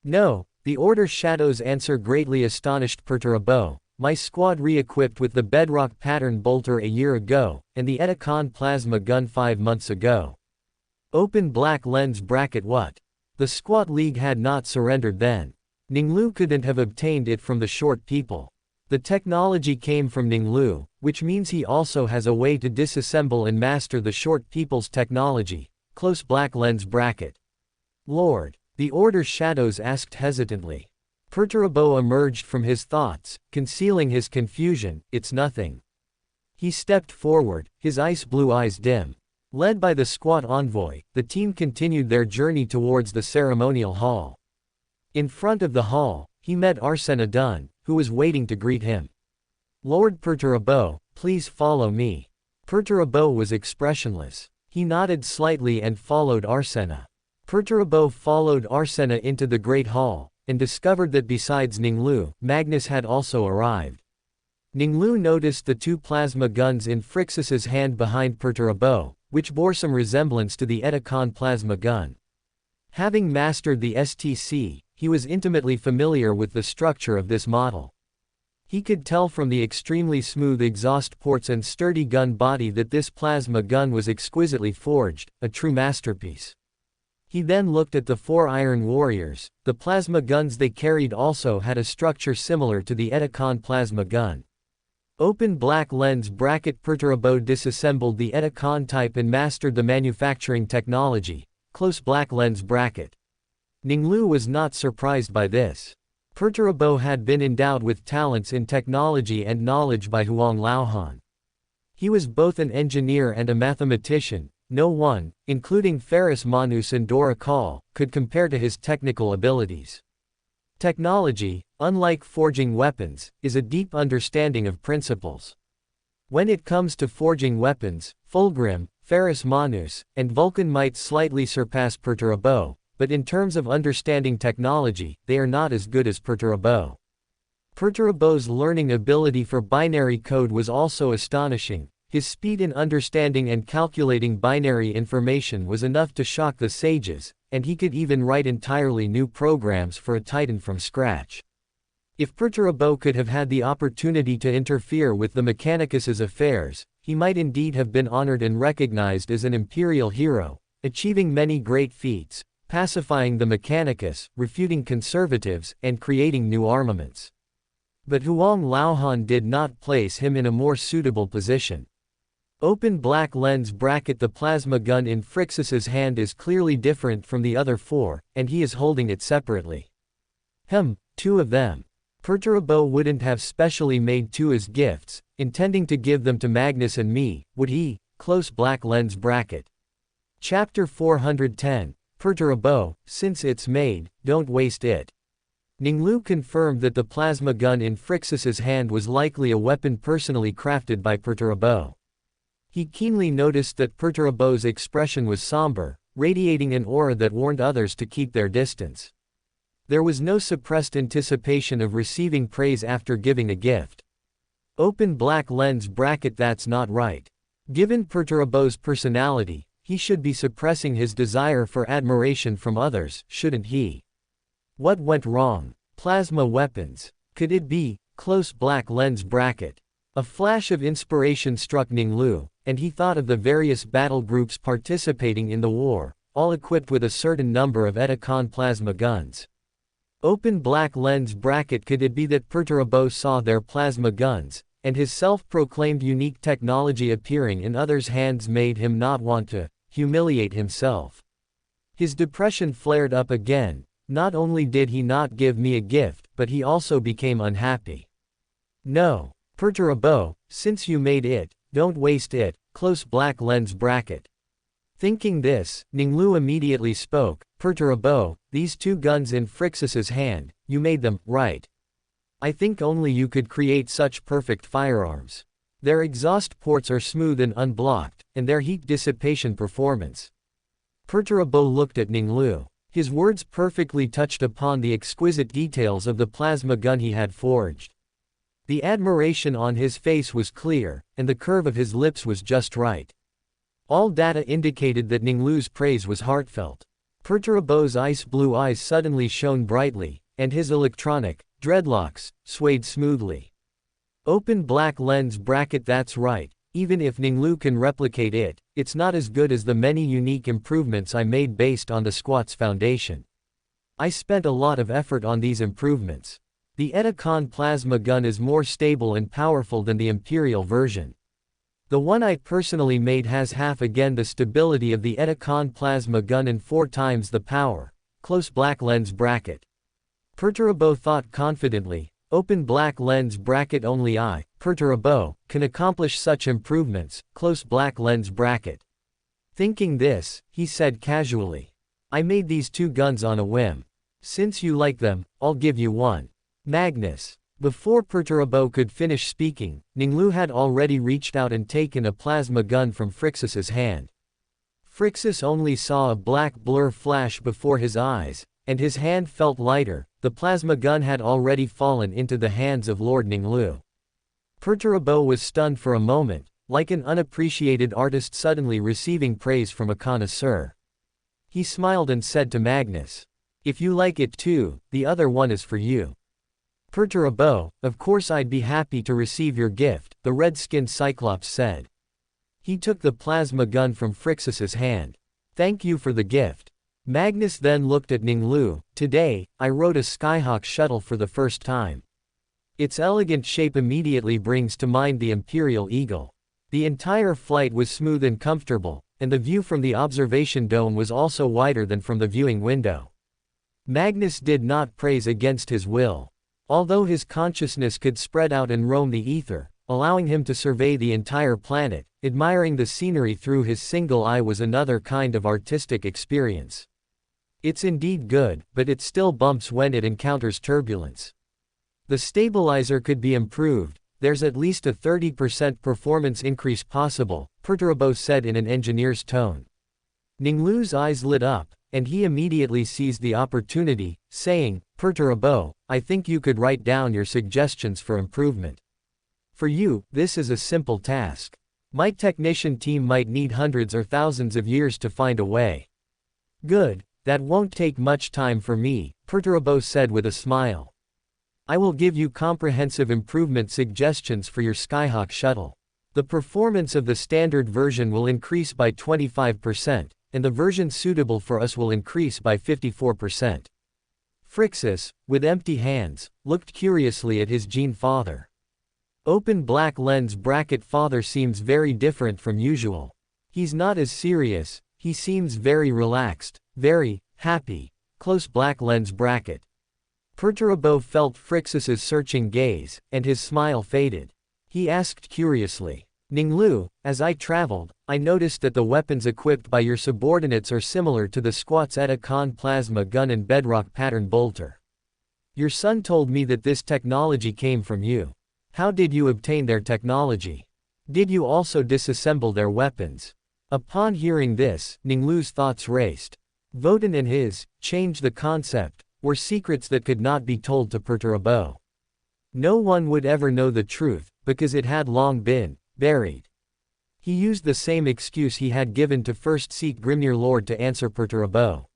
"No," the Order Shadows answer greatly astonished Perturabo. "My squad re-equipped with the bedrock pattern bolter a year ago, and the Etacon plasma gun 5 months ago." Open black lens bracket. What? The Squat League had not surrendered then. Ning Lu couldn't have obtained it from the short people. The technology came from Ning Lu, which means he also has a way to disassemble and master the short people's technology. Close black lens bracket. "Lord," the Order Shadows asked hesitantly. Perturabo emerged from his thoughts, concealing his confusion. "It's nothing." He stepped forward, his ice blue eyes dim. Led by the squad envoy, the team continued their journey towards the ceremonial hall. In front of the hall, he met Arsena Dunn, who was waiting to greet him. "Lord Perturabo, please follow me." Perturabo was expressionless. He nodded slightly and followed Arsena. Perturabo followed Arsena into the Great Hall, and discovered that besides Ning Lu, Magnus had also arrived. Ning Lu noticed the two plasma guns in Phrixus's hand behind Perturabo, which bore some resemblance to the Etacon plasma gun. Having mastered the STC, he was intimately familiar with the structure of this model. He could tell from the extremely smooth exhaust ports and sturdy gun body that this plasma gun was exquisitely forged, a true masterpiece. He then looked at the 4 Iron Warriors. The plasma guns they carried also had a structure similar to the Etacon plasma gun. Open black lens bracket. Perturabo disassembled the Etacon type and mastered the manufacturing technology. Close black lens bracket. Ning Lu was not surprised by this. Perturabo had been endowed with talents in technology and knowledge by Huang Laohan. He was both an engineer and a mathematician. No one, including Ferris Manus and Dora Kal, could compare to his technical abilities. Technology, unlike forging weapons, is a deep understanding of principles. When it comes to forging weapons, Fulgrim, Ferris Manus, and Vulcan might slightly surpass Perturabo, but in terms of understanding technology, they are not as good as Perturabo. Perturbo's learning ability for binary code was also astonishing. His speed in understanding and calculating binary information was enough to shock the sages, and he could even write entirely new programs for a Titan from scratch. If Perturabo could have had the opportunity to interfere with the Mechanicus's affairs, he might indeed have been honored and recognized as an imperial hero, achieving many great feats, pacifying the Mechanicus, refuting conservatives, and creating new armaments. But Huang Laohan did not place him in a more suitable position. Open black lens bracket. The plasma gun in Phrixus's hand is clearly different from the other 4, and he is holding it separately. 2 of them. Perturabo wouldn't have specially made 2 as gifts, intending to give them to Magnus and me, would he? Close black lens bracket. Chapter 410. Perturabo, since it's made, don't waste it. Ning Lu confirmed that the plasma gun in Phrixus's hand was likely a weapon personally crafted by Perturabo. He keenly noticed that Perturbo's expression was somber, radiating an aura that warned others to keep their distance. There was no suppressed anticipation of receiving praise after giving a gift. Open black lens bracket. That's not right. Given Perturbo's personality, He should be suppressing his desire for admiration from others, shouldn't he? What went wrong? Plasma weapons. Could it be? Close black lens bracket. A flash of inspiration struck Ning Lu, and he thought of the various battle groups participating in the war, all equipped with a certain number of Etacon plasma guns. Open black lens bracket. Could it be that Perturabo saw their plasma guns, and his self-proclaimed unique technology appearing in others' hands made him not want to humiliate himself? His depression flared up again. Not only did he not give me a gift, but he also became unhappy. No, Perturabo, since you made it, don't waste it. Close black lens bracket. Thinking this, Ning Lu immediately spoke. Perturabo, these two guns in Phrixus's hand, you made them, right? I think only you could create such perfect firearms. Their exhaust ports are smooth and unblocked, and their heat dissipation performance. Perturabo looked at Ning Lu. His words perfectly touched upon the exquisite details of the plasma gun he had forged. The admiration on his face was clear, and the curve of his lips was just right. All data indicated that Ning Lu's praise was heartfelt. Perturabo's ice blue eyes suddenly shone brightly, and his electronic dreadlocks swayed smoothly. Open black lens bracket. That's right, even if Ning Lu can replicate it, it's not as good as the many unique improvements I made based on the squat's foundation. I spent a lot of effort on these improvements. The Etacon plasma gun is more stable and powerful than the Imperial version. The one I personally made has half again the stability of the Etacon plasma gun and 4 times the power. Close black lens bracket. Perturabo thought confidently. Open black lens bracket. Only I, Perturabo, can accomplish such improvements. Close black lens bracket. Thinking this, he said casually. I made these 2 guns on a whim. Since you like them, I'll give you one. Magnus. Before Perturabo could finish speaking, Ning Lu had already reached out and taken a plasma gun from Phrixus's hand. Phrixus only saw a black blur flash before his eyes, and his hand felt lighter. The plasma gun had already fallen into the hands of Lord Ning Lu. Perturabo was stunned for a moment, like an unappreciated artist suddenly receiving praise from a connoisseur. He smiled and said to Magnus, "If you like it too, the other one is for you." Perturabo, of course I'd be happy to receive your gift, the red-skinned Cyclops said. He took the plasma gun from Phrixus's hand. Thank you for the gift. Magnus then looked at Ning Lu. Today, I rode a Skyhawk shuttle for the first time. Its elegant shape immediately brings to mind the Imperial Eagle. The entire flight was smooth and comfortable, and the view from the observation dome was also wider than from the viewing window. Magnus did not praise against his will. Although his consciousness could spread out and roam the ether, allowing him to survey the entire planet, admiring the scenery through his single eye was another kind of artistic experience. It's indeed good, but it still bumps when it encounters turbulence. The stabilizer could be improved. There's at least a 30% performance increase possible, Perturabo said in an engineer's tone. Ning Lu's eyes lit up, and he immediately seized the opportunity, saying, Perturabo, I think you could write down your suggestions for improvement. For you, this is a simple task. My technician team might need hundreds or thousands of years to find a way. Good, that won't take much time for me, Perturabo said with a smile. I will give you comprehensive improvement suggestions for your Skyhawk shuttle. The performance of the standard version will increase by 25%. And the version suitable for us will increase by 54%. Phrixus, with empty hands, looked curiously at his gene father. Open black lens bracket. Father seems very different from usual. He's not as serious, he seems very relaxed, very happy. Close black lens bracket. Perturabo felt Phrixus's searching gaze, and his smile faded. He asked curiously, Ning Lu, as I traveled, I noticed that the weapons equipped by your subordinates are similar to the squat's Etacon plasma gun and bedrock pattern bolter. Your son told me that this technology came from you. How did you obtain their technology? Did you also disassemble their weapons? Upon hearing this, Ning Lu's thoughts raced. Voden and his change the concept were secrets that could not be told to Perturabo. No one would ever know the truth, because it had long been buried. He used the same excuse he had given to first seek Grimnir Lord to answer Perturabo.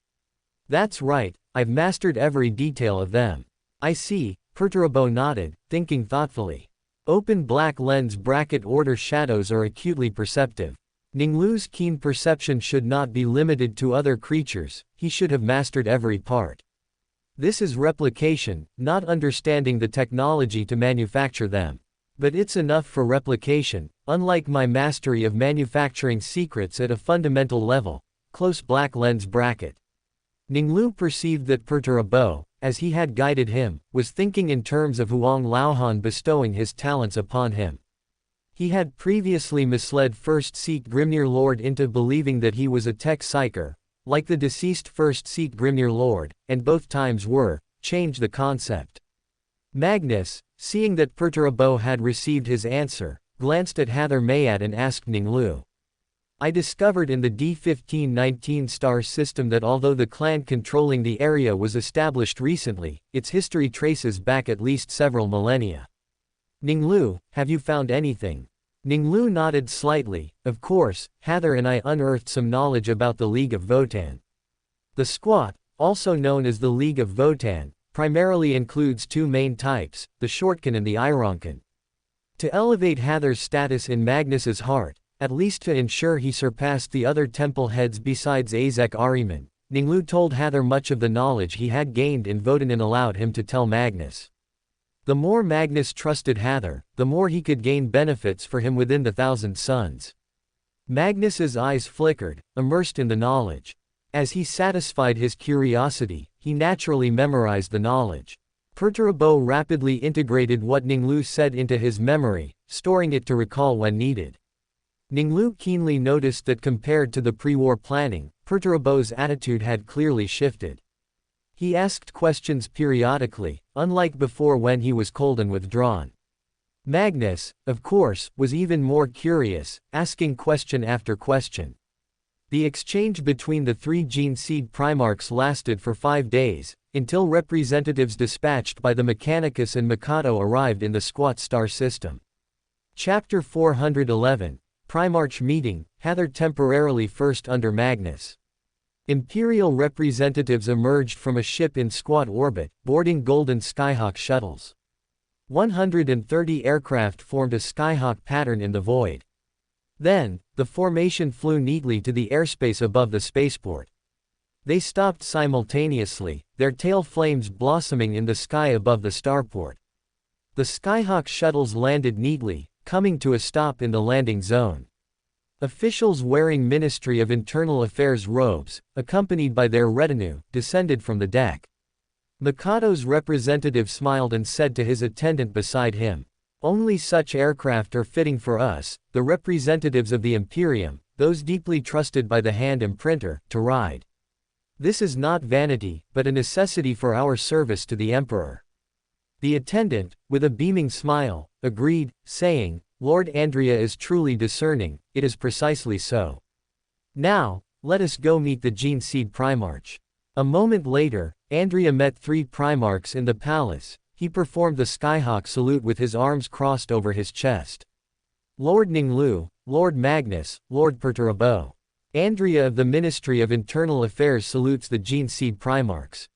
That's right, I've mastered every detail of them. I see, Perturabo nodded, thinking thoughtfully. Open black lens bracket order shadows are acutely perceptive. Ning Lu's keen perception should not be limited to other creatures, he should have mastered every part. This is replication, not understanding the technology to manufacture them. But it's enough for replication, unlike my mastery of manufacturing secrets at a fundamental level. Close black lens bracket. Ning Lu perceived that Perturabo, as he had guided him, was thinking in terms of Huang Laohan bestowing his talents upon him. He had previously misled First Seek Grimnir Lord into believing that he was a tech psyker, like the deceased First Seek Grimnir Lord, and both times changed the concept. Magnus, seeing that Perturabo had received his answer, glanced at Hather Mayat and asked Ning Lu. I discovered in the D1519 star system that although the clan controlling the area was established recently, its history traces back at least several millennia. Ning Lu, have you found anything? Ning Lu nodded slightly. Of course, Hather and I unearthed some knowledge about the League of Votan. The squat, also known as the League of Votan, primarily includes two main types, the Shortkin and the Ironkin. To elevate Hather's status in Magnus's heart, at least to ensure he surpassed the other temple heads besides Azek Ahriman, Ning Lu told Hather much of the knowledge he had gained in Voden and allowed him to tell Magnus. The more Magnus trusted Hather, the more he could gain benefits for him within the Thousand Suns. Magnus's eyes flickered, immersed in the knowledge. As he satisfied his curiosity, he naturally memorized the knowledge. Perturabo rapidly integrated what Ning Lu said into his memory, storing it to recall when needed. Ning Lu keenly noticed that compared to the pre-war planning, Perturabo's attitude had clearly shifted. He asked questions periodically, unlike before when he was cold and withdrawn. Magnus, of course, was even more curious, asking question after question. The exchange between the three gene seed Primarchs lasted for 5 days, until representatives dispatched by the Mechanicus and Mikado arrived in the squat star system. Chapter 411, Primarch Meeting, Hather temporarily first under Magnus. Imperial representatives emerged from a ship in squat orbit, boarding golden Skyhawk shuttles. 130 aircraft formed a Skyhawk pattern in the void. Then, the formation flew neatly to the airspace above the spaceport. They stopped simultaneously, their tail flames blossoming in the sky above the starport. The Skyhawk shuttles landed neatly, coming to a stop in the landing zone. Officials wearing Ministry of Internal Affairs robes, accompanied by their retinue, descended from the deck. Mikado's representative smiled and said to his attendant beside him, "Only such aircraft are fitting for us, the representatives of the Imperium, those deeply trusted by the Hand Imprinter, to ride. This is not vanity, but a necessity for our service to the Emperor." The attendant, with a beaming smile, agreed, saying, "Lord Andrea is truly discerning, it is precisely so. Now, let us go meet the Gene Seed Primarch." A moment later, Andrea met 3 Primarchs in the palace. He performed the Skyhawk salute with his arms crossed over his chest. "Lord Ning Lu, Lord Magnus, Lord Perturabo." Andrea of the Ministry of Internal Affairs salutes the Gene Seed Primarchs.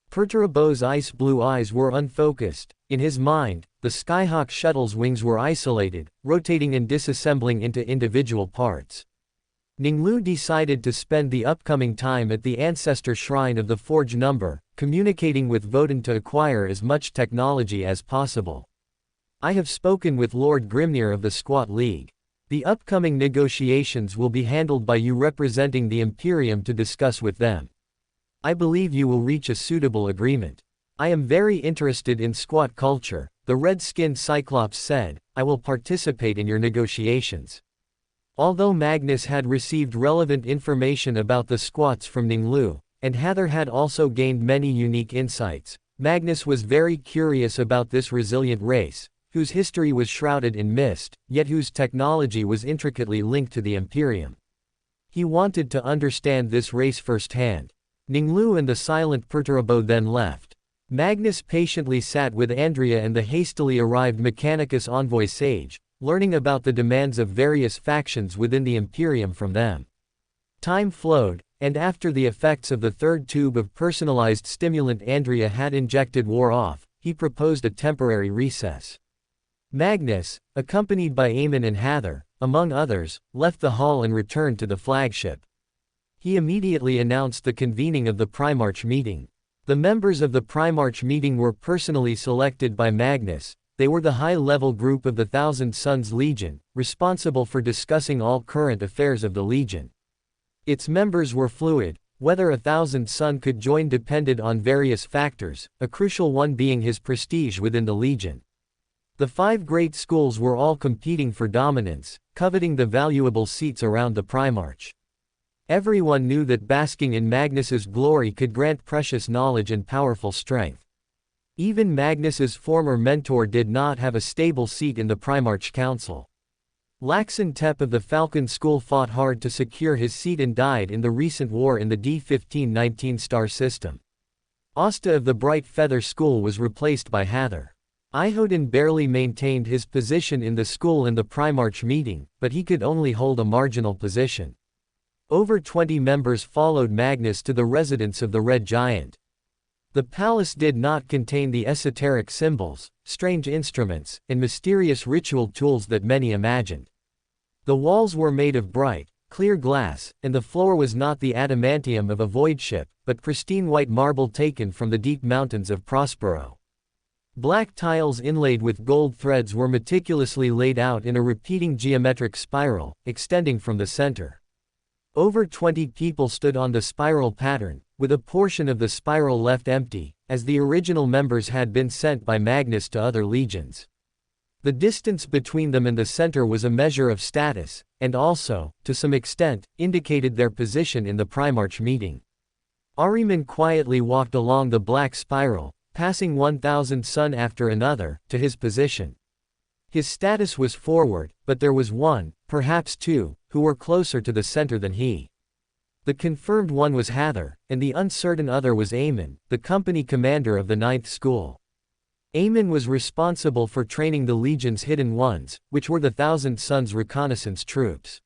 Perturabo's ice blue eyes were unfocused. In his mind, the Skyhawk shuttle's wings were isolated, rotating and disassembling into individual parts. Ning Lu decided to spend the upcoming time at the Ancestor Shrine of the Forge Number, communicating with Voden to acquire as much technology as possible. "I have spoken with Lord Grimnir of the Squat League. The upcoming negotiations will be handled by you representing the Imperium to discuss with them. I believe you will reach a suitable agreement. I am very interested in squat culture," the red-skinned Cyclops said. "I will participate in your negotiations." Although Magnus had received relevant information about the squats from Ning Lu, and Hather had also gained many unique insights, Magnus was very curious about this resilient race, whose history was shrouded in mist, yet whose technology was intricately linked to the Imperium. He wanted to understand this race firsthand. Ning Lu and the silent Perturabo then left. Magnus patiently sat with Andrea and the hastily arrived Mechanicus envoy Sage, learning about the demands of various factions within the Imperium from them. Time flowed, and after the effects of the third tube of personalized stimulant Andrea had injected wore off, he proposed a temporary recess. Magnus, accompanied by Eamon and Hather, among others, left the hall and returned to the flagship. He immediately announced the convening of the Primarch meeting. The members of the Primarch meeting were personally selected by Magnus. They were the high-level group of the Thousand Sons Legion, responsible for discussing all current affairs of the Legion. Its members were fluid. Whether a Thousand Son could join depended on various factors, a crucial one being his prestige within the Legion. The 5 great schools were all competing for dominance, coveting the valuable seats around the Primarch. Everyone knew that basking in Magnus's glory could grant precious knowledge and powerful strength. Even Magnus's former mentor did not have a stable seat in the Primarch Council. Laxon Tep of the Falcon School fought hard to secure his seat and died in the recent war in the D-1519 star system. Asta of the Bright Feather School was replaced by Hather. Ihoden barely maintained his position in the school in the Primarch meeting, but he could only hold a marginal position. Over 20 members followed Magnus to the residence of the Red Giant. The palace did not contain the esoteric symbols, strange instruments, and mysterious ritual tools that many imagined. The walls were made of bright, clear glass, and the floor was not the adamantium of a void ship, but pristine white marble taken from the deep mountains of Prospero. Black tiles inlaid with gold threads were meticulously laid out in a repeating geometric spiral, extending from the center. Over 20 people stood on the spiral pattern, with a portion of the spiral left empty, as the original members had been sent by Magnus to other legions. The distance between them and the center was a measure of status, and also, to some extent, indicated their position in the Primarch meeting. Ahriman quietly walked along the black spiral, passing 1,000 Sun after another, to his position. His status was forward, but there was one, perhaps two, who were closer to the center than he. The confirmed one was Hather, and the uncertain other was Eamon, the company commander of the 9th School. Eamon was responsible for training the Legion's Hidden Ones, which were the Thousand Sons reconnaissance troops.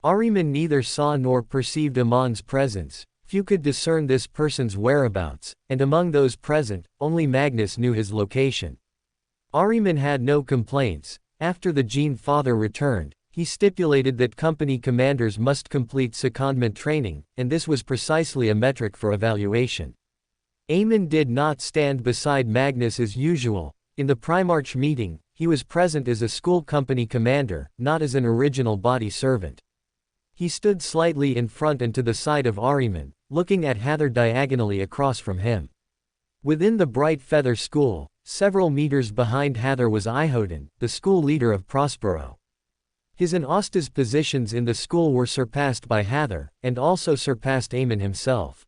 Ahriman neither saw nor perceived Amon's presence. Few could discern this person's whereabouts, and among those present, only Magnus knew his location. Ahriman had no complaints. After the Gene Father returned, he stipulated that company commanders must complete secondment training, and this was precisely a metric for evaluation. Eamon did not stand beside Magnus as usual. In the Primarch meeting, he was present as a school company commander, not as an original body servant. He stood slightly in front and to the side of Ahriman, looking at Hather diagonally across from him. Within the Bright Feather School, several meters behind Hather was Ihoden, the school leader of Prospero. His and Asta's positions in the school were surpassed by Hather, and also surpassed Eamon himself.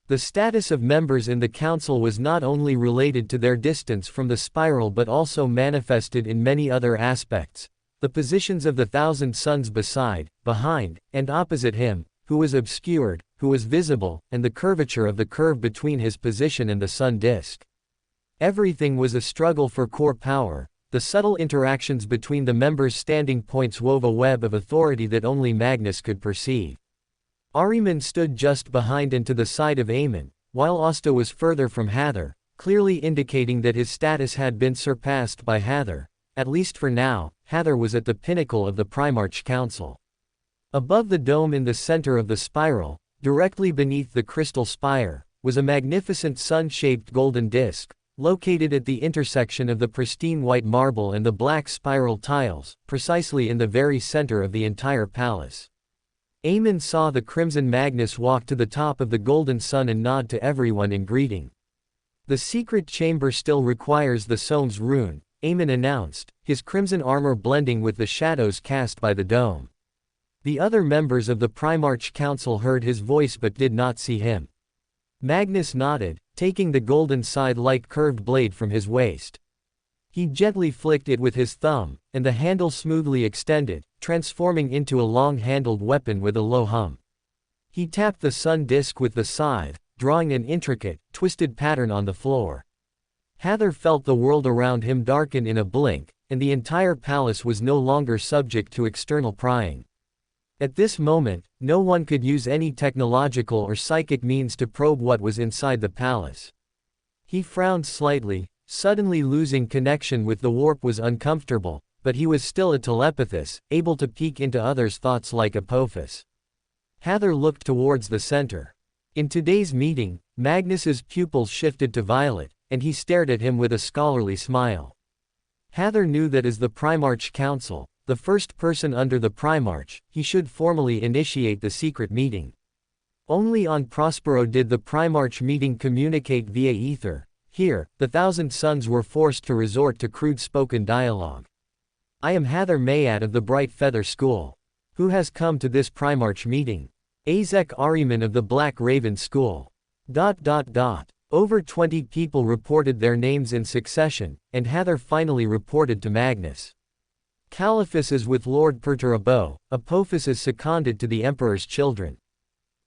The status of members in the council was not only related to their distance from the spiral but also manifested in many other aspects. The positions of the Thousand Sons beside, behind, and opposite him, who was obscured, who was visible, and the curvature of the curve between his position and the sun disk. Everything was a struggle for core power. The subtle interactions between the members' standing points wove a web of authority that only Magnus could perceive. Ahriman stood just behind and to the side of Eamon, while Asta was further from Hather, clearly indicating that his status had been surpassed by Hather. At least for now, Hather was at the pinnacle of the Primarch Council. Above the dome in the center of the spiral, directly beneath the crystal spire, was a magnificent sun-shaped golden disk, located at the intersection of the pristine white marble and the black spiral tiles, precisely in the very center of the entire palace. Eamon saw the crimson Magnus walk to the top of the golden sun and nod to everyone in greeting. The secret chamber still requires the Sohm's rune, Eamon announced, his crimson armor blending with the shadows cast by the dome. The other members of the Primarch Council heard his voice but did not see him. Magnus nodded, taking the golden scythe-like curved blade from his waist. He gently flicked it with his thumb, and the handle smoothly extended, transforming into a long-handled weapon with a low hum. He tapped the sun disk with the scythe, drawing an intricate, twisted pattern on the floor. Hather felt the world around him darken in a blink, and the entire palace was no longer subject to external prying. At this moment, no one could use any technological or psychic means to probe what was inside the palace. He frowned slightly. Suddenly losing connection with the warp was uncomfortable, but he was still a telepathist, able to peek into others' thoughts like Apophis. Hather looked towards the center. In today's meeting, Magnus's pupils shifted to violet, and he stared at him with a scholarly smile. Hather knew that as the Primarch Council, the first person under the Primarch, he should formally initiate the secret meeting. Only on Prospero did the Primarch meeting communicate via ether. Here, the Thousand Sons were forced to resort to crude spoken dialogue. I am Hather Mayat of the Bright Feather School. Who has come to this Primarch meeting? Azek Ahriman of the Black Raven School. Over 20 people reported their names in succession, and Hather finally reported to Magnus. Caliphus is with Lord Perturabo, Apophis is seconded to the Emperor's children.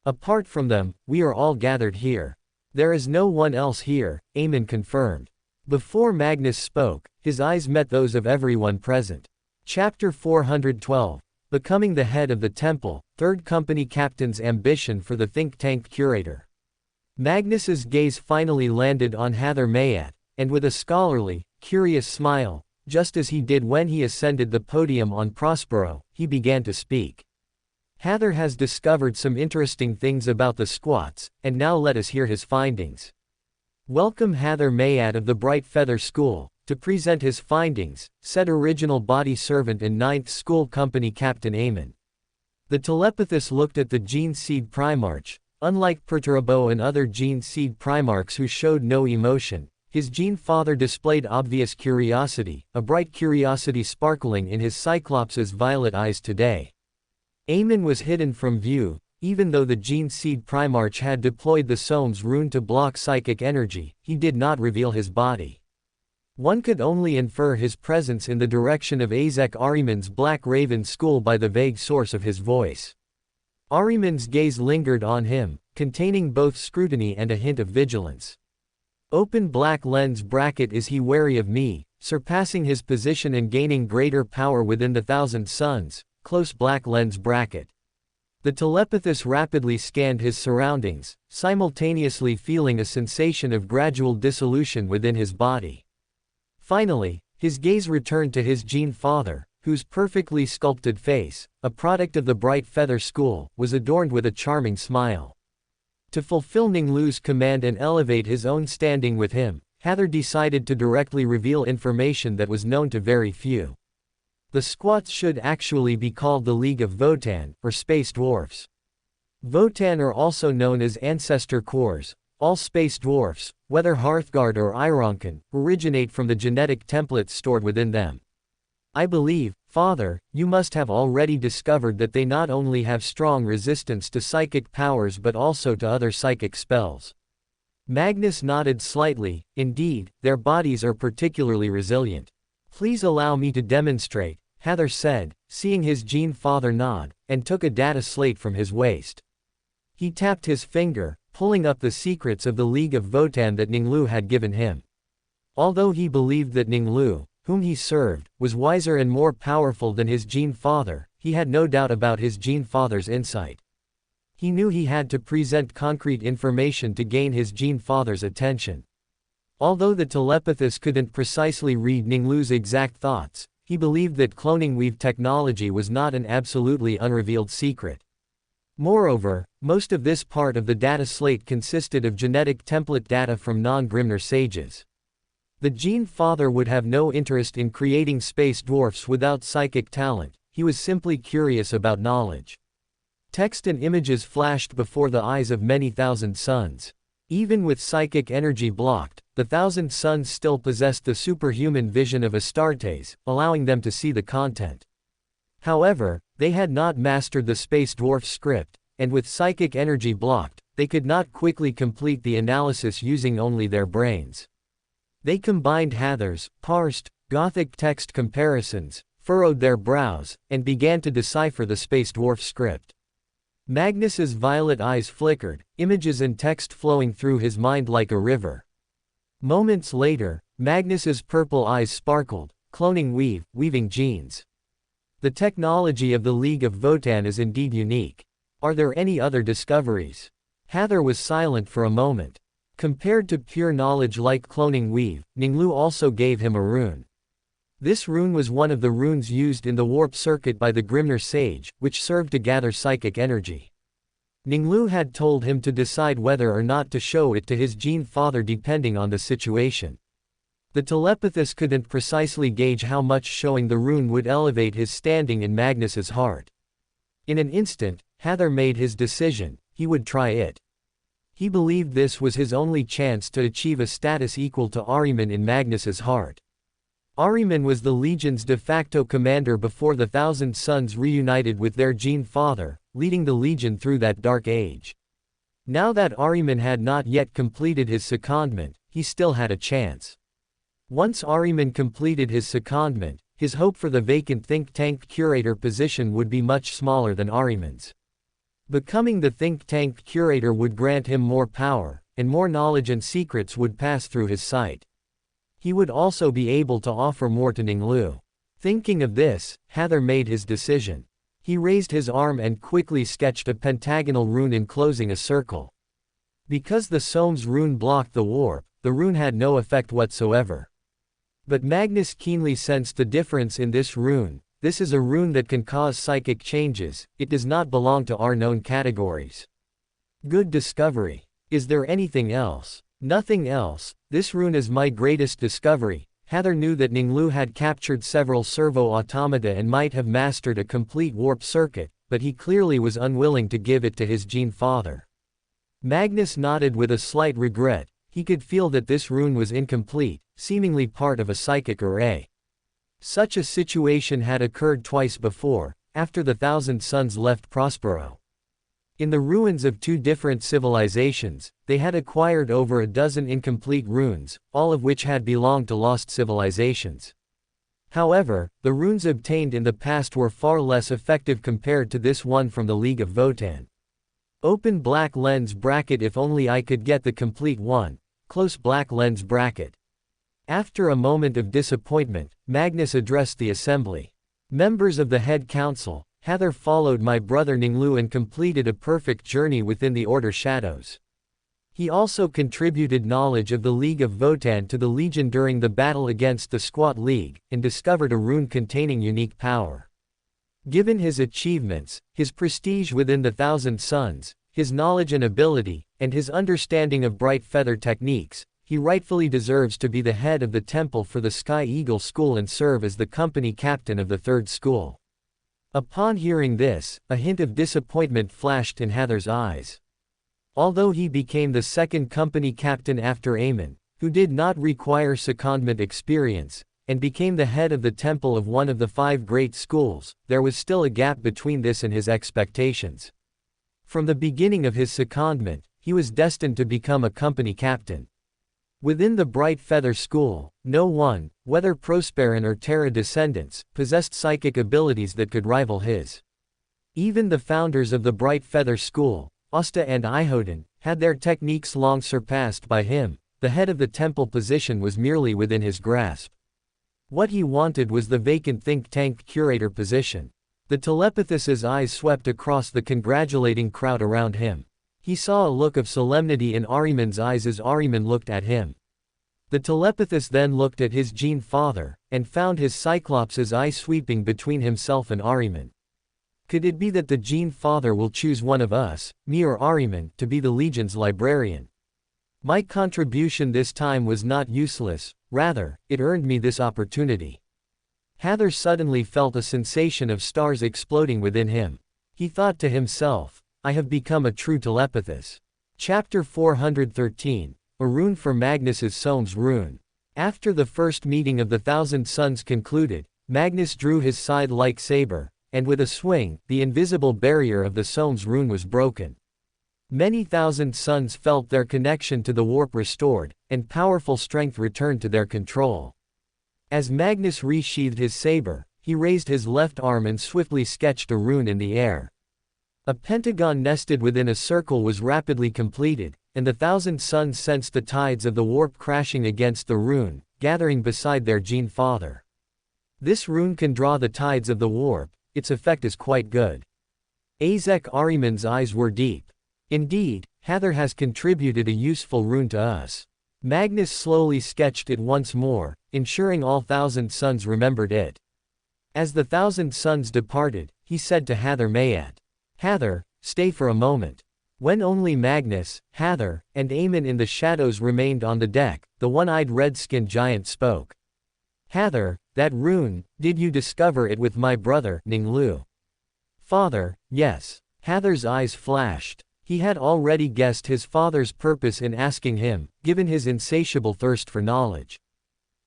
Apart from them, we are all gathered here. There is no one else here, Aemon confirmed. Before Magnus spoke, his eyes met those of everyone present. Chapter 412. Becoming the head of the temple, Third Company Captain's ambition for the think tank curator. Magnus's gaze finally landed on Hather Mayat, and with a scholarly, curious smile, just as he did when he ascended the podium on Prospero, he began to speak. Hather has discovered some interesting things about the squats, and now let us hear his findings. Welcome Hather Mayat of the Bright Feather School, to present his findings, said original body servant and 9th School Company Captain Aemon. The telepathist looked at the Gene Seed Primarch. Unlike Perturabo and other Gene Seed Primarchs who showed no emotion, his Gene Father displayed obvious curiosity, a bright curiosity sparkling in his Cyclops' violet eyes today. Aemon was hidden from view, even though the Gene Seed Primarch had deployed the Somes rune to block psychic energy, he did not reveal his body. One could only infer his presence in the direction of Azek Ahriman's Black Raven School by the vague source of his voice. Ahriman's gaze lingered on him, containing both scrutiny and a hint of vigilance. Open black lens bracket is he wary of me, surpassing his position and gaining greater power within the Thousand Sons, close black lens bracket. The telepathist rapidly scanned his surroundings, simultaneously feeling a sensation of gradual dissolution within his body. Finally, his gaze returned to his Gene Father, whose perfectly sculpted face, a product of the Bright Feather School, was adorned with a charming smile. To fulfill Ning Lu's command and elevate his own standing with him, Hather decided to directly reveal information that was known to very few. The squats should actually be called the League of Votan, or Space Dwarfs. Votan are also known as Ancestor Cores. All space dwarfs, whether Hearthguard or Ironkan, originate from the genetic templates stored within them. I believe, Father, you must have already discovered that they not only have strong resistance to psychic powers but also to other psychic spells. Magnus nodded slightly. Indeed, their bodies are particularly resilient. Please allow me to demonstrate, Hather said, seeing his Gene Father nod, and took a data slate from his waist. He tapped his finger, pulling up the secrets of the League of Votan that Ning Lu had given him. Although he believed that Ning Lu, whom he served, was wiser and more powerful than his Gene Father, he had no doubt about his Gene Father's insight. He knew he had to present concrete information to gain his Gene Father's attention. Although the telepathist couldn't precisely read Ning Lu's exact thoughts, he believed that cloning weave technology was not an absolutely unrevealed secret. Moreover, most of this part of the data slate consisted of genetic template data from non-Grimner sages. The Gene Father would have no interest in creating space dwarfs without psychic talent, he was simply curious about knowledge. Text and images flashed before the eyes of many thousand suns. Even with psychic energy blocked, the Thousand Sons still possessed the superhuman vision of Astartes, allowing them to see the content. However, they had not mastered the Space Dwarf script, and with psychic energy blocked, they could not quickly complete the analysis using only their brains. They combined Hather's, parsed, Gothic text comparisons, furrowed their brows, and began to decipher the Space Dwarf script. Magnus's violet eyes flickered, images and text flowing through his mind like a river. Moments later, Magnus's purple eyes sparkled, cloning weaving genes. The technology of the League of Votan is indeed unique. Are there any other discoveries? Hather was silent for a moment. Compared to pure knowledge like cloning weave, Ning Lu also gave him a rune. This rune was one of the runes used in the warp circuit by the Grimnir sage, which served to gather psychic energy. Ning Lu had told him to decide whether or not to show it to his gene father depending on the situation. The telepathist couldn't precisely gauge how much showing the rune would elevate his standing in Magnus's heart. In an instant, Hather made his decision: he would try it. He believed this was his only chance to achieve a status equal to Ahriman in Magnus's heart. Ahriman was the Legion's de facto commander before the Thousand Sons reunited with their gene father, leading the Legion through that dark age. Now that Ahriman had not yet completed his secondment, he still had a chance. Once Ahriman completed his secondment, his hope for the vacant think tank curator position would be much smaller than Ahriman's. Becoming the think tank curator would grant him more power, and more knowledge and secrets would pass through his sight. He would also be able to offer more to Ning Lu. Thinking of this, Hather made his decision. He raised his arm and quickly sketched a pentagonal rune enclosing a circle. Because the Sohm's rune blocked the warp, the rune had no effect whatsoever. But Magnus keenly sensed the difference in this rune. This is a rune that can cause psychic changes. It does not belong to our known categories. Good discovery. Is there anything else? Nothing else. This rune is my greatest discovery. Hather knew that Ning Lu had captured several servo-automata and might have mastered a complete warp circuit, but he clearly was unwilling to give it to his gene father. Magnus nodded with a slight regret. He could feel that this rune was incomplete, seemingly part of a psychic array. Such a situation had occurred twice before, after the Thousand Sons left Prospero. In the ruins of two different civilizations, they had acquired over a dozen incomplete runes, all of which had belonged to lost civilizations. However, the runes obtained in the past were far less effective compared to this one from the League of Votan. Open black lens bracket. If only I could get the complete one. Close black lens bracket. After a moment of disappointment, Magnus addressed the assembly. Members of the head council, Hather followed my brother Ning Lu and completed a perfect journey within the Order Shadows. He also contributed knowledge of the League of Votan to the Legion during the battle against the Squat League, and discovered a rune containing unique power. Given his achievements, his prestige within the Thousand Sons, his knowledge and ability, and his understanding of bright feather techniques, he rightfully deserves to be the head of the temple for the Sky Eagle School and serve as the company captain of the third school. Upon hearing this, a hint of disappointment flashed in Hather's eyes. Although he became the second company captain after Aemon, who did not require secondment experience, and became the head of the temple of one of the 5 great schools, there was still a gap between this and his expectations. From the beginning of his secondment, he was destined to become a company captain. Within the Bright Feather School, no one, whether Prosperan or Terra descendants, possessed psychic abilities that could rival his. Even the founders of the Bright Feather School, Asta and Ihoden, had their techniques long surpassed by him. The head of the temple position was merely within his grasp. What he wanted was the vacant think tank curator position. The telepathist's eyes swept across the congratulating crowd around him. He saw a look of solemnity in Ahriman's eyes as Ahriman looked at him. The telepathist then looked at his gene father, and found his Cyclops' eye sweeping between himself and Ahriman. Could it be that the gene father will choose one of us, me or Ahriman, to be the Legion's librarian? My contribution this time was not useless, rather, it earned me this opportunity. Hather suddenly felt a sensation of stars exploding within him. He thought to himself, I have become a true telepathist. Chapter 413, a rune for Magnus's Sohm's rune. After the first meeting of the Thousand Sons concluded, Magnus drew his scythe-like saber, and with a swing, the invisible barrier of the Sohm's rune was broken. Many Thousand Sons felt their connection to the warp restored, and powerful strength returned to their control. As Magnus resheathed his saber, he raised his left arm and swiftly sketched a rune in the air. A pentagon nested within a circle was rapidly completed, and the Thousand Sons sensed the tides of the warp crashing against the rune, gathering beside their Gene Father. This rune can draw the tides of the warp, its effect is quite good. Azek Ahriman's eyes were deep. Indeed, Hather has contributed a useful rune to us. Magnus slowly sketched it once more, ensuring all Thousand Sons remembered it. As the Thousand Sons departed, he said to Hather Mayat, "Hather, stay for a moment." When only Magnus, Hather, and Aemon in the shadows remained on the deck, the one-eyed red-skinned giant spoke. "Hather, that rune, did you discover it with my brother, Ning Lu?" "Father, yes." Hather's eyes flashed. He had already guessed his father's purpose in asking him, given his insatiable thirst for knowledge.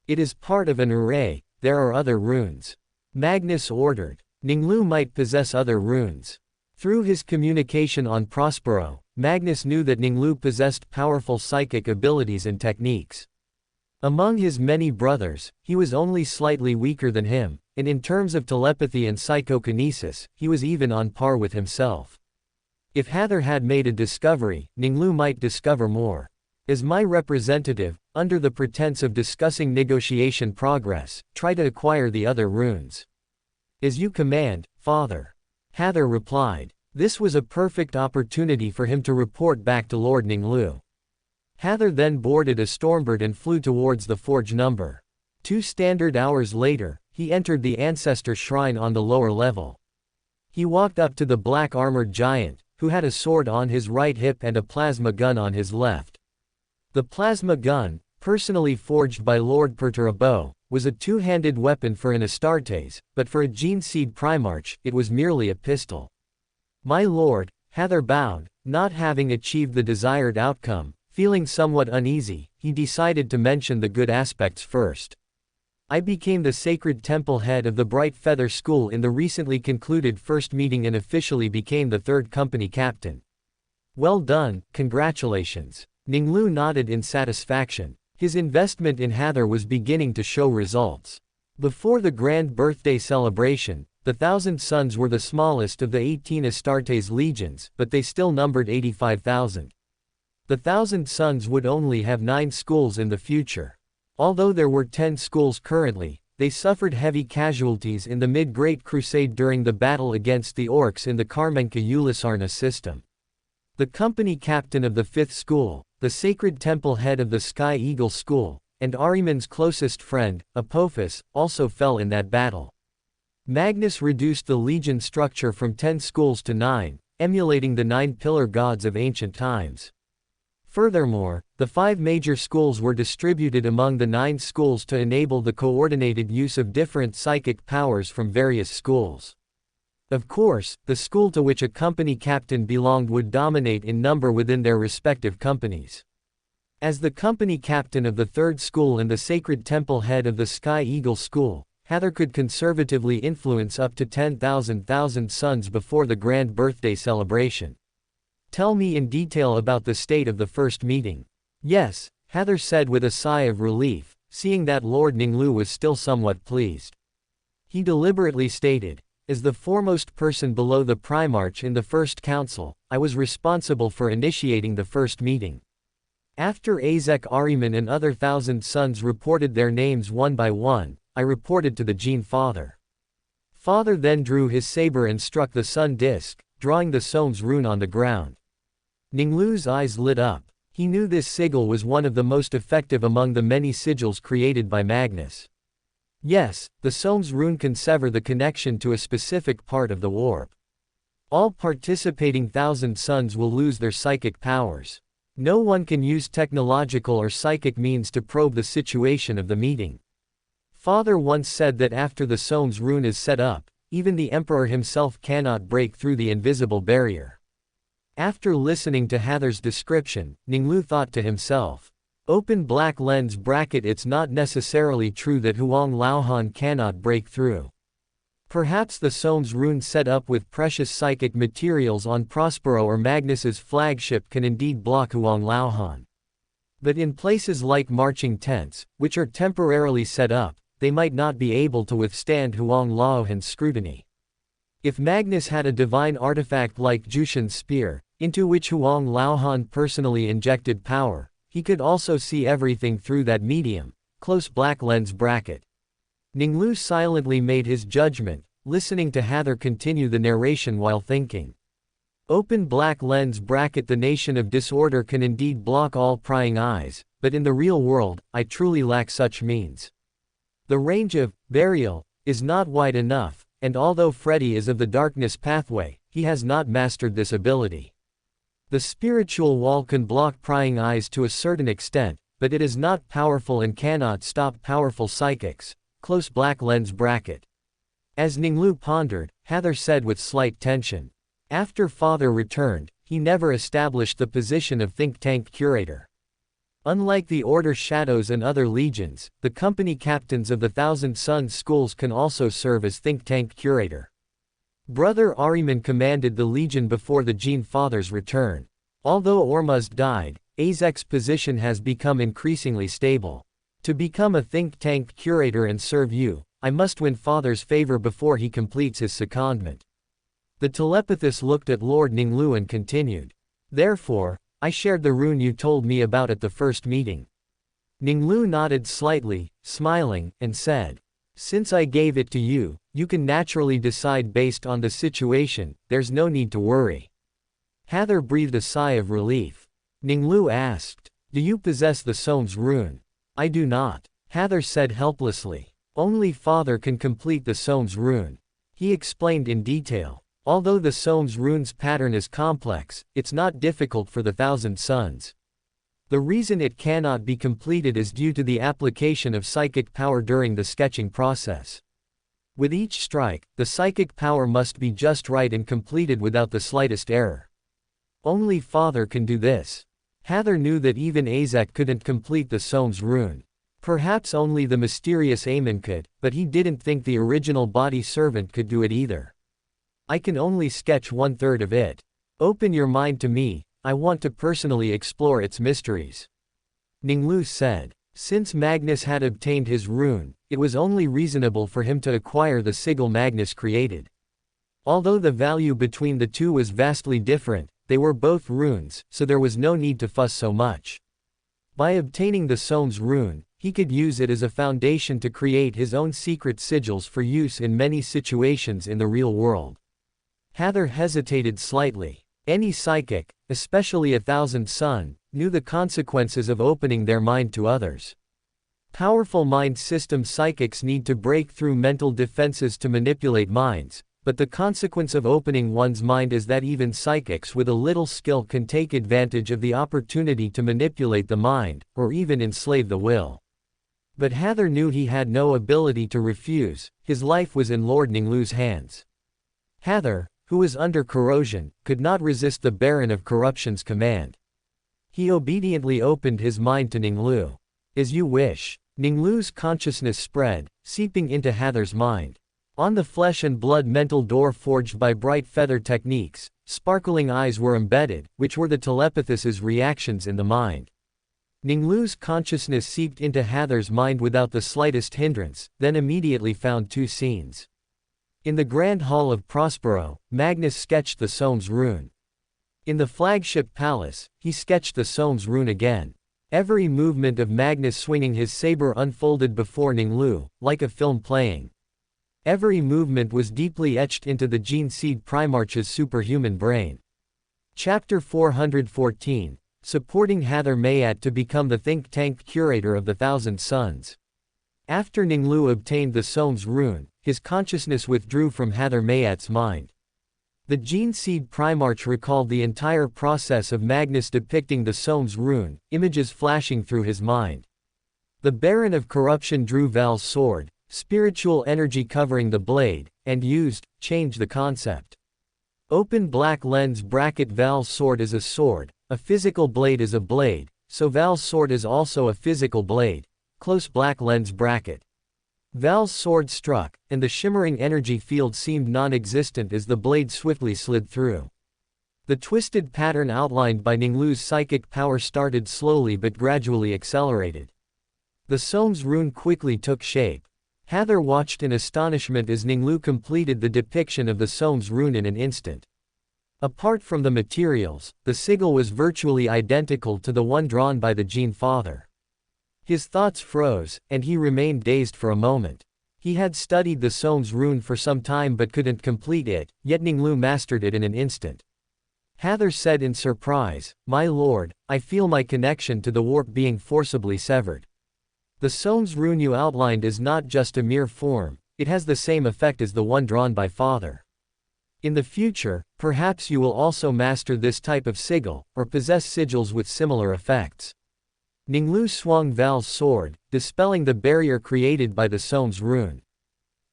"It is part of an array, there are other runes." Magnus ordered. Ning Lu might possess other runes. Through his communication on Prospero, Magnus knew that Ning Lu possessed powerful psychic abilities and techniques. Among his many brothers, he was only slightly weaker than him, and in terms of telepathy and psychokinesis, he was even on par with himself. If Hather had made a discovery, Ning Lu might discover more. As my representative, under the pretense of discussing negotiation progress, try to acquire the other runes. "As you command, Father." Hather replied. This was a perfect opportunity for him to report back to Lord Ning Lu. Hather then boarded a Stormbird and flew towards the forge number. 2 standard hours later, he entered the Ancestor Shrine on the lower level. He walked up to the black-armored giant, who had a sword on his right hip and a plasma gun on his left. The plasma gun, personally forged by Lord Perturabo, was a two-handed weapon for an Astartes, but for a Gene Seed Primarch, it was merely a pistol. "My lord," Hather bowed, not having achieved the desired outcome. Feeling somewhat uneasy, he decided to mention the good aspects first. "I became the sacred temple head of the Bright Feather School in the recently concluded first meeting and officially became the 3rd company captain." "Well done, congratulations." Ning Lu nodded in satisfaction. His investment in Hather was beginning to show results. Before the grand birthday celebration, the Thousand Sons were the smallest of the 18 Astartes legions, but they still numbered 85,000. The Thousand Sons would only have 9 schools in the future. Although there were 10 schools currently, they suffered heavy casualties in the mid-Great Crusade during the battle against the Orcs in the Karmenka-Ulisarna system. The company captain of the 5th school, the sacred temple head of the Sky Eagle School, and Ahriman's closest friend, Apophis, also fell in that battle. Magnus reduced the legion structure from 10 schools to 9, emulating the 9 pillar gods of ancient times. Furthermore, the 5 major schools were distributed among the 9 schools to enable the coordinated use of different psychic powers from various schools. Of course, the school to which a company captain belonged would dominate in number within their respective companies. As the company captain of the 3rd school and the sacred temple head of the Sky Eagle School, Hather could conservatively influence up to 10,000 sons before the grand birthday celebration. "Tell me in detail about the state of the first meeting." "Yes," Hather said with a sigh of relief, seeing that Lord Ning Lu was still somewhat pleased. He deliberately stated, "As the foremost person below the Primarch in the First Council, I was responsible for initiating the first meeting. After Azek Ahriman and other Thousand Sons reported their names one by one, I reported to the Gene Father. Father then drew his saber and struck the sun disk, drawing the Somes rune on the ground." Ning Lu's eyes lit up. He knew this sigil was one of the most effective among the many sigils created by Magnus. Yes, the Somes rune can sever the connection to a specific part of the warp. All participating Thousand Sons will lose their psychic powers. No one can use technological or psychic means to probe the situation of the meeting. Father once said that after the Somes rune is set up, even the Emperor himself cannot break through the invisible barrier. After listening to Hather's description, Ning Lu thought to himself, "Open black lens bracket, it's not necessarily true that Huang Laohan cannot break through. Perhaps the Somes rune set up with precious psychic materials on Prospero or Magnus's flagship can indeed block Huang Laohan. But in places like marching tents, which are temporarily set up, they might not be able to withstand Huang Laohan's scrutiny. If Magnus had a divine artifact like Jushin's spear, into which Huang Laohan personally injected power, he could also see everything through that medium, close black lens bracket. Ning Lu silently made his judgment, listening to Hather continue the narration while thinking. Open black lens bracket. The nation of disorder can indeed block all prying eyes, but in the real world, I truly lack such means. The range of burial is not wide enough, and although Freddy is of the darkness pathway, he has not mastered this ability. The spiritual wall can block prying eyes to a certain extent, but it is not powerful and cannot stop powerful psychics. Close black lens bracket. As Ning Lu pondered, Hather said with slight tension. After Father returned, he never established the position of think tank curator. Unlike the Order Shadows and other legions, the company captains of the Thousand Suns schools can also serve as think tank curator. Brother Ahriman commanded the legion before the Gene Father's return. Although Ormuzd died, Azek's position has become increasingly stable. To become a think tank curator and serve you, I must win Father's favor before he completes his secondment. The telepathist looked at Lord Ning Lu and continued. Therefore, I shared the rune you told me about at the first meeting. Ning Lu nodded slightly, smiling, and said, since I gave it to you, you can naturally decide based on the situation, there's no need to worry. Hather breathed a sigh of relief. Ning Lu asked, do you possess the Somes rune? I do not, Hather said helplessly. Only Father can complete the Somes rune. He explained in detail. Although the Somes rune's pattern is complex, it's not difficult for the Thousand Suns. The reason it cannot be completed is due to the application of psychic power during the sketching process. With each strike, the psychic power must be just right and completed without the slightest error. Only Father can do this. Hather knew that even Azek couldn't complete the Somes rune. Perhaps only the mysterious Aemon could, but he didn't think the original body servant could do it either. I can only sketch 1/3 of it. Open your mind to me, I want to personally explore its mysteries. Ning Lu said. Since Magnus had obtained his rune, it was only reasonable for him to acquire the sigil Magnus created. Although the value between the two was vastly different, they were both runes, so there was no need to fuss so much. By obtaining the Somes rune, he could use it as a foundation to create his own secret sigils for use in many situations in the real world. Hather hesitated slightly. Any psychic, especially a Thousand Sun, knew the consequences of opening their mind to others. Powerful mind system psychics need to break through mental defenses to manipulate minds, but the consequence of opening one's mind is that even psychics with a little skill can take advantage of the opportunity to manipulate the mind, or even enslave the will. But Hather knew he had no ability to refuse, his life was in Lord Ning Lu's hands. Hather, who was under corrosion, could not resist the Baron of Corruption's command. He obediently opened his mind to Ning Lu. As you wish. Ning Lu's consciousness spread, seeping into Hather's mind. On the flesh and blood mental door forged by bright feather techniques, sparkling eyes were embedded, which were the telepathist's reactions in the mind. Ning Lu's consciousness seeped into Hather's mind without the slightest hindrance, then immediately found two scenes. In the Grand Hall of Prospero, Magnus sketched the Somes rune. In the flagship palace, he sketched the Somes rune again. Every movement of Magnus swinging his saber unfolded before Ning Lu, like a film playing. Every movement was deeply etched into the Gene Seed Primarch's superhuman brain. Chapter 414, Supporting Hather Mayat to become the think tank curator of the Thousand Suns. After Ning Lu obtained the Somes rune, his consciousness withdrew from Hather Mayat's mind. The Gene Seed Primarch recalled the entire process of Magnus depicting the Somes rune, images flashing through his mind. The Baron of Corruption drew Val's sword, spiritual energy covering the blade, and changed the concept. Open black lens bracket. Val's sword is a sword, a physical blade is a blade, so Val's sword is also a physical blade. Close black lens bracket. Val's sword struck, and the shimmering energy field seemed non-existent as the blade swiftly slid through. The twisted pattern outlined by Ning Lu's psychic power started slowly but gradually accelerated. The Somes rune quickly took shape. Hather watched in astonishment as Ning Lu completed the depiction of the Somes rune in an instant. Apart from the materials, the sigil was virtually identical to the one drawn by the Gene Father. His thoughts froze, and he remained dazed for a moment. He had studied the Somes rune for some time but couldn't complete it, yet Ning Lu mastered it in an instant. Hather said in surprise, "My lord, I feel my connection to the warp being forcibly severed. The Somes rune you outlined is not just a mere form, it has the same effect as the one drawn by Father. In the future, perhaps you will also master this type of sigil, or possess sigils with similar effects." Ning Lu swung Val's sword, dispelling the barrier created by the Somes rune.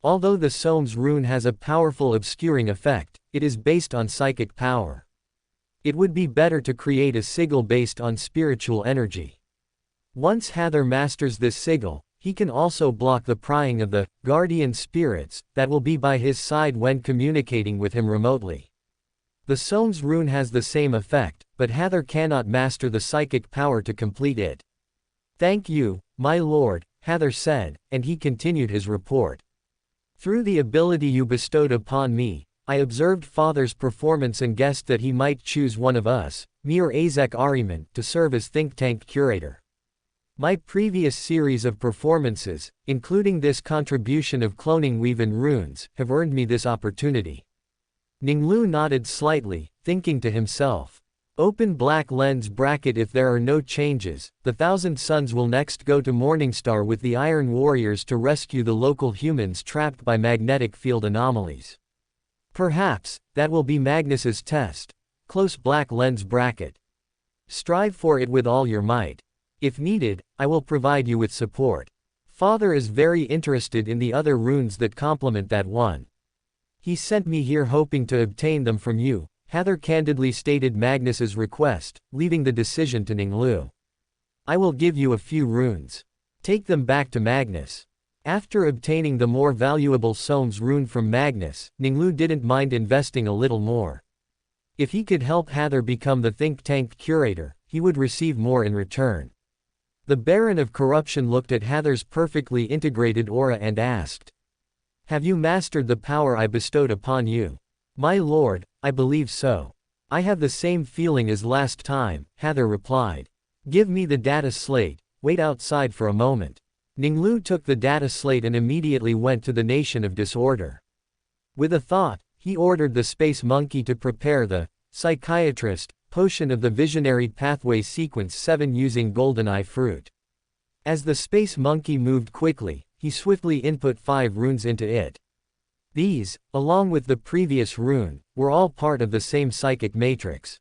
Although the Somes rune has a powerful obscuring effect, it is based on psychic power. It would be better to create a sigil based on spiritual energy. Once Hather masters this sigil, he can also block the prying of the guardian spirits that will be by his side when communicating with him remotely. The Somes rune has the same effect, but Hather cannot master the psychic power to complete it. "Thank you, my lord," Hather said, and he continued his report. "Through the ability you bestowed upon me, I observed Father's performance and guessed that he might choose one of us, me or Azek Ahriman, to serve as think tank curator. My previous series of performances, including this contribution of cloning weave-in runes, have earned me this opportunity." Ning Lu nodded slightly, thinking to himself. Open black lens bracket. If there are no changes, the Thousand Suns will next go to Morningstar with the Iron Warriors to rescue the local humans trapped by magnetic field anomalies. Perhaps, that will be Magnus's test. Close black lens bracket. Strive for it with all your might. If needed, I will provide you with support. Father is very interested in the other runes that complement that one. He sent me here hoping to obtain them from you, Hather candidly stated Magnus's request, leaving the decision to Ning Lu. I will give you a few runes. Take them back to Magnus. After obtaining the more valuable Somes rune from Magnus, Ning Lu didn't mind investing a little more. If he could help Hather become the think tank curator, he would receive more in return. The Baron of Corruption looked at Hather's perfectly integrated aura and asked, "Have you mastered the power I bestowed upon you?" "My lord, I believe so. I have the same feeling as last time," Hather replied. "Give me the data slate, wait outside for a moment." Ning Lu took the data slate and immediately went to the Nation of Disorder. With a thought, he ordered the Space Monkey to prepare the Psychiatrist potion of the Visionary Pathway Sequence 7 using Goldeneye Fruit. As the Space Monkey moved quickly, he swiftly input 5 runes into it. These, along with the previous rune, were all part of the same psychic matrix.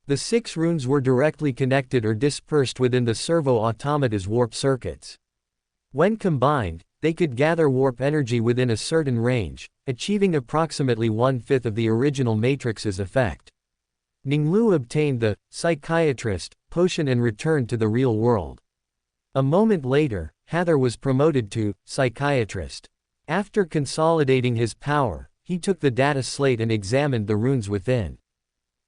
The 6 runes were directly connected or dispersed within the servo automata's warp circuits. When combined, they could gather warp energy within a certain range, achieving approximately 1/5 of the original matrix's effect. Ning Lu obtained the Psychiatrist potion and returned to the real world. A moment later, Hather was promoted to Psychiatrist. After consolidating his power, he took the data slate and examined the runes within.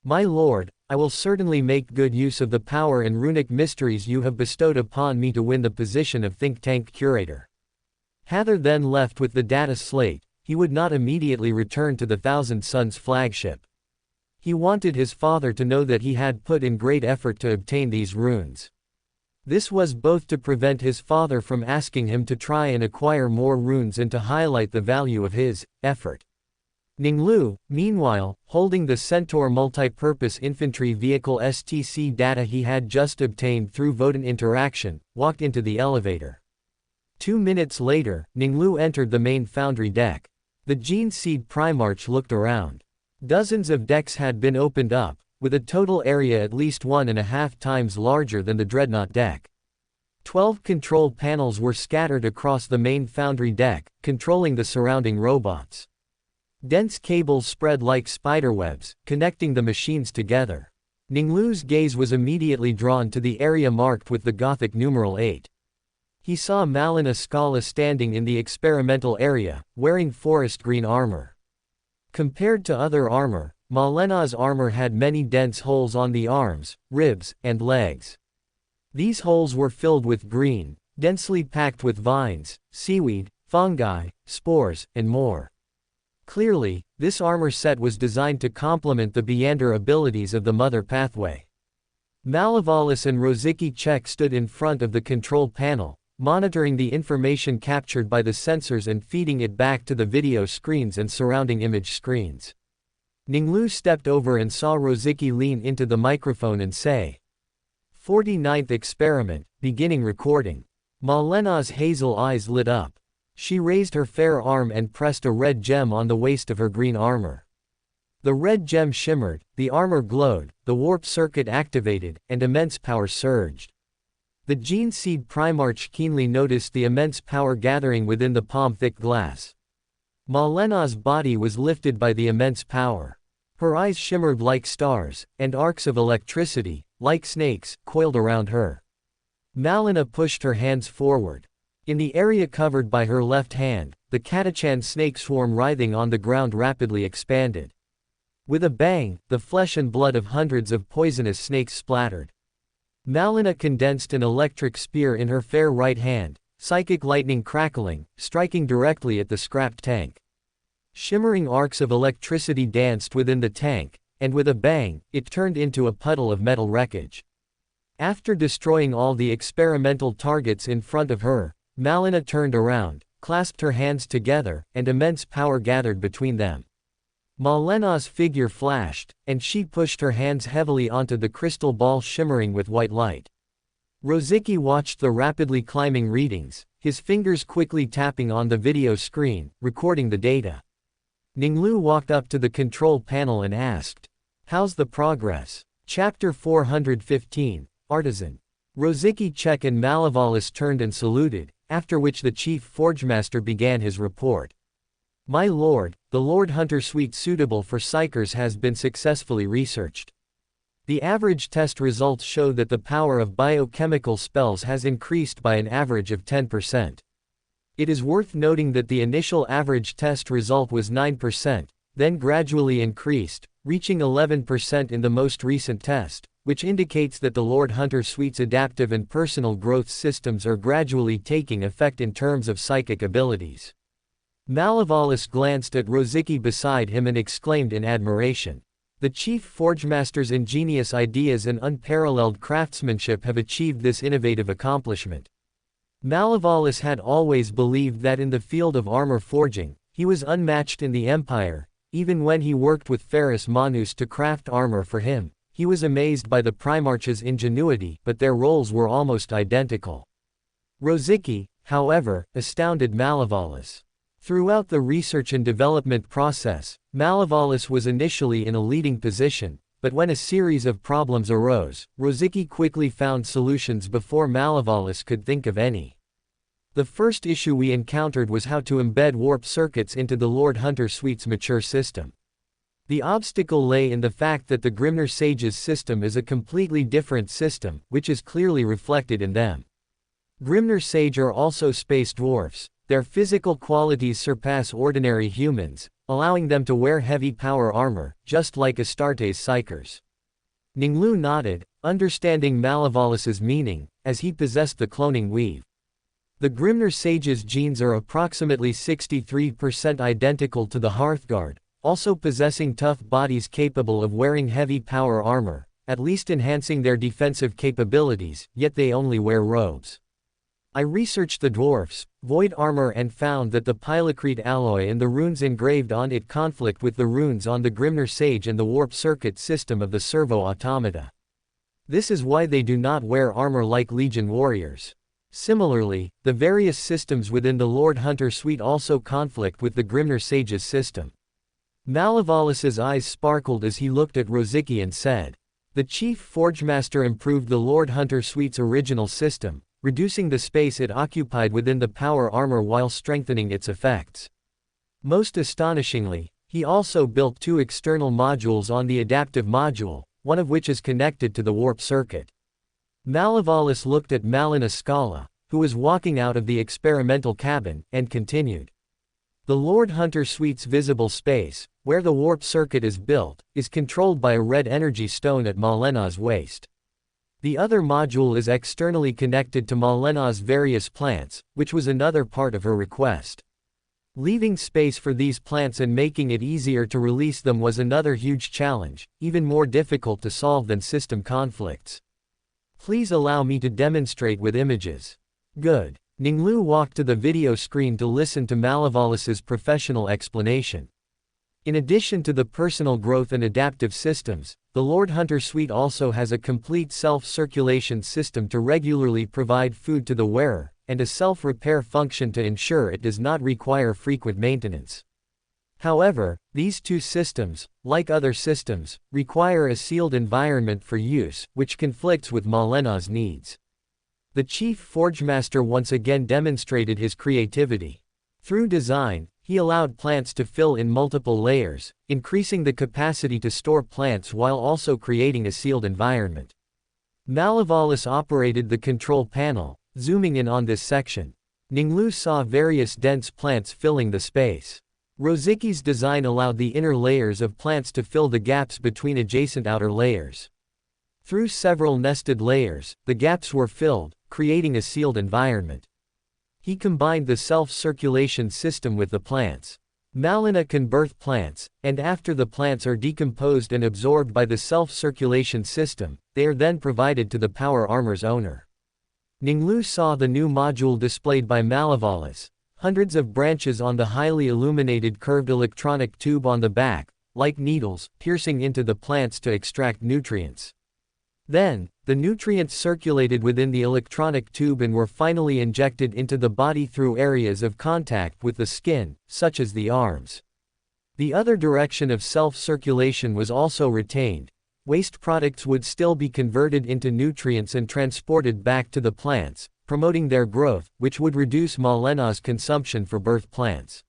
"My lord, I will certainly make good use of the power and runic mysteries you have bestowed upon me to win the position of think tank curator." Hather then left with the data slate. He would not immediately return to the Thousand Suns flagship. He wanted his father to know that he had put in great effort to obtain these runes. This was both to prevent his father from asking him to try and acquire more runes and to highlight the value of his effort. Ning Lu, meanwhile, holding the Centaur multipurpose infantry vehicle STC data he had just obtained through Voden interaction, walked into the elevator. 2 minutes later, Ning Lu entered the main foundry deck. The Gene Seed Primarch looked around. Dozens of decks had been opened up, with a total area at least 1.5 times larger than the Dreadnought deck. 12 control panels were scattered across the main foundry deck, controlling the surrounding robots. Dense cables spread like spiderwebs, connecting the machines together. Ning Lu's gaze was immediately drawn to the area marked with the Gothic numeral 8. He saw Malina Scala standing in the experimental area, wearing forest green armor. Compared to other armor, Malena's armor had many dense holes on the arms, ribs, and legs. These holes were filled with green, densely packed with vines, seaweed, fungi, spores, and more. Clearly, this armor set was designed to complement the Beander abilities of the Mother Pathway. Malavalis and Rosicky Chek stood in front of the control panel, monitoring the information captured by the sensors and feeding it back to the video screens and surrounding image screens. Ning Lu stepped over and saw Rosicky lean into the microphone and say, 49th experiment, beginning recording. Malena's hazel eyes lit up. She raised her fair arm and pressed a red gem on the waist of her green armor. The red gem shimmered, the armor glowed, the warp circuit activated, and immense power surged. The Gene Seed Primarch keenly noticed the immense power gathering within the palm-thick glass. Malena's body was lifted by the immense power. Her eyes shimmered like stars, and arcs of electricity, like snakes, coiled around her. Malena pushed her hands forward. In the area covered by her left hand, the Katachan snake swarm writhing on the ground rapidly expanded. With a bang, the flesh and blood of hundreds of poisonous snakes splattered. Malena condensed an electric spear in her fair right hand, psychic lightning crackling, striking directly at the scrapped tank. Shimmering arcs of electricity danced within the tank, and with a bang, it turned into a puddle of metal wreckage. After destroying all the experimental targets in front of her, Malena turned around, clasped her hands together, and immense power gathered between them. Malena's figure flashed, and she pushed her hands heavily onto the crystal ball shimmering with white light. Rosicky watched the rapidly climbing readings, his fingers quickly tapping on the video screen, recording the data. Ning Lu walked up to the control panel and asked, "How's the progress?" Chapter 415, Artisan. Rosicky Chek and Malavalis turned and saluted, after which the chief forgemaster began his report. "My lord, the Lord Hunter suite suitable for psychers has been successfully researched. The average test results show that the power of biochemical spells has increased by an average of 10%. It is worth noting that the initial average test result was 9%, then gradually increased, reaching 11% in the most recent test, which indicates that the Lord Hunter suite's adaptive and personal growth systems are gradually taking effect in terms of psychic abilities." Malavalis glanced at Rosicky beside him and exclaimed in admiration. The chief forgemaster's ingenious ideas and unparalleled craftsmanship have achieved this innovative accomplishment. Malavalis had always believed that in the field of armor forging, he was unmatched in the Empire. Even when he worked with Ferrus Manus to craft armor for him, he was amazed by the Primarch's ingenuity, but their roles were almost identical. Rosicky, however, astounded Malavalis. Throughout the research and development process, Malavalis was initially in a leading position, but when a series of problems arose, Rosicky quickly found solutions before Malavalis could think of any. The first issue we encountered was how to embed warp circuits into the Lord Hunter suite's mature system. The obstacle lay in the fact that the Grimner Sage's system is a completely different system, which is clearly reflected in them. Grimner Sage are also space dwarfs. Their physical qualities surpass ordinary humans, allowing them to wear heavy power armor, just like Astartes psychers. Ning Lu nodded, understanding Malavalis's meaning, as he possessed the cloning weave. The Grimner Sage's genes are approximately 63% identical to the Hearthguard, also possessing tough bodies capable of wearing heavy power armor, at least enhancing their defensive capabilities, yet they only wear robes. I researched the dwarfs' void armor and found that the pylacrete alloy and the runes engraved on it conflict with the runes on the Grimner Sage and the warp circuit system of the servo automata. This is why they do not wear armor like Legion warriors. Similarly, the various systems within the Lord Hunter suite also conflict with the Grimner Sage's system. Malavalis's eyes sparkled as he looked at Rosicky and said, "The chief forgemaster improved the Lord Hunter suite's original system, reducing the space it occupied within the power armor while strengthening its effects. Most astonishingly, he also built two external modules on the adaptive module, one of which is connected to the warp circuit." Malavalis looked at Malina Scala, who was walking out of the experimental cabin, and continued. "The Lord Hunter suite's visible space, where the warp circuit is built, is controlled by a red energy stone at Malena's waist. The other module is externally connected to Malena's various plants, which was another part of her request. Leaving space for these plants and making it easier to release them was another huge challenge, even more difficult to solve than system conflicts. Please allow me to demonstrate with images. Good. Ning Lu walked to the video screen to listen to Malevalis's professional explanation. In addition to the personal growth and adaptive systems, the Lord Hunter suite also has a complete self-circulation system to regularly provide food to the wearer, and a self-repair function to ensure it does not require frequent maintenance. However, these two systems, like other systems, require a sealed environment for use, which conflicts with Malena's needs. The Chief Forgemaster once again demonstrated his creativity. Through design, he allowed plants to fill in multiple layers, increasing the capacity to store plants while also creating a sealed environment. Malevalis operated the control panel, zooming in on this section. Ning Lu saw various dense plants filling the space. Rosicki's design allowed the inner layers of plants to fill the gaps between adjacent outer layers. Through several nested layers, the gaps were filled, creating a sealed environment. He combined the self-circulation system with the plants. Malena can birth plants, and after the plants are decomposed and absorbed by the self-circulation system, they are then provided to the power armor's owner. Ning Lu saw the new module displayed by Malevalis. Hundreds of branches on the highly illuminated curved electronic tube on the back, like needles, piercing into the plants to extract nutrients. Then, the nutrients circulated within the electronic tube and were finally injected into the body through areas of contact with the skin, such as the arms. The other direction of self-circulation was also retained. Waste products would still be converted into nutrients and transported back to the plants, promoting their growth, which would reduce Malena's consumption for birth plants.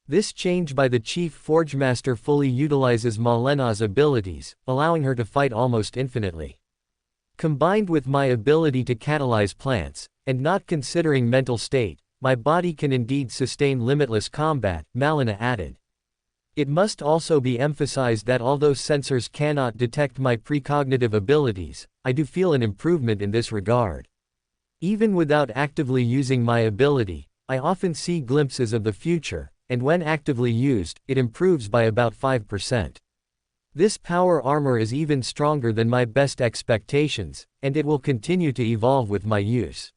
This change by the Chief Forgemaster fully utilizes Malena's abilities, allowing her to fight almost infinitely. Combined with my ability to catalyze plants, and not considering mental state, my body can indeed sustain limitless combat, Malena added. It must also be emphasized that although sensors cannot detect my precognitive abilities, I do feel an improvement in this regard. Even without actively using my ability, I often see glimpses of the future, and when actively used, it improves by about 5%. This power armor is even stronger than my best expectations, and it will continue to evolve with my use.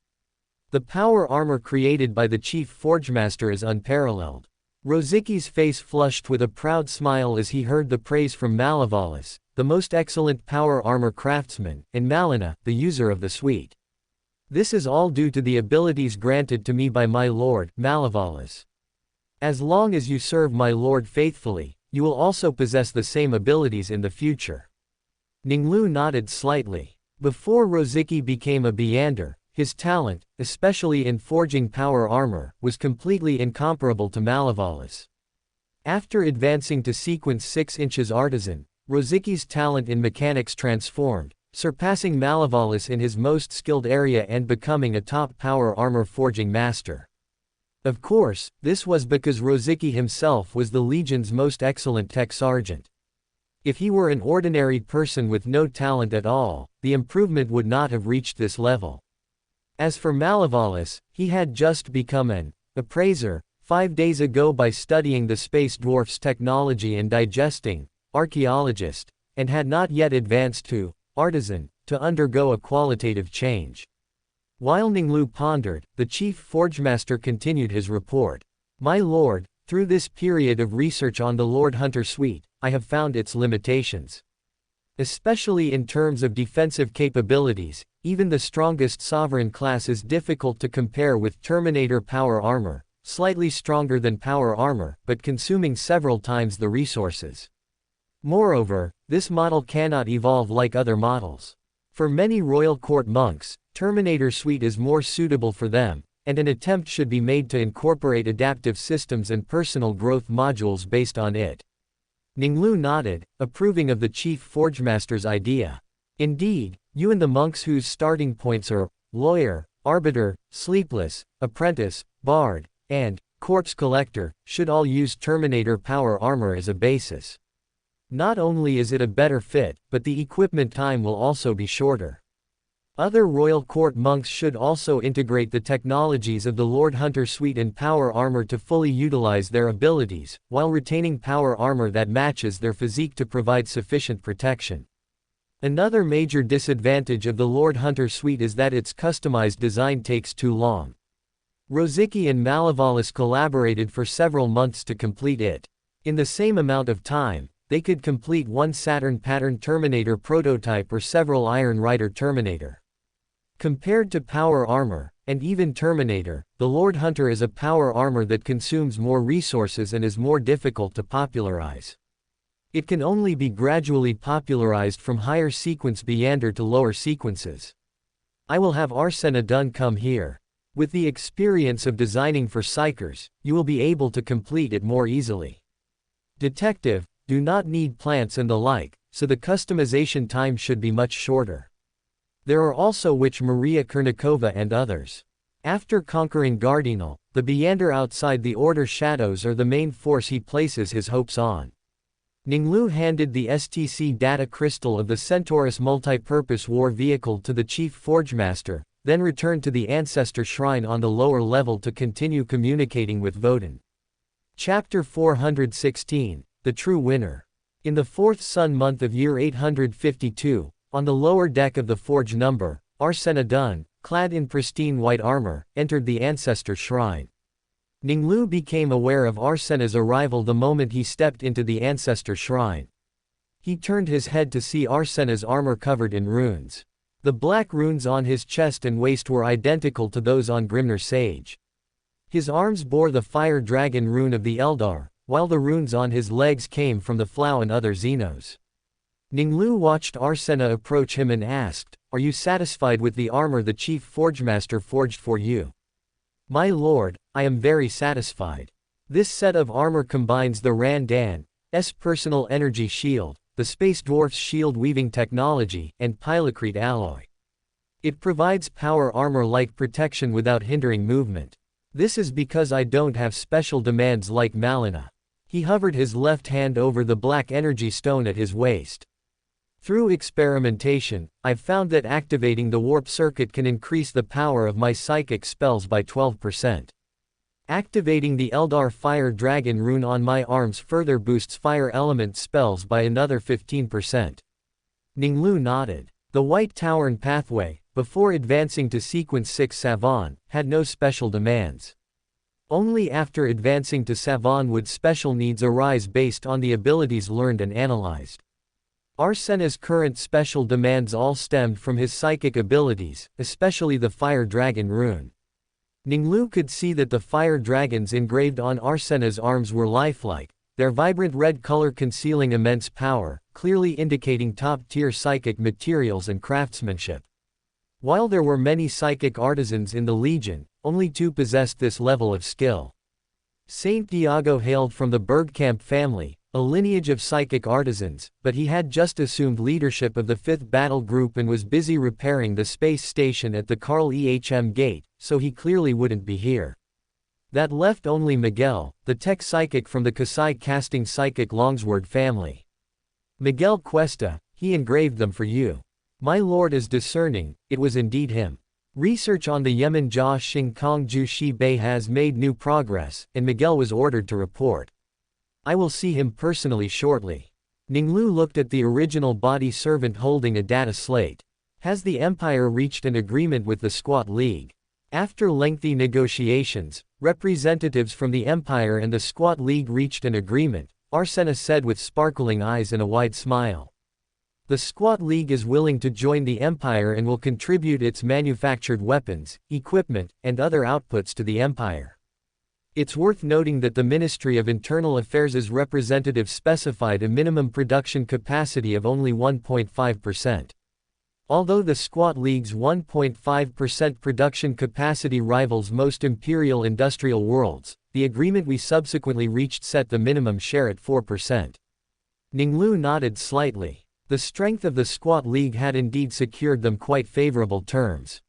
The power armor created by the Chief Forgemaster is unparalleled. Rosicki's face flushed with a proud smile as he heard the praise from Malevalis, the most excellent power armor craftsman, and Malena, the user of the suite. This is all due to the abilities granted to me by my lord, Malevalis. As long as you serve my lord faithfully, you will also possess the same abilities in the future. Ning Lu nodded slightly. Before Rosicki became a Beander, his talent, especially in forging power armor, was completely incomparable to Malevalis. After advancing to sequence 6 inches artisan, Rosicki's talent in mechanics transformed, surpassing Malevalis in his most skilled area and becoming a top power armor forging master. Of course, this was because Rosicki himself was the Legion's most excellent tech sergeant. If he were an ordinary person with no talent at all, the improvement would not have reached this level. As for Malevalis, he had just become an appraiser 5 days ago by studying the space dwarf's technology and digesting archaeologist, and had not yet advanced to artisan to undergo a qualitative change. While Ning Lu pondered, the Chief Forgemaster continued his report. My lord, through this period of research on the Lord Hunter suite, I have found its limitations. Especially in terms of defensive capabilities, even the strongest sovereign class is difficult to compare with Terminator power armor, slightly stronger than power armor, but consuming several times the resources. Moreover, this model cannot evolve like other models. For many royal court monks, Terminator suite is more suitable for them, and an attempt should be made to incorporate adaptive systems and personal growth modules based on it. Ning Lu nodded, approving of the Chief Forgemaster's idea. Indeed, you and the monks whose starting points are lawyer, arbiter, sleepless, apprentice, bard, and corpse collector should all use Terminator power armor as a basis. Not only is it a better fit, but the equipment time will also be shorter. Other royal court monks should also integrate the technologies of the Lord Hunter suite and power armor to fully utilize their abilities, while retaining power armor that matches their physique to provide sufficient protection. Another major disadvantage of the Lord Hunter suite is that its customized design takes too long. Rosicky and Malavalis collaborated for several months to complete it. In the same amount of time, they could complete one Saturn pattern Terminator prototype or several Iron Rider Terminator. Compared to power armor, and even Terminator, the Lord Hunter is a power armor that consumes more resources and is more difficult to popularize. It can only be gradually popularized from higher sequence Beyander to lower sequences. I will have Arsena done come here. With the experience of designing for psychers, you will be able to complete it more easily. Detective, do not need plants and the like, so the customization time should be much shorter. There are also Witch Maria Kurnikova and others. After conquering Gardinal, the Beyander outside the Order Shadows are the main force he places his hopes on. Ning Lu handed the STC data crystal of the Centaurus multi-purpose war vehicle to the Chief Forgemaster, then returned to the Ancestor Shrine on the lower level to continue communicating with Voden. Chapter 416, The True Winner. In the 4th sun month of year 852, on the lower deck of the Forge Number, Arsena Dun, clad in pristine white armor, entered the Ancestor Shrine. Ning Lu became aware of Arsena's arrival the moment he stepped into the Ancestor Shrine. He turned his head to see Arsena's armor covered in runes. The black runes on his chest and waist were identical to those on Grimner Sage. His arms bore the Fire Dragon rune of the Eldar, while the runes on his legs came from the Flow and other Xenos. Ning Lu watched Arsena approach him and asked, "Are you satisfied with the armor the Chief Forgemaster forged for you?" "My lord, I am very satisfied. This set of armor combines the Randan's personal energy shield, the Space Dwarf's shield weaving technology, and Pilocrete alloy. It provides power armor-like protection without hindering movement. This is because I don't have special demands like Malina." He hovered his left hand over the black energy stone at his waist. "Through experimentation, I've found that activating the warp circuit can increase the power of my psychic spells by 12%. Activating the Eldar Fire Dragon rune on my arms further boosts fire element spells by another 15%. Ning Lu nodded. The White Tauren pathway, before advancing to Sequence 6 Savon, had no special demands. Only after advancing to Savon would special needs arise based on the abilities learned and analyzed. Arsena's current special demands all stemmed from his psychic abilities, especially the Fire Dragon rune. Ning Lu could see that the fire dragons engraved on Arsena's arms were lifelike, their vibrant red color concealing immense power, clearly indicating top-tier psychic materials and craftsmanship. While there were many psychic artisans in the Legion, only 2 possessed this level of skill. Saint Diago hailed from the Bergkamp family, a lineage of psychic artisans, but he had just assumed leadership of the 5th Battle Group and was busy repairing the space station at the Karl Ehm Gate, so he clearly wouldn't be here. That left only Miguel, the tech psychic from the Kasai casting psychic Longsword family. "Miguel Cuesta, he engraved them for you. My lord is discerning, it was indeed him. Research on the Yemen Jia Xing Kong Ju Shi Bei has made new progress, and Miguel was ordered to report. I will see him personally shortly." Ning Lu looked at the original body servant holding a data slate. Has the Empire reached an agreement with the Squat League? After lengthy negotiations, representatives from the Empire and the Squat League reached an agreement, Arsena said with sparkling eyes and a wide smile. The Squat League is willing to join the Empire and will contribute its manufactured weapons, equipment, and other outputs to the Empire. It's worth noting that the Ministry of Internal Affairs' representative specified a minimum production capacity of only 1.5%. Although the Squat League's 1.5% production capacity rivals most imperial industrial worlds, the agreement we subsequently reached set the minimum share at 4%. Ning Lu nodded slightly. The strength of the Squat League had indeed secured them quite favorable terms.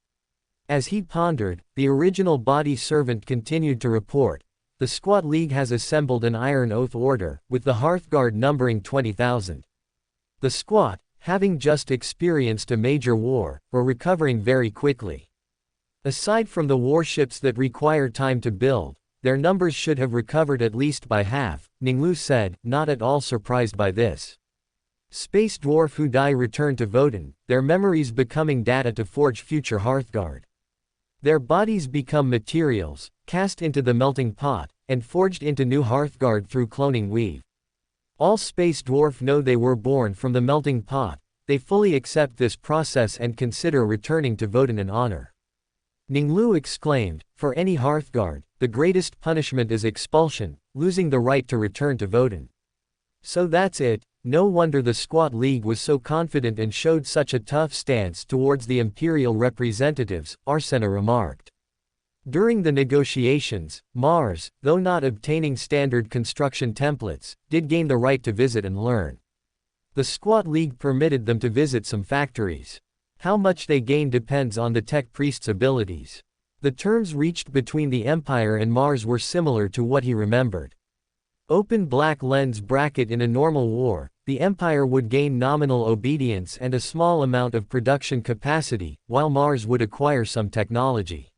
As he pondered, the original body servant continued to report, "The Squat League has assembled an Iron Oath Order, with the Hearthguard numbering 20,000. The Squat, having just experienced a major war, were recovering very quickly. Aside from the warships that require time to build, their numbers should have recovered at least by half," Ning Lu said, not at all surprised by this. Space dwarf who die return to Voden, their memories becoming data to forge future Hearthguard. Their bodies become materials, cast into the melting pot, and forged into new Hearthguard through cloning weave. All space dwarf know they were born from the melting pot, they fully accept this process and consider returning to Voden in honor. Ning Lu exclaimed, "For any Hearthguard, the greatest punishment is expulsion, losing the right to return to Voden." So that's it. No wonder the Squat League was so confident and showed such a tough stance towards the Imperial representatives, Arsena remarked. During the negotiations, Mars, though not obtaining standard construction templates, did gain the right to visit and learn. The Squat League permitted them to visit some factories. How much they gain depends on the tech priest's abilities. The terms reached between the Empire and Mars were similar to what he remembered. Open black lens bracket. In a normal war, the Empire would gain nominal obedience and a small amount of production capacity, while Mars would acquire some technology.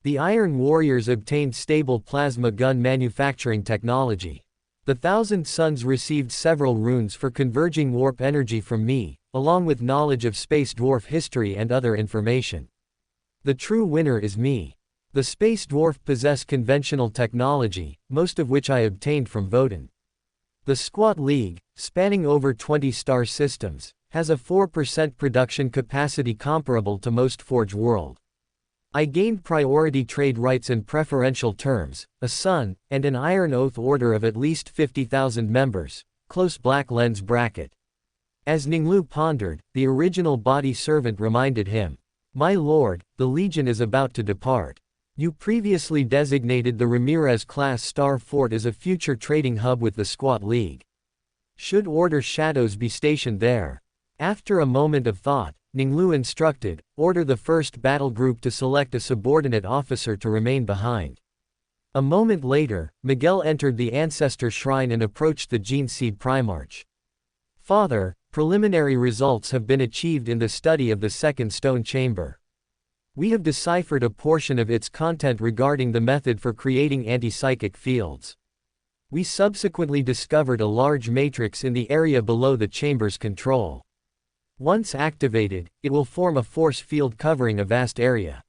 The Iron Warriors obtained stable plasma gun manufacturing technology. The Thousand Suns received several runes for converging warp energy from me, along with knowledge of space dwarf history and other information. The true winner is me. The space dwarf possess conventional technology, most of which I obtained from Voden. The Squat League, spanning over 20 star systems, has a 4% production capacity comparable to most Forge World. I gained priority trade rights in preferential terms, a sun, and an Iron Oath order of at least 50,000 members, close black lens bracket. As Ning Lu pondered, the original body servant reminded him, "My lord, the Legion is about to depart. You previously designated the Ramirez-class Star Fort as a future trading hub with the Squat League. Should Order Shadows be stationed there?" After a moment of thought, Ning Lu instructed, "Order the first battle group to select a subordinate officer to remain behind." A moment later, Miguel entered the Ancestor Shrine and approached the Gene Seed Primarch. "Father, preliminary results have been achieved in the study of the second stone chamber. We have deciphered a portion of its content regarding the method for creating anti-psychic fields. We subsequently discovered a large matrix in the area below the chamber's control. Once activated, it will form a force field covering a vast area.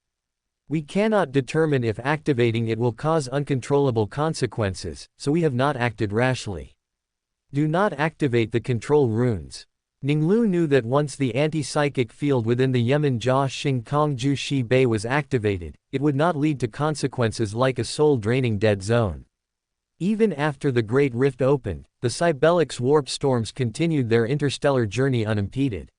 We cannot determine if activating it will cause uncontrollable consequences, so we have not acted rashly. Do not activate the control runes." Ning Lu knew that once the anti-psychic field within the Yemen Jia Xing Kong Ju Shi Bei was activated, it would not lead to consequences like a soul-draining dead zone. Even after the Great Rift opened, the Cybelix warp storms continued their interstellar journey unimpeded.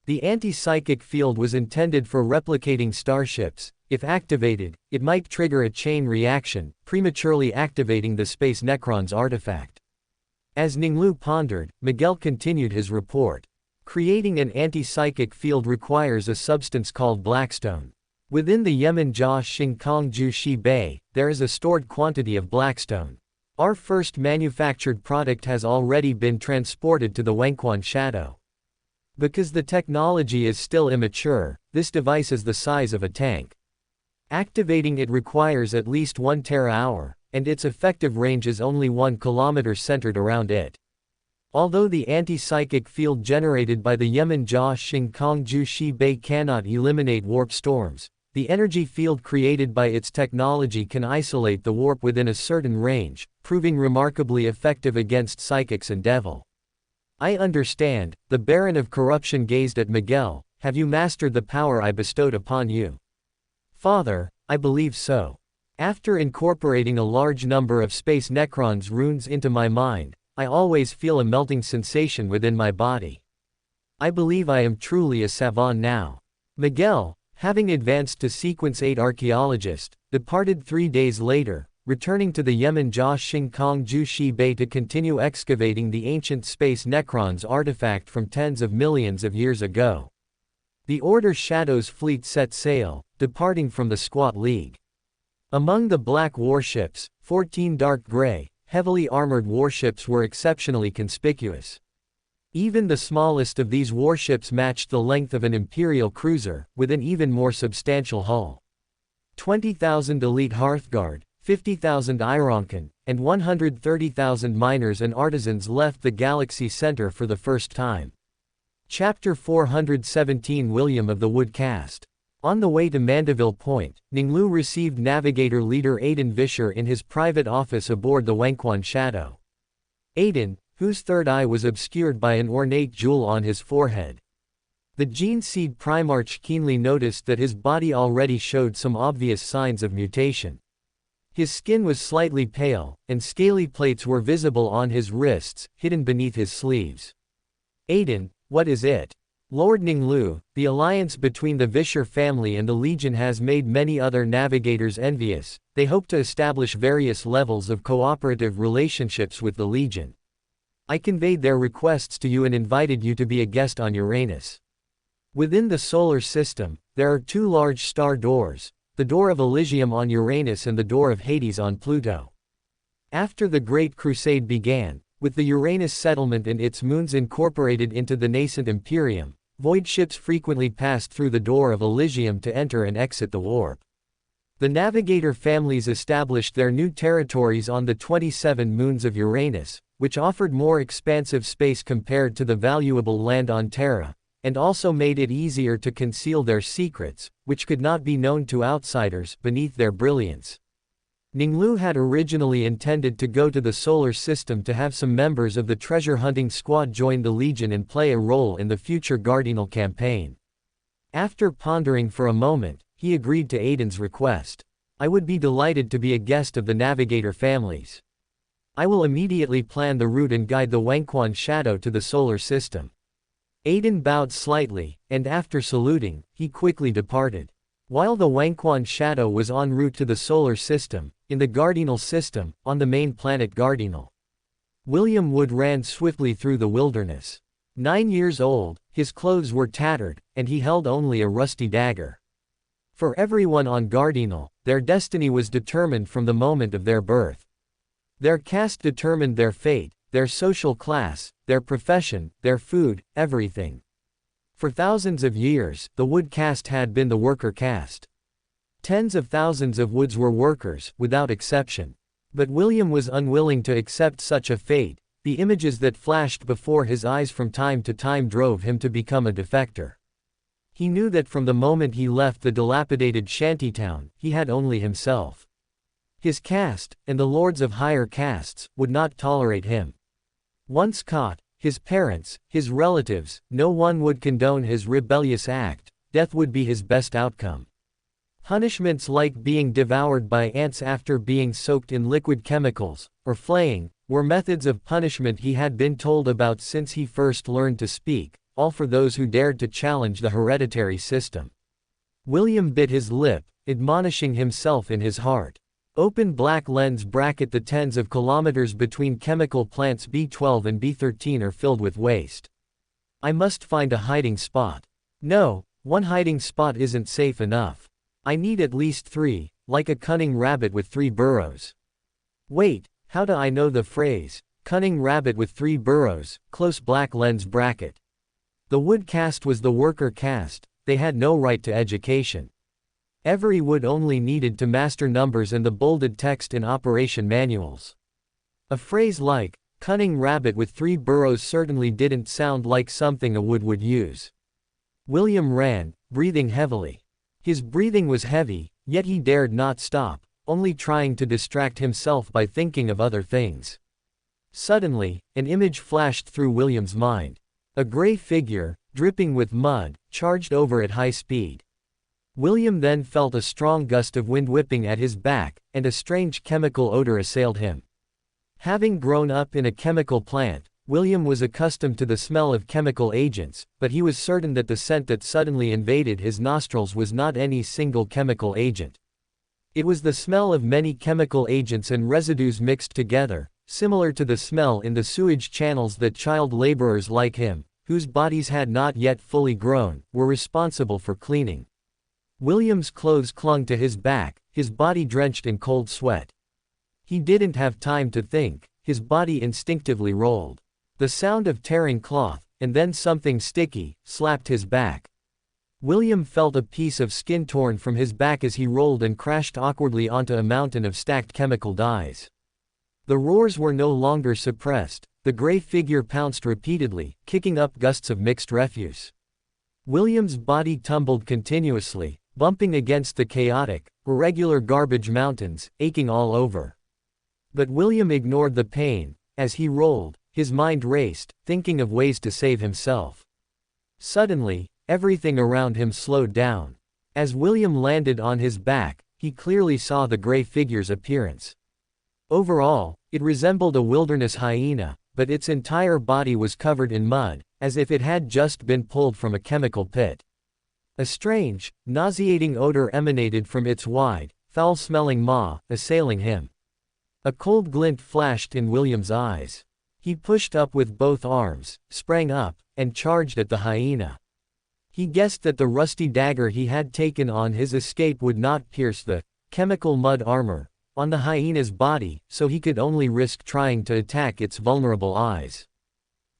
The anti-psychic field was intended for replicating starships. If activated, it might trigger a chain reaction, prematurely activating the Space Necrons artifact. As Ning Lu pondered, Miguel continued his report. Creating an anti-psychic field requires a substance called blackstone. Within the Yemen Jia Xing Kong Ju Shi Bei, there is a stored quantity of blackstone. Our first manufactured product has already been transported to the Wangquan Shadow. Because the technology is still immature, this device is the size of a tank. Activating it requires at least 1 terahour, and its effective range is only 1 kilometer centered around it. Although the anti-psychic field generated by the Yemen Jia Xing Kong Ju Shi Bei cannot eliminate warp storms, the energy field created by its technology can isolate the warp within a certain range, proving remarkably effective against psychics and devil. I understand. The Baron of Corruption gazed at Miguel. Have you mastered the power I bestowed upon you? Father, I believe so. After incorporating a large number of Space Necrons runes into my mind, I always feel a melting sensation within my body. I believe I am truly a savant now. Miguel, having advanced to Sequence 8 Archaeologist, departed 3 days later, returning to the Yemen Jia Xing Kong Ju Shi Bei to continue excavating the ancient Space Necrons artifact from tens of millions of years ago. The Order Shadows fleet set sail, departing from the Squat League. Among the black warships, 14 dark gray, heavily armored warships were exceptionally conspicuous. Even the smallest of these warships matched the length of an Imperial cruiser, with an even more substantial hull. 20,000 elite Hearthguard, 50,000 Ironkin, and 130,000 miners and artisans left the galaxy center for the first time. Chapter 417 William of the Wood Caste. On the way to Mandeville Point, Ning Lu received navigator leader Aiden Vischer in his private office aboard the Wenquan Shadow. Aiden, whose third eye was obscured by an ornate jewel on his forehead. The Gene Seed Primarch keenly noticed that his body already showed some obvious signs of mutation. His skin was slightly pale, and scaly plates were visible on his wrists, hidden beneath his sleeves. Aiden, what is it? Lord Ning Lu, the alliance between the Vischer family and the Legion has made many other navigators envious. They hope to establish various levels of cooperative relationships with the Legion. I conveyed their requests to you and invited you to be a guest on Uranus. Within the solar system, there are two large star doors, the door of Elysium on Uranus and the door of Hades on Pluto. After the Great Crusade began, with the Uranus settlement and its moons incorporated into the nascent Imperium, void ships frequently passed through the door of Elysium to enter and exit the warp. The navigator families established their new territories on the 27 moons of Uranus, which offered more expansive space compared to the valuable land on Terra, and also made it easier to conceal their secrets, which could not be known to outsiders, beneath their brilliance. Ning Lu had originally intended to go to the solar system to have some members of the treasure-hunting squad join the Legion and play a role in the future Cardinal campaign. After pondering for a moment, he agreed to Aiden's request. I would be delighted to be a guest of the navigator families. I will immediately plan the route and guide the Wenquan Shadow to the solar system. Aiden bowed slightly, and after saluting, he quickly departed. While the Wenquan Shadow was en route to the solar system, in the Cardinal system, on the main planet Cardinal, William Wood ran swiftly through the wilderness. 9 years old, his clothes were tattered, and he held only a rusty dagger. For everyone on Cardinal, their destiny was determined from the moment of their birth. Their caste determined their fate, their social class, their profession, their food, everything. For thousands of years, the Wood caste had been the worker caste. Tens of thousands of Woods were workers, without exception. But William was unwilling to accept such a fate. The images that flashed before his eyes from time to time drove him to become a defector. He knew that from the moment he left the dilapidated shantytown, he had only himself. His caste, and the lords of higher castes, would not tolerate him. Once caught, his parents, his relatives, no one would condone his rebellious act. Death would be his best outcome. Punishments like being devoured by ants after being soaked in liquid chemicals, or flaying, were methods of punishment he had been told about since he first learned to speak, all for those who dared to challenge the hereditary system. William bit his lip, admonishing himself in his heart. Open black lens bracket. The tens of kilometers between chemical plants B12 and B13 are filled with waste. I must find a hiding spot. No, one hiding spot isn't safe enough. I need at least 3, like a cunning rabbit with 3 burrows. Wait, how do I know the phrase, cunning rabbit with 3 burrows, close black lens bracket? The Wood caste was the worker caste, they had no right to education. Every Wood only needed to master numbers and the bolded text in operation manuals. A phrase like, cunning rabbit with 3 burrows certainly didn't sound like something a Wood would use. William ran, breathing heavily. His breathing was heavy, yet he dared not stop, only trying to distract himself by thinking of other things. Suddenly, an image flashed through William's mind. A gray figure, dripping with mud, charged over at high speed. William then felt a strong gust of wind whipping at his back, and a strange chemical odor assailed him. Having grown up in a chemical plant, William was accustomed to the smell of chemical agents, but he was certain that the scent that suddenly invaded his nostrils was not any single chemical agent. It was the smell of many chemical agents and residues mixed together, similar to the smell in the sewage channels that child laborers like him, whose bodies had not yet fully grown, were responsible for cleaning. William's clothes clung to his back, his body drenched in cold sweat. He didn't have time to think, his body instinctively rolled. The sound of tearing cloth, and then something sticky, slapped his back. William felt a piece of skin torn from his back as he rolled and crashed awkwardly onto a mountain of stacked chemical dyes. The roars were no longer suppressed. The gray figure pounced repeatedly, kicking up gusts of mixed refuse. William's body tumbled continuously, bumping against the chaotic, irregular garbage mountains, aching all over. But William ignored the pain. As he rolled, his mind raced, thinking of ways to save himself. Suddenly, everything around him slowed down. As William landed on his back, he clearly saw the gray figure's appearance. Overall, it resembled a wilderness hyena, but its entire body was covered in mud, as if it had just been pulled from a chemical pit. A strange, nauseating odor emanated from its wide, foul-smelling maw, assailing him. A cold glint flashed in William's eyes. He pushed up with both arms, sprang up, and charged at the hyena. He guessed that the rusty dagger he had taken on his escape would not pierce the chemical mud armor on the hyena's body, so he could only risk trying to attack its vulnerable eyes.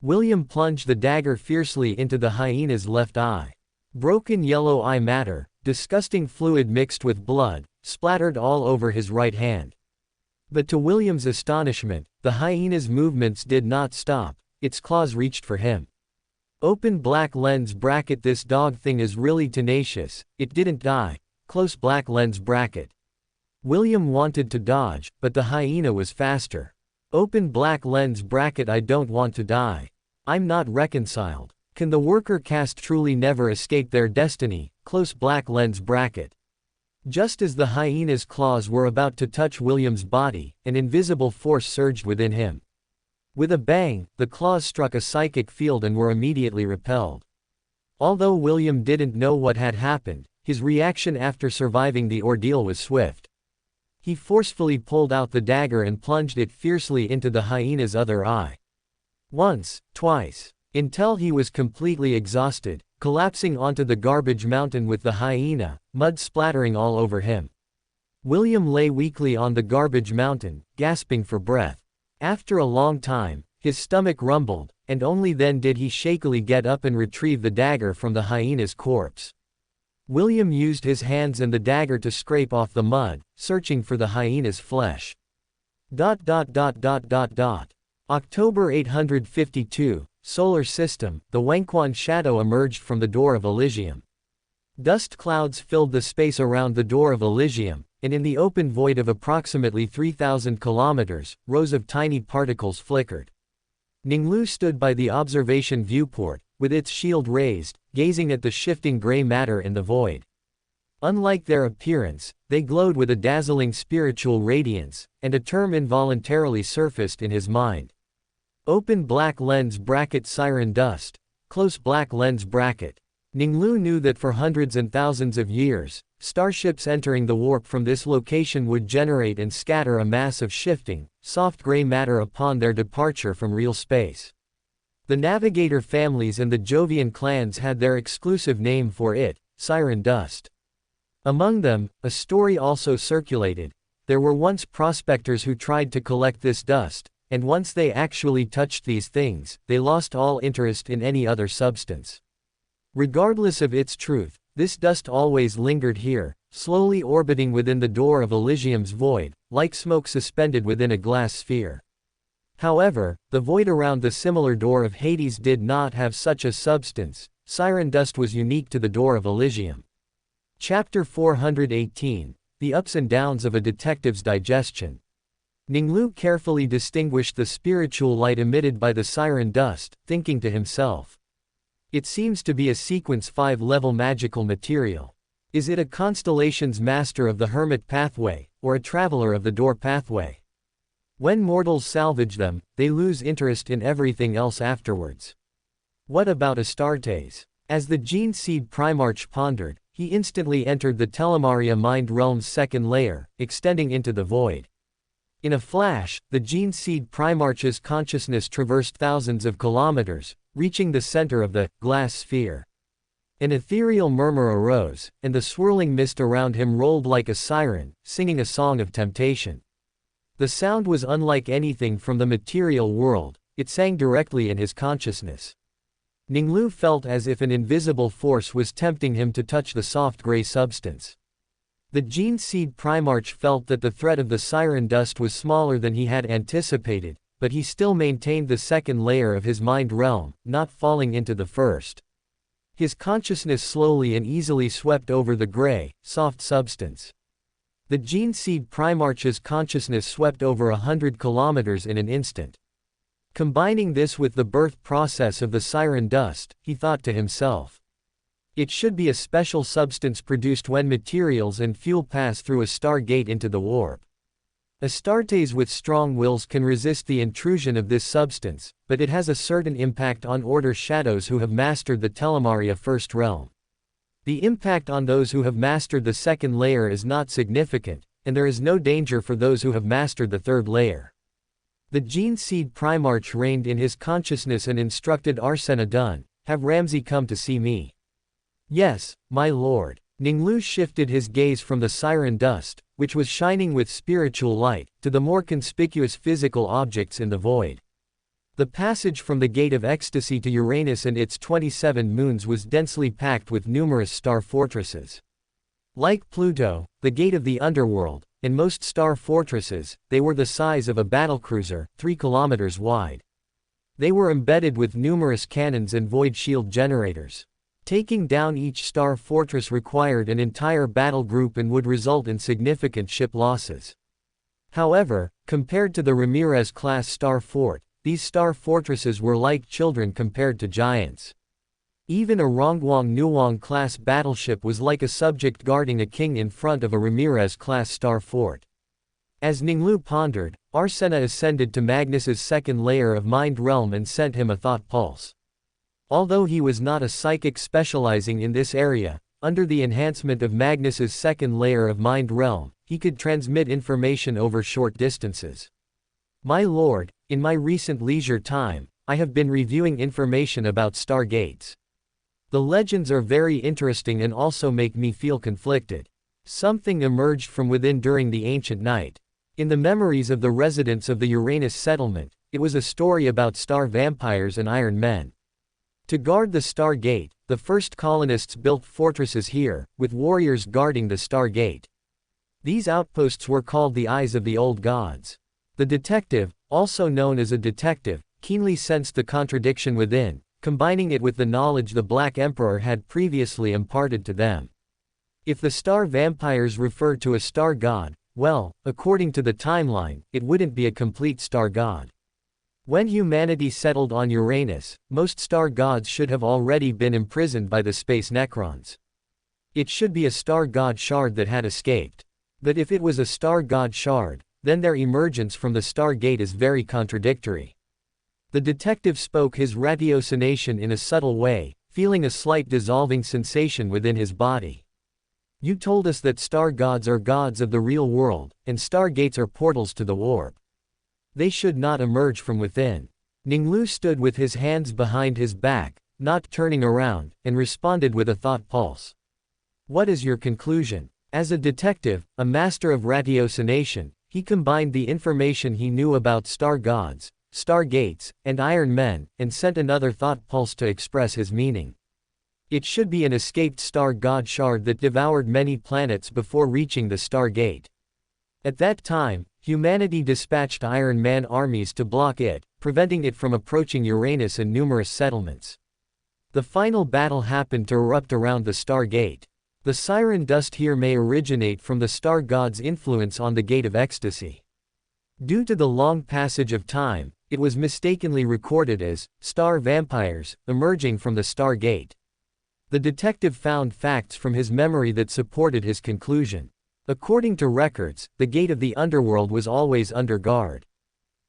William plunged the dagger fiercely into the hyena's left eye. Broken yellow eye matter, disgusting fluid mixed with blood, splattered all over his right hand. But to William's astonishment, the hyena's movements did not stop. Its claws reached for him. Open black lens bracket. This dog thing is really tenacious. It didn't die. Close black lens bracket. William wanted to dodge, but the hyena was faster. Open black lens bracket. I don't want to die. I'm not reconciled. Can the worker caste truly never escape their destiny? Close black lens bracket. Just as the hyena's claws were about to touch William's body, an invisible force surged within him. With a bang, the claws struck a psychic field and were immediately repelled. Although William didn't know what had happened, his reaction after surviving the ordeal was swift. He forcefully pulled out the dagger and plunged it fiercely into the hyena's other eye. Once, twice, until he was completely exhausted, collapsing onto the garbage mountain with the hyena, mud splattering all over him. William lay weakly on the garbage mountain, gasping for breath. After a long time, his stomach rumbled, and only then did he shakily get up and retrieve the dagger from the hyena's corpse. William used his hands and the dagger to scrape off the mud, searching for the hyena's flesh. October 852, Solar System, the Wenquan shadow emerged from the door of Elysium. Dust clouds filled the space around the door of Elysium, and in the open void of approximately 3,000 kilometers, rows of tiny particles flickered. Ning Lu stood by the observation viewport, with its shield raised, gazing at the shifting gray matter in the void. Unlike their appearance, they glowed with a dazzling spiritual radiance, and a term involuntarily surfaced in his mind. Open black lens bracket. Siren dust. Close black lens bracket. Ning Lu knew that for hundreds and thousands of years, starships entering the warp from this location would generate and scatter a mass of shifting, soft gray matter upon their departure from real space. The Navigator families and the Jovian clans had their exclusive name for it, Siren dust. Among them, a story also circulated. There were once prospectors who tried to collect this dust, and once they actually touched these things, they lost all interest in any other substance. Regardless of its truth, this dust always lingered here, slowly orbiting within the door of Elysium's void, like smoke suspended within a glass sphere. However, the void around the similar door of Hades did not have such a substance. Siren dust was unique to the door of Elysium. Chapter 418, The Ups and Downs of a Detective's Digestion. Ning Lu carefully distinguished the spiritual light emitted by the siren dust, thinking to himself. It seems to be a sequence 5-level magical material. Is it a constellation's master of the hermit pathway, or a traveler of the door pathway? When mortals salvage them, they lose interest in everything else afterwards. What about Astartes? As the Gene Seed Primarch pondered, he instantly entered the Telemaria mind realm's second layer, extending into the void. In a flash, the Gene Seed Primarch's consciousness traversed thousands of kilometers, reaching the center of the glass sphere. An ethereal murmur arose, and the swirling mist around him rolled like a siren, singing a song of temptation. The sound was unlike anything from the material world. It sang directly in his consciousness. Ning Lu felt as if an invisible force was tempting him to touch the soft gray substance. The Gene Seed Primarch felt that the threat of the siren dust was smaller than he had anticipated, but he still maintained the second layer of his mind realm, not falling into the first. His consciousness slowly and easily swept over the gray, soft substance. The Gene Seed Primarch's consciousness swept over 100 kilometers in an instant. Combining this with the birth process of the siren dust, he thought to himself. It should be a special substance produced when materials and fuel pass through a star gate into the warp. Astartes with strong wills can resist the intrusion of this substance, but it has a certain impact on Order shadows who have mastered the Telemaria First Realm. The impact on those who have mastered the second layer is not significant, and there is no danger for those who have mastered the third layer. The Gene Seed Primarch reigned in his consciousness and instructed Arsena Dun, "Have Ramsey come to see me." "Yes, my lord." Ning Lu shifted his gaze from the siren dust, which was shining with spiritual light, to the more conspicuous physical objects in the void. The passage from the Gate of Ecstasy to Uranus and its 27 moons was densely packed with numerous star fortresses. Like Pluto, the Gate of the Underworld, and most star fortresses, they were the size of a battlecruiser, 3 kilometers wide. They were embedded with numerous cannons and void shield generators. Taking down each star fortress required an entire battle group and would result in significant ship losses. However, compared to the Ramirez-class star fort, these star fortresses were like children compared to giants. Even a Rongguang Nuong-class battleship was like a subject guarding a king in front of a Ramirez-class star fort. As Ning Lu pondered, Arsena ascended to Magnus's second layer of mind realm and sent him a thought pulse. Although he was not a psychic specializing in this area, under the enhancement of Magnus's second layer of mind realm, he could transmit information over short distances. "My lord, in my recent leisure time, I have been reviewing information about stargates. The legends are very interesting and also make me feel conflicted. Something emerged from within during the ancient night. In the memories of the residents of the Uranus settlement, it was a story about star vampires and iron men. To guard the star gate, the first colonists built fortresses here, with warriors guarding the star gate. These outposts were called the Eyes of the Old Gods. The detective, also known as a detective, keenly sensed the contradiction within, combining it with the knowledge the Black Emperor had previously imparted to them. If the star vampires referred to a star god, well, according to the timeline, it wouldn't be a complete star god. When humanity settled on Uranus, most star gods should have already been imprisoned by the space Necrons. It should be a star god shard that had escaped. But if it was a star god shard, then their emergence from the star gate is very contradictory. The detective spoke his ratiocination in a subtle way, feeling a slight dissolving sensation within his body. "You told us that star gods are gods of the real world, and star gates are portals to the warp. They should not emerge from within." Ning Lu stood with his hands behind his back, not turning around, and responded with a thought pulse. "What is your conclusion?" As a detective, a master of ratiocination, he combined the information he knew about star gods, star gates, and iron men, and sent another thought pulse to express his meaning. It should be an escaped star god shard that devoured many planets before reaching the star gate. At that time, humanity dispatched Iron Man armies to block it, preventing it from approaching Uranus and numerous settlements. The final battle happened to erupt around the star gate. The siren dust here may originate from the star god's influence on the Gate of Ecstasy. Due to the long passage of time, it was mistakenly recorded as star vampires emerging from the star gate. The detective found facts from his memory that supported his conclusion. According to records, the Gate of the Underworld was always under guard.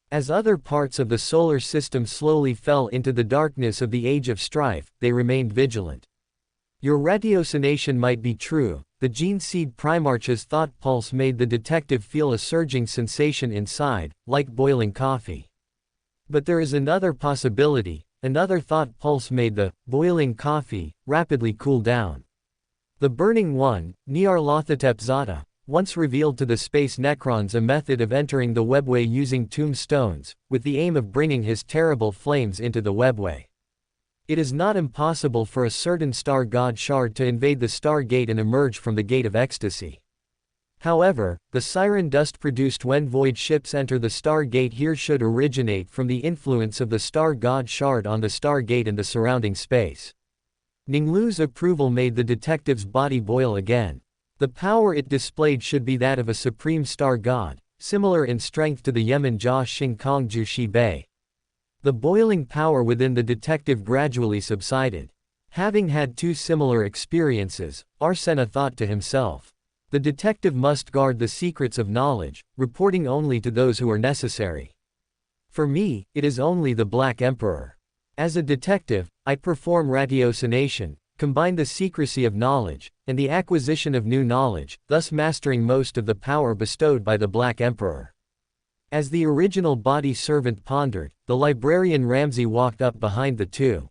As other parts of the solar system slowly fell into the darkness of the Age of Strife, they remained vigilant. Your ratiocination might be true. The Gene Seed Primarch's thought pulse made the detective feel a surging sensation inside, like boiling coffee. But there is another possibility. Another thought pulse made the boiling coffee rapidly cool down. The Burning One, Nyarlathotep Zata, once revealed to the space Necrons a method of entering the webway using tombstones, with the aim of bringing his terrible flames into the webway. It is not impossible for a certain star god shard to invade the star gate and emerge from the gate of ecstasy. However, the siren dust produced when void ships enter the star gate here should originate from the influence of the star god shard on the star gate and the surrounding space. Ning Lu's approval made the detective's body boil again. The power it displayed should be that of a supreme star god, similar in strength to the Yemen Jia Xingkong Jushi Bei. The boiling power within the detective gradually subsided. Having had two similar experiences, Arsena thought to himself. The detective must guard the secrets of knowledge, reporting only to those who are necessary. For me, it is only the Black Emperor. As a detective, I perform ratiocination, combine the secrecy of knowledge, and the acquisition of new knowledge, thus mastering most of the power bestowed by the Black Emperor. As the original body servant pondered, the librarian Ramsey walked up behind the two.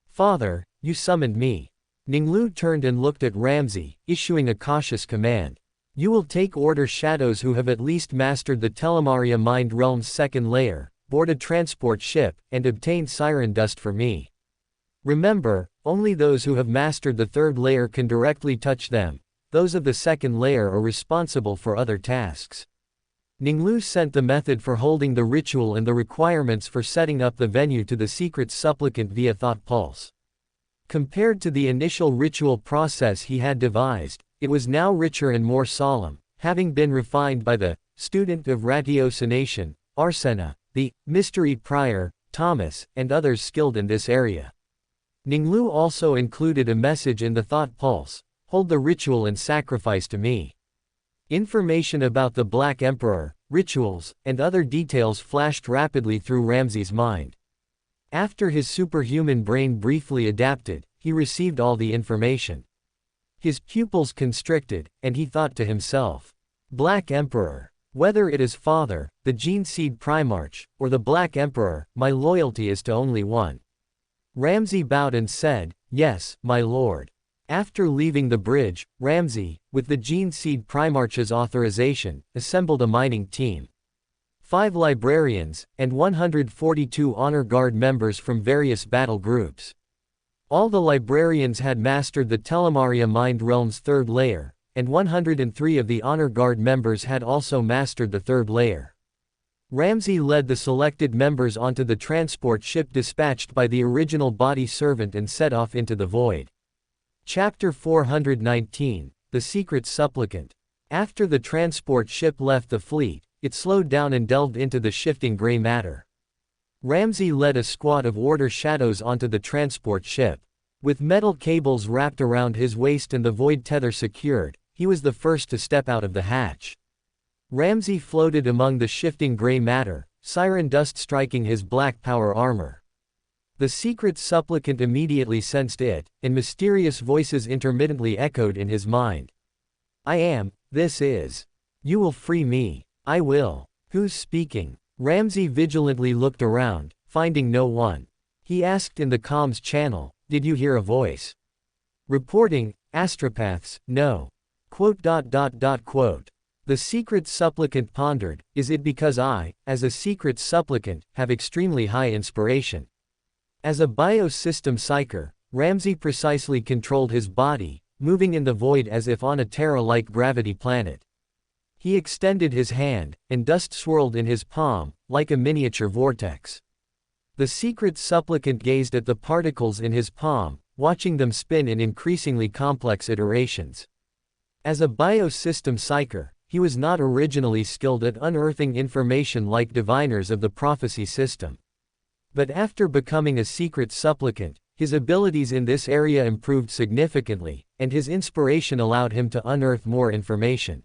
Father, you summoned me. Ning Lu turned and looked at Ramsey, issuing a cautious command. You will take Order Shadows who have at least mastered the Telemaria Mind Realm's second layer, board a transport ship, and obtain siren dust for me. Remember, only those who have mastered the third layer can directly touch them. Those of the second layer are responsible for other tasks. Ning Lu sent the method for holding the ritual and the requirements for setting up the venue to the secret supplicant via Thought Pulse. Compared to the initial ritual process he had devised, it was now richer and more solemn, having been refined by the student of ratiocination, Arsena, the mystery prior, Thomas, and others skilled in this area. Ning Lu also included a message in the Thought Pulse: hold the ritual and sacrifice to me. Information about the Black Emperor, rituals, and other details flashed rapidly through Ramsey's mind. After his superhuman brain briefly adapted, he received all the information. His pupils constricted, and he thought to himself, Black Emperor. Whether it is Father, the Gene Seed Primarch, or the Black Emperor, my loyalty is to only one. Ramsey bowed and said, yes, my lord. After leaving the bridge, Ramsey, with the Gene Seed Primarch's authorization, assembled a mining team. 5 librarians, and 142 honor guard members from various battle groups. All the librarians had mastered the Telemaria Mind Realm's third layer, and 103 of the honor guard members had also mastered the third layer. Ramsey led the selected members onto the transport ship dispatched by the original body servant and set off into the void. Chapter 419, The Secret Supplicant. After the transport ship left the fleet, it slowed down and delved into the shifting gray matter. Ramsey led a squad of Order Shadows onto the transport ship. With metal cables wrapped around his waist and the void tether secured, he was the first to step out of the hatch. Ramsey floated among the shifting gray matter, siren dust striking his black power armor. The secret supplicant immediately sensed it, and mysterious voices intermittently echoed in his mind. I am, this is. You will free me. I will. Who's speaking? Ramsey vigilantly looked around, finding no one. He asked in the comms channel, did you hear a voice? Reporting, astropaths, no. Quote. The secret supplicant pondered, is it because I, as a secret supplicant, have extremely high inspiration? As a biosystem psyker, Ramsey precisely controlled his body, moving in the void as if on a Terra-like gravity planet. He extended his hand, and dust swirled in his palm, like a miniature vortex. The secret supplicant gazed at the particles in his palm, watching them spin in increasingly complex iterations. As a biosystem psyker, he was not originally skilled at unearthing information like diviners of the prophecy system. But after becoming a secret supplicant, his abilities in this area improved significantly, and his inspiration allowed him to unearth more information.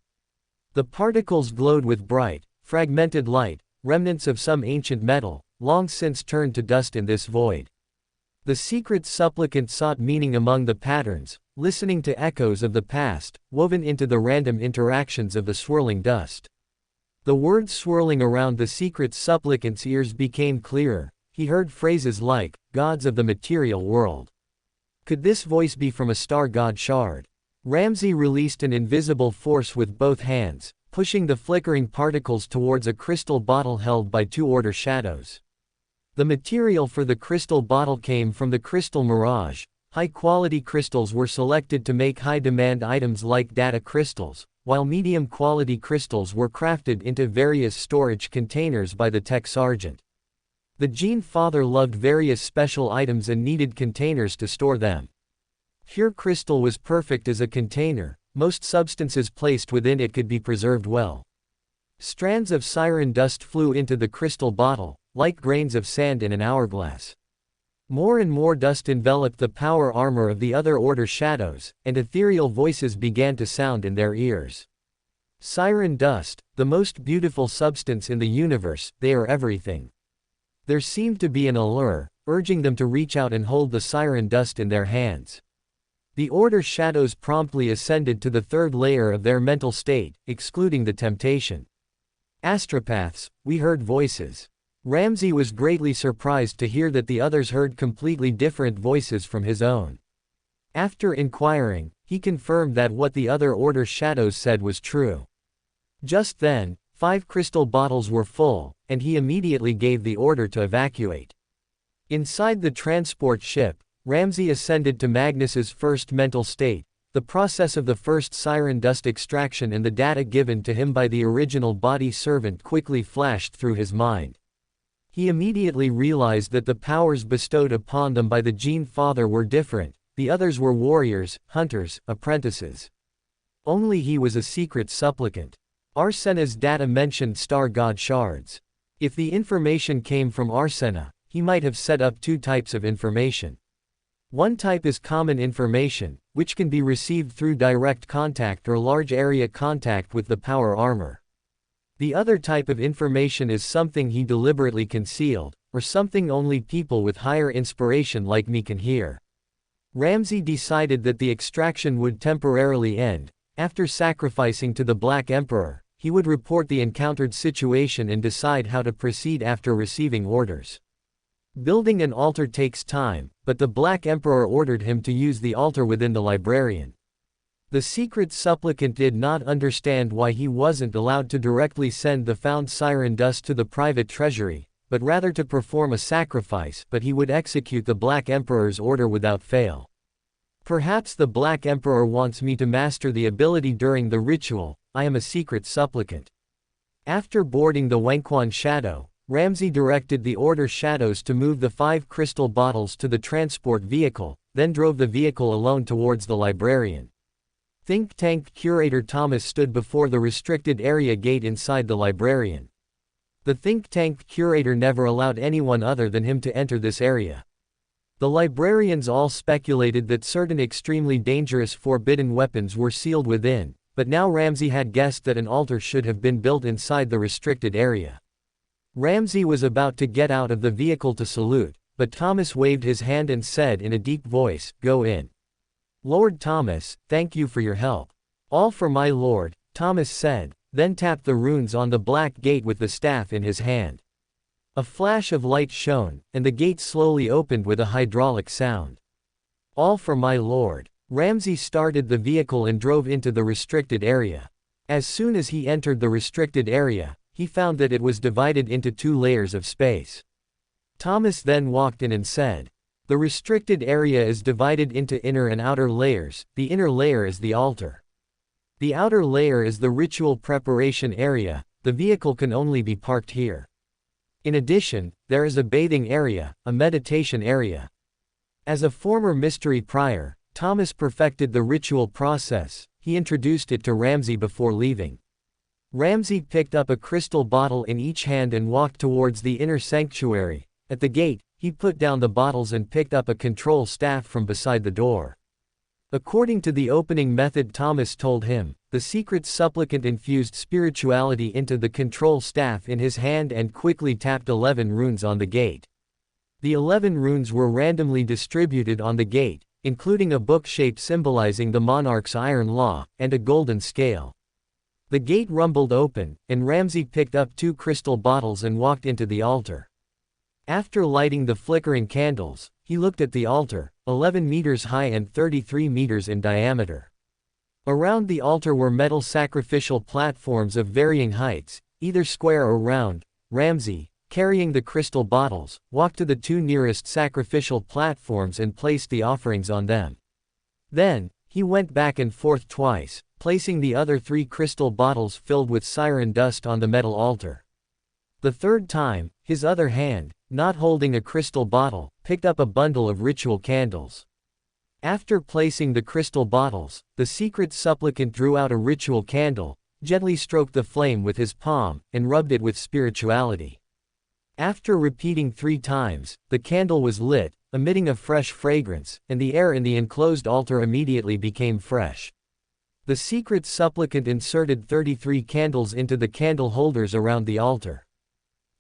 The particles glowed with bright, fragmented light, remnants of some ancient metal, long since turned to dust in this void. The secret supplicant sought meaning among the patterns, listening to echoes of the past, woven into the random interactions of the swirling dust. The words swirling around the secret supplicant's ears became clearer. He heard phrases like, gods of the material world. Could this voice be from a star god shard? Ramsey released an invisible force with both hands, pushing the flickering particles towards a crystal bottle held by 2 Order Shadows. The material for the crystal bottle came from the crystal mirage. High-quality crystals were selected to make high-demand items like data crystals, while medium-quality crystals were crafted into various storage containers by the tech sergeant. The Gene Father loved various special items and needed containers to store them. Pure crystal was perfect as a container, most substances placed within it could be preserved well. Strands of siren dust flew into the crystal bottle, like grains of sand in an hourglass. More and more dust enveloped the power armor of the other Order shadows, and ethereal voices began to sound in their ears. Siren dust, the most beautiful substance in the universe, they are everything. There seemed to be an allure, urging them to reach out and hold the siren dust in their hands. The Order shadows promptly ascended to the third layer of their mental state, excluding the temptation. Astropaths, we heard voices. Ramsey was greatly surprised to hear that the others heard completely different voices from his own. After inquiring, he confirmed that what the other Order shadows said was true. Just then, 5 crystal bottles were full, and he immediately gave the order to evacuate. Inside the transport ship, Ramsey ascended to Magnus's first mental state, the process of the first siren dust extraction and the data given to him by the original body servant quickly flashed through his mind. He immediately realized that the powers bestowed upon them by the Gene Father were different. The others were warriors, hunters, apprentices. Only he was a secret supplicant. Arsena's data mentioned star god shards. If the information came from Arsena, he might have set up 2 types of information. One type is common information, which can be received through direct contact or large area contact with the power armor. The other type of information is something he deliberately concealed, or something only people with higher inspiration like me can hear. Ramsey decided that the extraction would temporarily end. After sacrificing to the Black Emperor, he would report the encountered situation and decide how to proceed after receiving orders. Building an altar takes time, but the Black Emperor ordered him to use the altar within the librarian. The secret supplicant did not understand why he wasn't allowed to directly send the found siren dust to the private treasury, but rather to perform a sacrifice, but he would execute the Black Emperor's order without fail. Perhaps the Black Emperor wants me to master the ability during the ritual. I am a secret supplicant. After boarding the Wenquan shadow, Ramsey directed the Order shadows to move the 5 crystal bottles to the transport vehicle, then drove the vehicle alone towards the librarian. Think Tank Curator Thomas stood before the restricted area gate inside the librarian. The Think Tank Curator never allowed anyone other than him to enter this area. The librarians all speculated that certain extremely dangerous forbidden weapons were sealed within, but now Ramsey had guessed that an altar should have been built inside the restricted area. Ramsey was about to get out of the vehicle to salute, but Thomas waved his hand and said in a deep voice, "Go in." "Lord Thomas, thank you for your help." "All for my lord," Thomas said, then tapped the runes on the black gate with the staff in his hand. A flash of light shone, and the gate slowly opened with a hydraulic sound. "All for my lord." Ramsey started the vehicle and drove into the restricted area. As soon as he entered the restricted area, he found that it was divided into 2 layers of space. Thomas then walked in and said, "The restricted area is divided into inner and outer layers. The inner layer is the altar. The outer layer is the ritual preparation area. The vehicle can only be parked here. In addition, there is a bathing area, a meditation area." As a former mystery prior, Thomas perfected the ritual process. He introduced it to Ramsey before leaving. Ramsey picked up a crystal bottle in each hand and walked towards the inner sanctuary. At the gate, he put down the bottles and picked up a control staff from beside the door. According to the opening method Thomas told him, the secret supplicant infused spirituality into the control staff in his hand and quickly tapped 11 runes on the gate. The 11 runes were randomly distributed on the gate, including a book shape symbolizing the monarch's iron law, and a golden scale. The gate rumbled open, and Ramsey picked up 2 crystal bottles and walked into the altar. After lighting the flickering candles, he looked at the altar, 11 meters high and 33 meters in diameter. Around the altar were metal sacrificial platforms of varying heights, either square or round. Ramsey, carrying the crystal bottles, walked to the 2 nearest sacrificial platforms and placed the offerings on them. Then, he went back and forth twice, placing the other 3 crystal bottles filled with siren dust on the metal altar. The third time, his other hand, not holding a crystal bottle, picked up a bundle of ritual candles. After placing the crystal bottles, the secret supplicant drew out a ritual candle, gently stroked the flame with his palm, and rubbed it with spirituality. After repeating 3 times, the candle was lit, emitting a fresh fragrance, and the air in the enclosed altar immediately became fresh. The secret supplicant inserted 33 candles into the candle holders around the altar.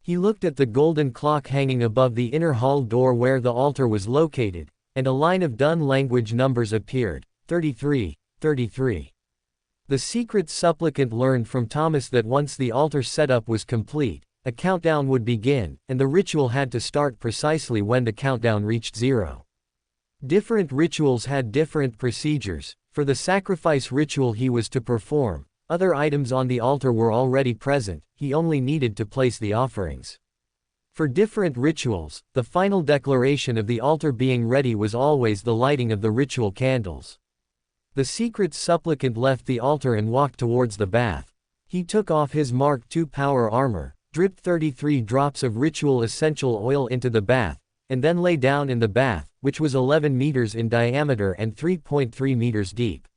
He looked at the golden clock hanging above the inner hall door where the altar was located, and a line of Dun language numbers appeared, 33, 33. The secret supplicant learned from Thomas that once the altar setup was complete, a countdown would begin, and the ritual had to start precisely when the countdown reached 0. Different rituals had different procedures. For the sacrifice ritual he was to perform, other items on the altar were already present, he only needed to place the offerings. For different rituals, the final declaration of the altar being ready was always the lighting of the ritual candles. The secret supplicant left the altar and walked towards the bath. He took off his Mark II power armor, dripped 33 drops of ritual essential oil into the bath, and then lay down in the bath, which was 11 meters in diameter and 3.3 meters deep.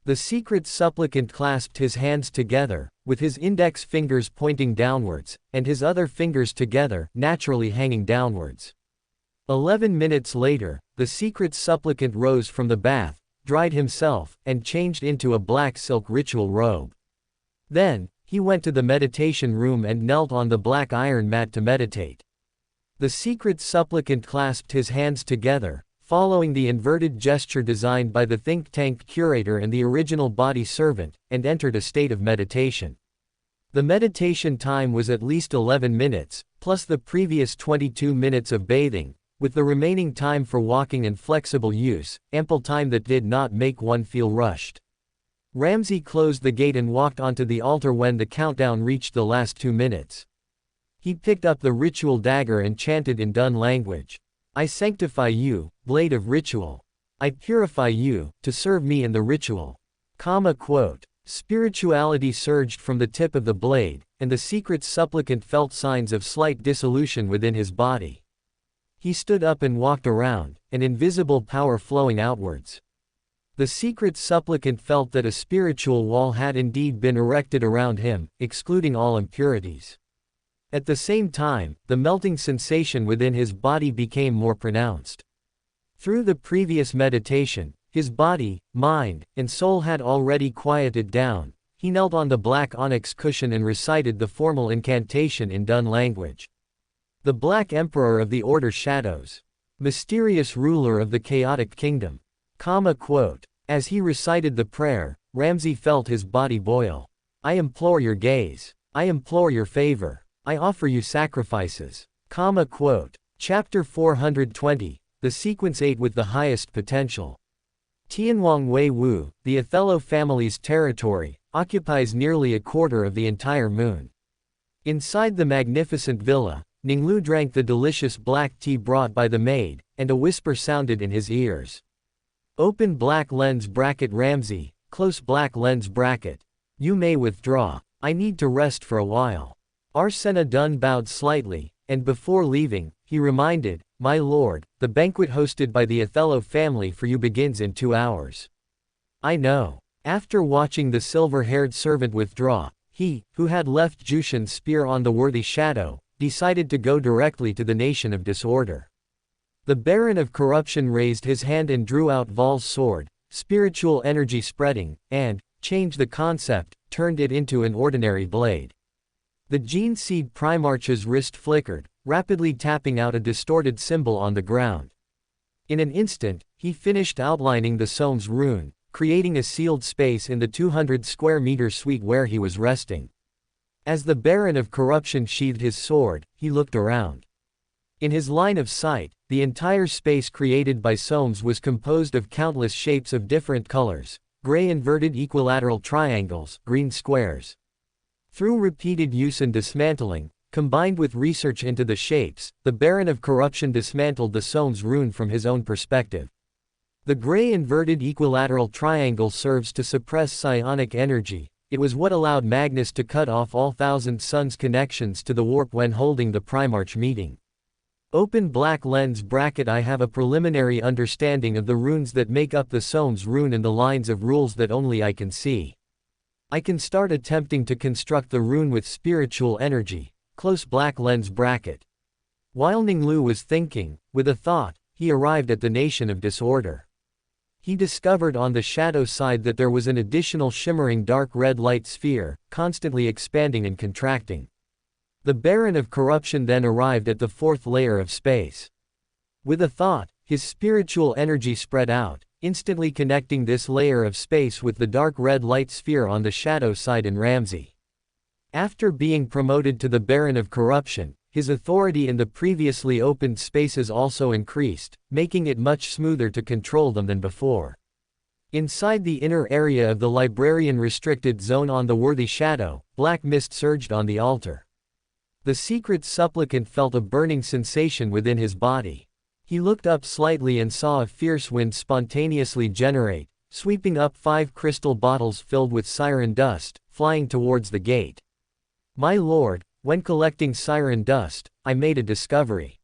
The secret supplicant clasped his hands together, with his index fingers pointing downwards, and his other fingers together, naturally hanging downwards. 11 minutes later, the secret supplicant rose from the bath, dried himself, and changed into a black silk ritual robe. Then, he went to the meditation room and knelt on the black iron mat to meditate. The secret supplicant clasped his hands together, following the inverted gesture designed by the think tank curator and the original body servant, and entered a state of meditation. The meditation time was at least 11 minutes, plus the previous 22 minutes of bathing, with the remaining time for walking and flexible use, ample time that did not make one feel rushed. Ramsey closed the gate and walked onto the altar when the countdown reached the last 2 minutes. He picked up the ritual dagger and chanted in Dun language. I sanctify you, blade of ritual. I purify you, to serve me in the ritual. Quote. Spirituality surged from the tip of the blade, and the secret supplicant felt signs of slight dissolution within his body. He stood up and walked around, an invisible power flowing outwards. The secret supplicant felt that a spiritual wall had indeed been erected around him, excluding all impurities. At the same time, the melting sensation within his body became more pronounced. Through the previous meditation, his body, mind, and soul had already quieted down. He knelt on the black onyx cushion and recited the formal incantation in Dun language. The Black Emperor of the Order Shadows. Mysterious ruler of the chaotic kingdom. Quote. As he recited the prayer, Ramsey felt his body boil. I implore your gaze. I implore your favor. I offer you sacrifices. Quote. Chapter 420, The Sequence 8 with the Highest Potential. Tianwang Wei Wu, the Othello family's territory, occupies nearly a quarter of the entire moon. Inside the magnificent villa, Ning Lu drank the delicious black tea brought by the maid, and a whisper sounded in his ears. Open black lens bracket Ramsey, close black lens bracket. You may withdraw. I need to rest for a while. Arsena Dun bowed slightly, and before leaving, he reminded, My lord, the banquet hosted by the Othello family for you begins in 2 hours. I know. After watching the silver-haired servant withdraw, he, who had left Jushin's spear on the worthy shadow, decided to go directly to the nation of disorder. The Baron of Corruption raised his hand and drew out Val's sword, spiritual energy spreading, and, changed the concept, turned it into an ordinary blade. The Gene Seed Primarch's wrist flickered, rapidly tapping out a distorted symbol on the ground. In an instant, he finished outlining the Somes rune, creating a sealed space in the 200 square meter suite where he was resting. As the Baron of Corruption sheathed his sword, he looked around. In his line of sight, the entire space created by Somes was composed of countless shapes of different colors, gray inverted equilateral triangles, green squares. Through repeated use and dismantling, combined with research into the shapes, the Baron of Corruption dismantled the Somes rune from his own perspective. The gray inverted equilateral triangle serves to suppress psionic energy. It was what allowed Magnus to cut off all Thousand Suns connections to the warp when holding the Primarch meeting. Open black lens bracket. I have a preliminary understanding of the runes that make up the Somes rune and the lines of rules that only I can see. I can start attempting to construct the rune with spiritual energy. Close black lens bracket. While Ning Lu was thinking, with a thought, he arrived at the Nation of Disorder. He discovered on the shadow side that there was an additional shimmering dark red light sphere, constantly expanding and contracting. The Baron of Corruption then arrived at the fourth layer of space. With a thought, his spiritual energy spread out, instantly connecting this layer of space with the dark red light sphere on the shadow side in Ramsey. After being promoted to the Baron of Corruption, his authority in the previously opened spaces also increased, making it much smoother to control them than before. Inside the inner area of the Librarian restricted zone on the Worthy Shadow, black mist surged on the altar. The secret supplicant felt a burning sensation within his body. He looked up slightly and saw a fierce wind spontaneously generate, sweeping up 5 crystal bottles filled with siren dust, flying towards the gate. My lord, when collecting siren dust, I made a discovery.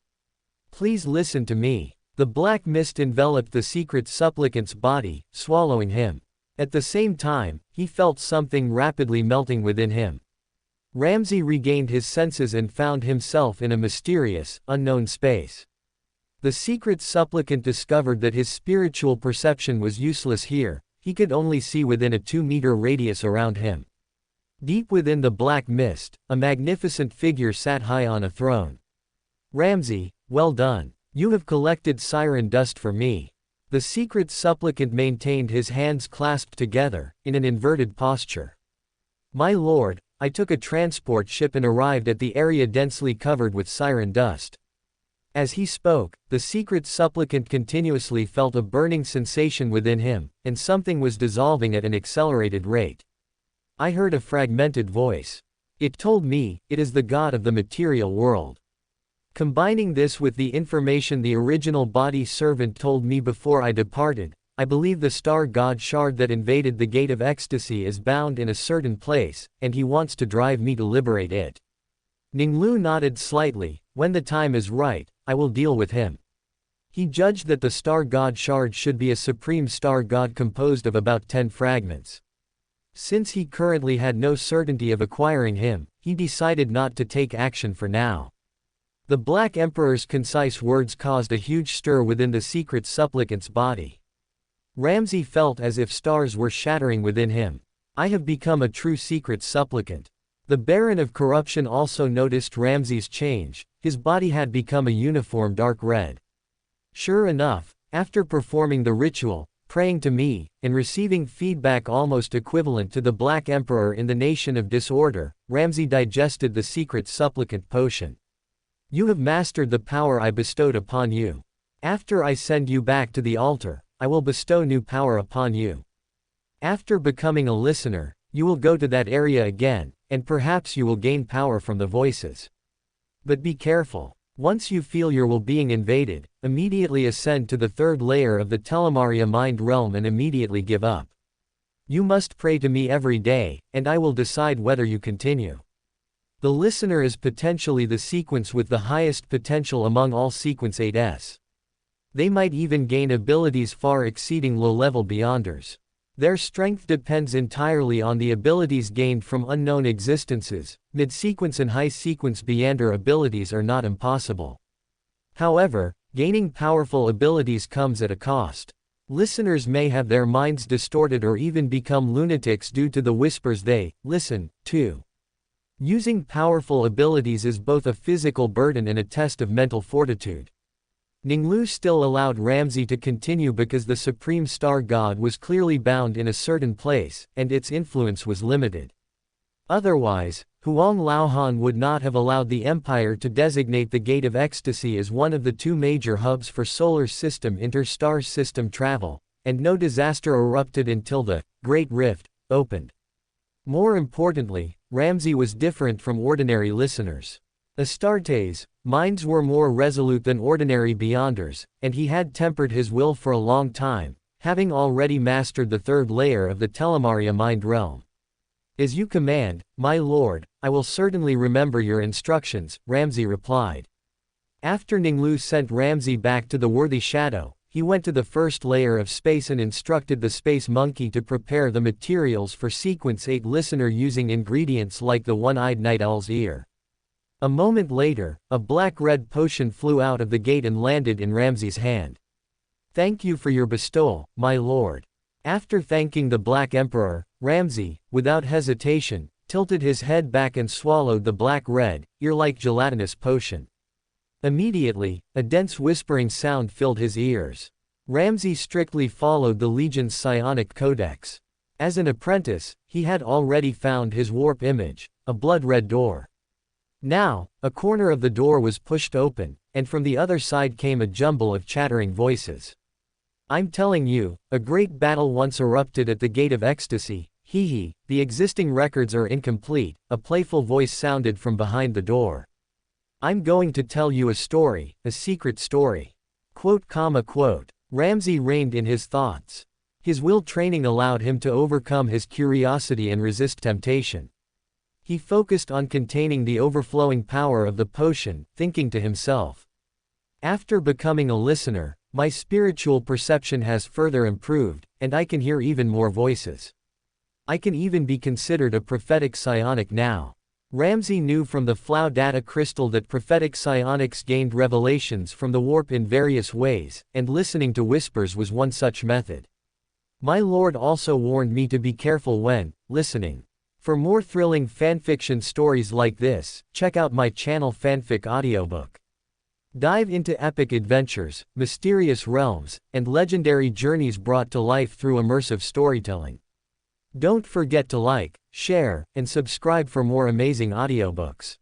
Please listen to me. The black mist enveloped the secret supplicant's body, swallowing him. At the same time, he felt something rapidly melting within him. Ramsey regained his senses and found himself in a mysterious, unknown space. The secret supplicant discovered that his spiritual perception was useless here. He could only see within a 2-meter radius around him. Deep within the black mist, a magnificent figure sat high on a throne. Ramsey, well done. You have collected siren dust for me. The secret supplicant maintained his hands clasped together, in an inverted posture. My lord, I took a transport ship and arrived at the area densely covered with siren dust. As he spoke, the secret supplicant continuously felt a burning sensation within him, and something was dissolving at an accelerated rate. I heard a fragmented voice. It told me, it is the god of the material world. Combining this with the information the original body servant told me before I departed, I believe the star god shard that invaded the gate of ecstasy is bound in a certain place, and he wants to drive me to liberate it. Ning Lu nodded slightly. When the time is right, I will deal with him. He judged that the star god shard should be a supreme star god composed of about 10 fragments. Since he currently had no certainty of acquiring him, he decided not to take action for now. The Black Emperor's concise words caused a huge stir within the secret supplicant's body. Ramsey felt as if stars were shattering within him. I have become a true secret supplicant. The Baron of Corruption also noticed Ramsey's change. His body had become a uniform dark red. Sure enough, after performing the ritual, praying to me, and receiving feedback almost equivalent to the Black Emperor in the Nation of Disorder, Ramsey digested the secret supplicant potion. You have mastered the power I bestowed upon you. After I send you back to the altar, I will bestow new power upon you. After becoming a listener, you will go to that area again, and perhaps you will gain power from the voices. But be careful. Once you feel your will being invaded, immediately ascend to the 3rd layer of the Telemaria mind realm and immediately give up. You must pray to me every day, and I will decide whether you continue. The listener is potentially the sequence with the highest potential among all sequence 8s. They might even gain abilities far exceeding low-level beyonders. Their strength depends entirely on the abilities gained from unknown existences. Mid-sequence and high-sequence beyonder abilities are not impossible. However, gaining powerful abilities comes at a cost. Listeners may have their minds distorted or even become lunatics due to the whispers they listen to. Using powerful abilities is both a physical burden and a test of mental fortitude. Ning Lu still allowed Ramsey to continue because the Supreme Star God was clearly bound in a certain place, and its influence was limited. Otherwise, Huang Laohan would not have allowed the Empire to designate the Gate of Ecstasy as one of the 2 major hubs for solar system inter-star system travel, and no disaster erupted until the Great Rift opened. More importantly, Ramsey was different from ordinary listeners. Astartes' minds were more resolute than ordinary beyonders, and he had tempered his will for a long time, having already mastered the third layer of the Telemaria mind realm. As you command, my lord, I will certainly remember your instructions, Ramsay replied. After Ning Lu sent Ramsay back to the worthy shadow, he went to the first layer of space and instructed the space monkey to prepare the materials for sequence 8 listener using ingredients like the one-eyed night owl's ear. A moment later, a black-red potion flew out of the gate and landed in Ramsay's hand. Thank you for your bestowal, my lord. After thanking the Black Emperor, Ramsay, without hesitation, tilted his head back and swallowed the black-red, ear-like gelatinous potion. Immediately, a dense whispering sound filled his ears. Ramsay strictly followed the Legion's psionic codex. As an apprentice, he had already found his warp image, a blood-red door. Now, a corner of the door was pushed open, and from the other side came a jumble of chattering voices. I'm telling you, a great battle once erupted at the Gate of Ecstasy, hee, the existing records are incomplete, a playful voice sounded from behind the door. I'm going to tell you a story, a secret story. Quote. Ramsay reined in his thoughts. His will training allowed him to overcome his curiosity and resist temptation. He focused on containing the overflowing power of the potion, thinking to himself. After becoming a listener, my spiritual perception has further improved, and I can hear even more voices. I can even be considered a prophetic psionic now. Ramsay knew from the Flow data crystal that prophetic psionics gained revelations from the warp in various ways, and listening to whispers was one such method. My lord also warned me to be careful when listening. For more thrilling fanfiction stories like this, check out my channel Fanfic audiobook. Dive into epic adventures, mysterious realms, and legendary journeys brought to life through immersive storytelling. Don't forget to like, share, and subscribe for more amazing audiobooks.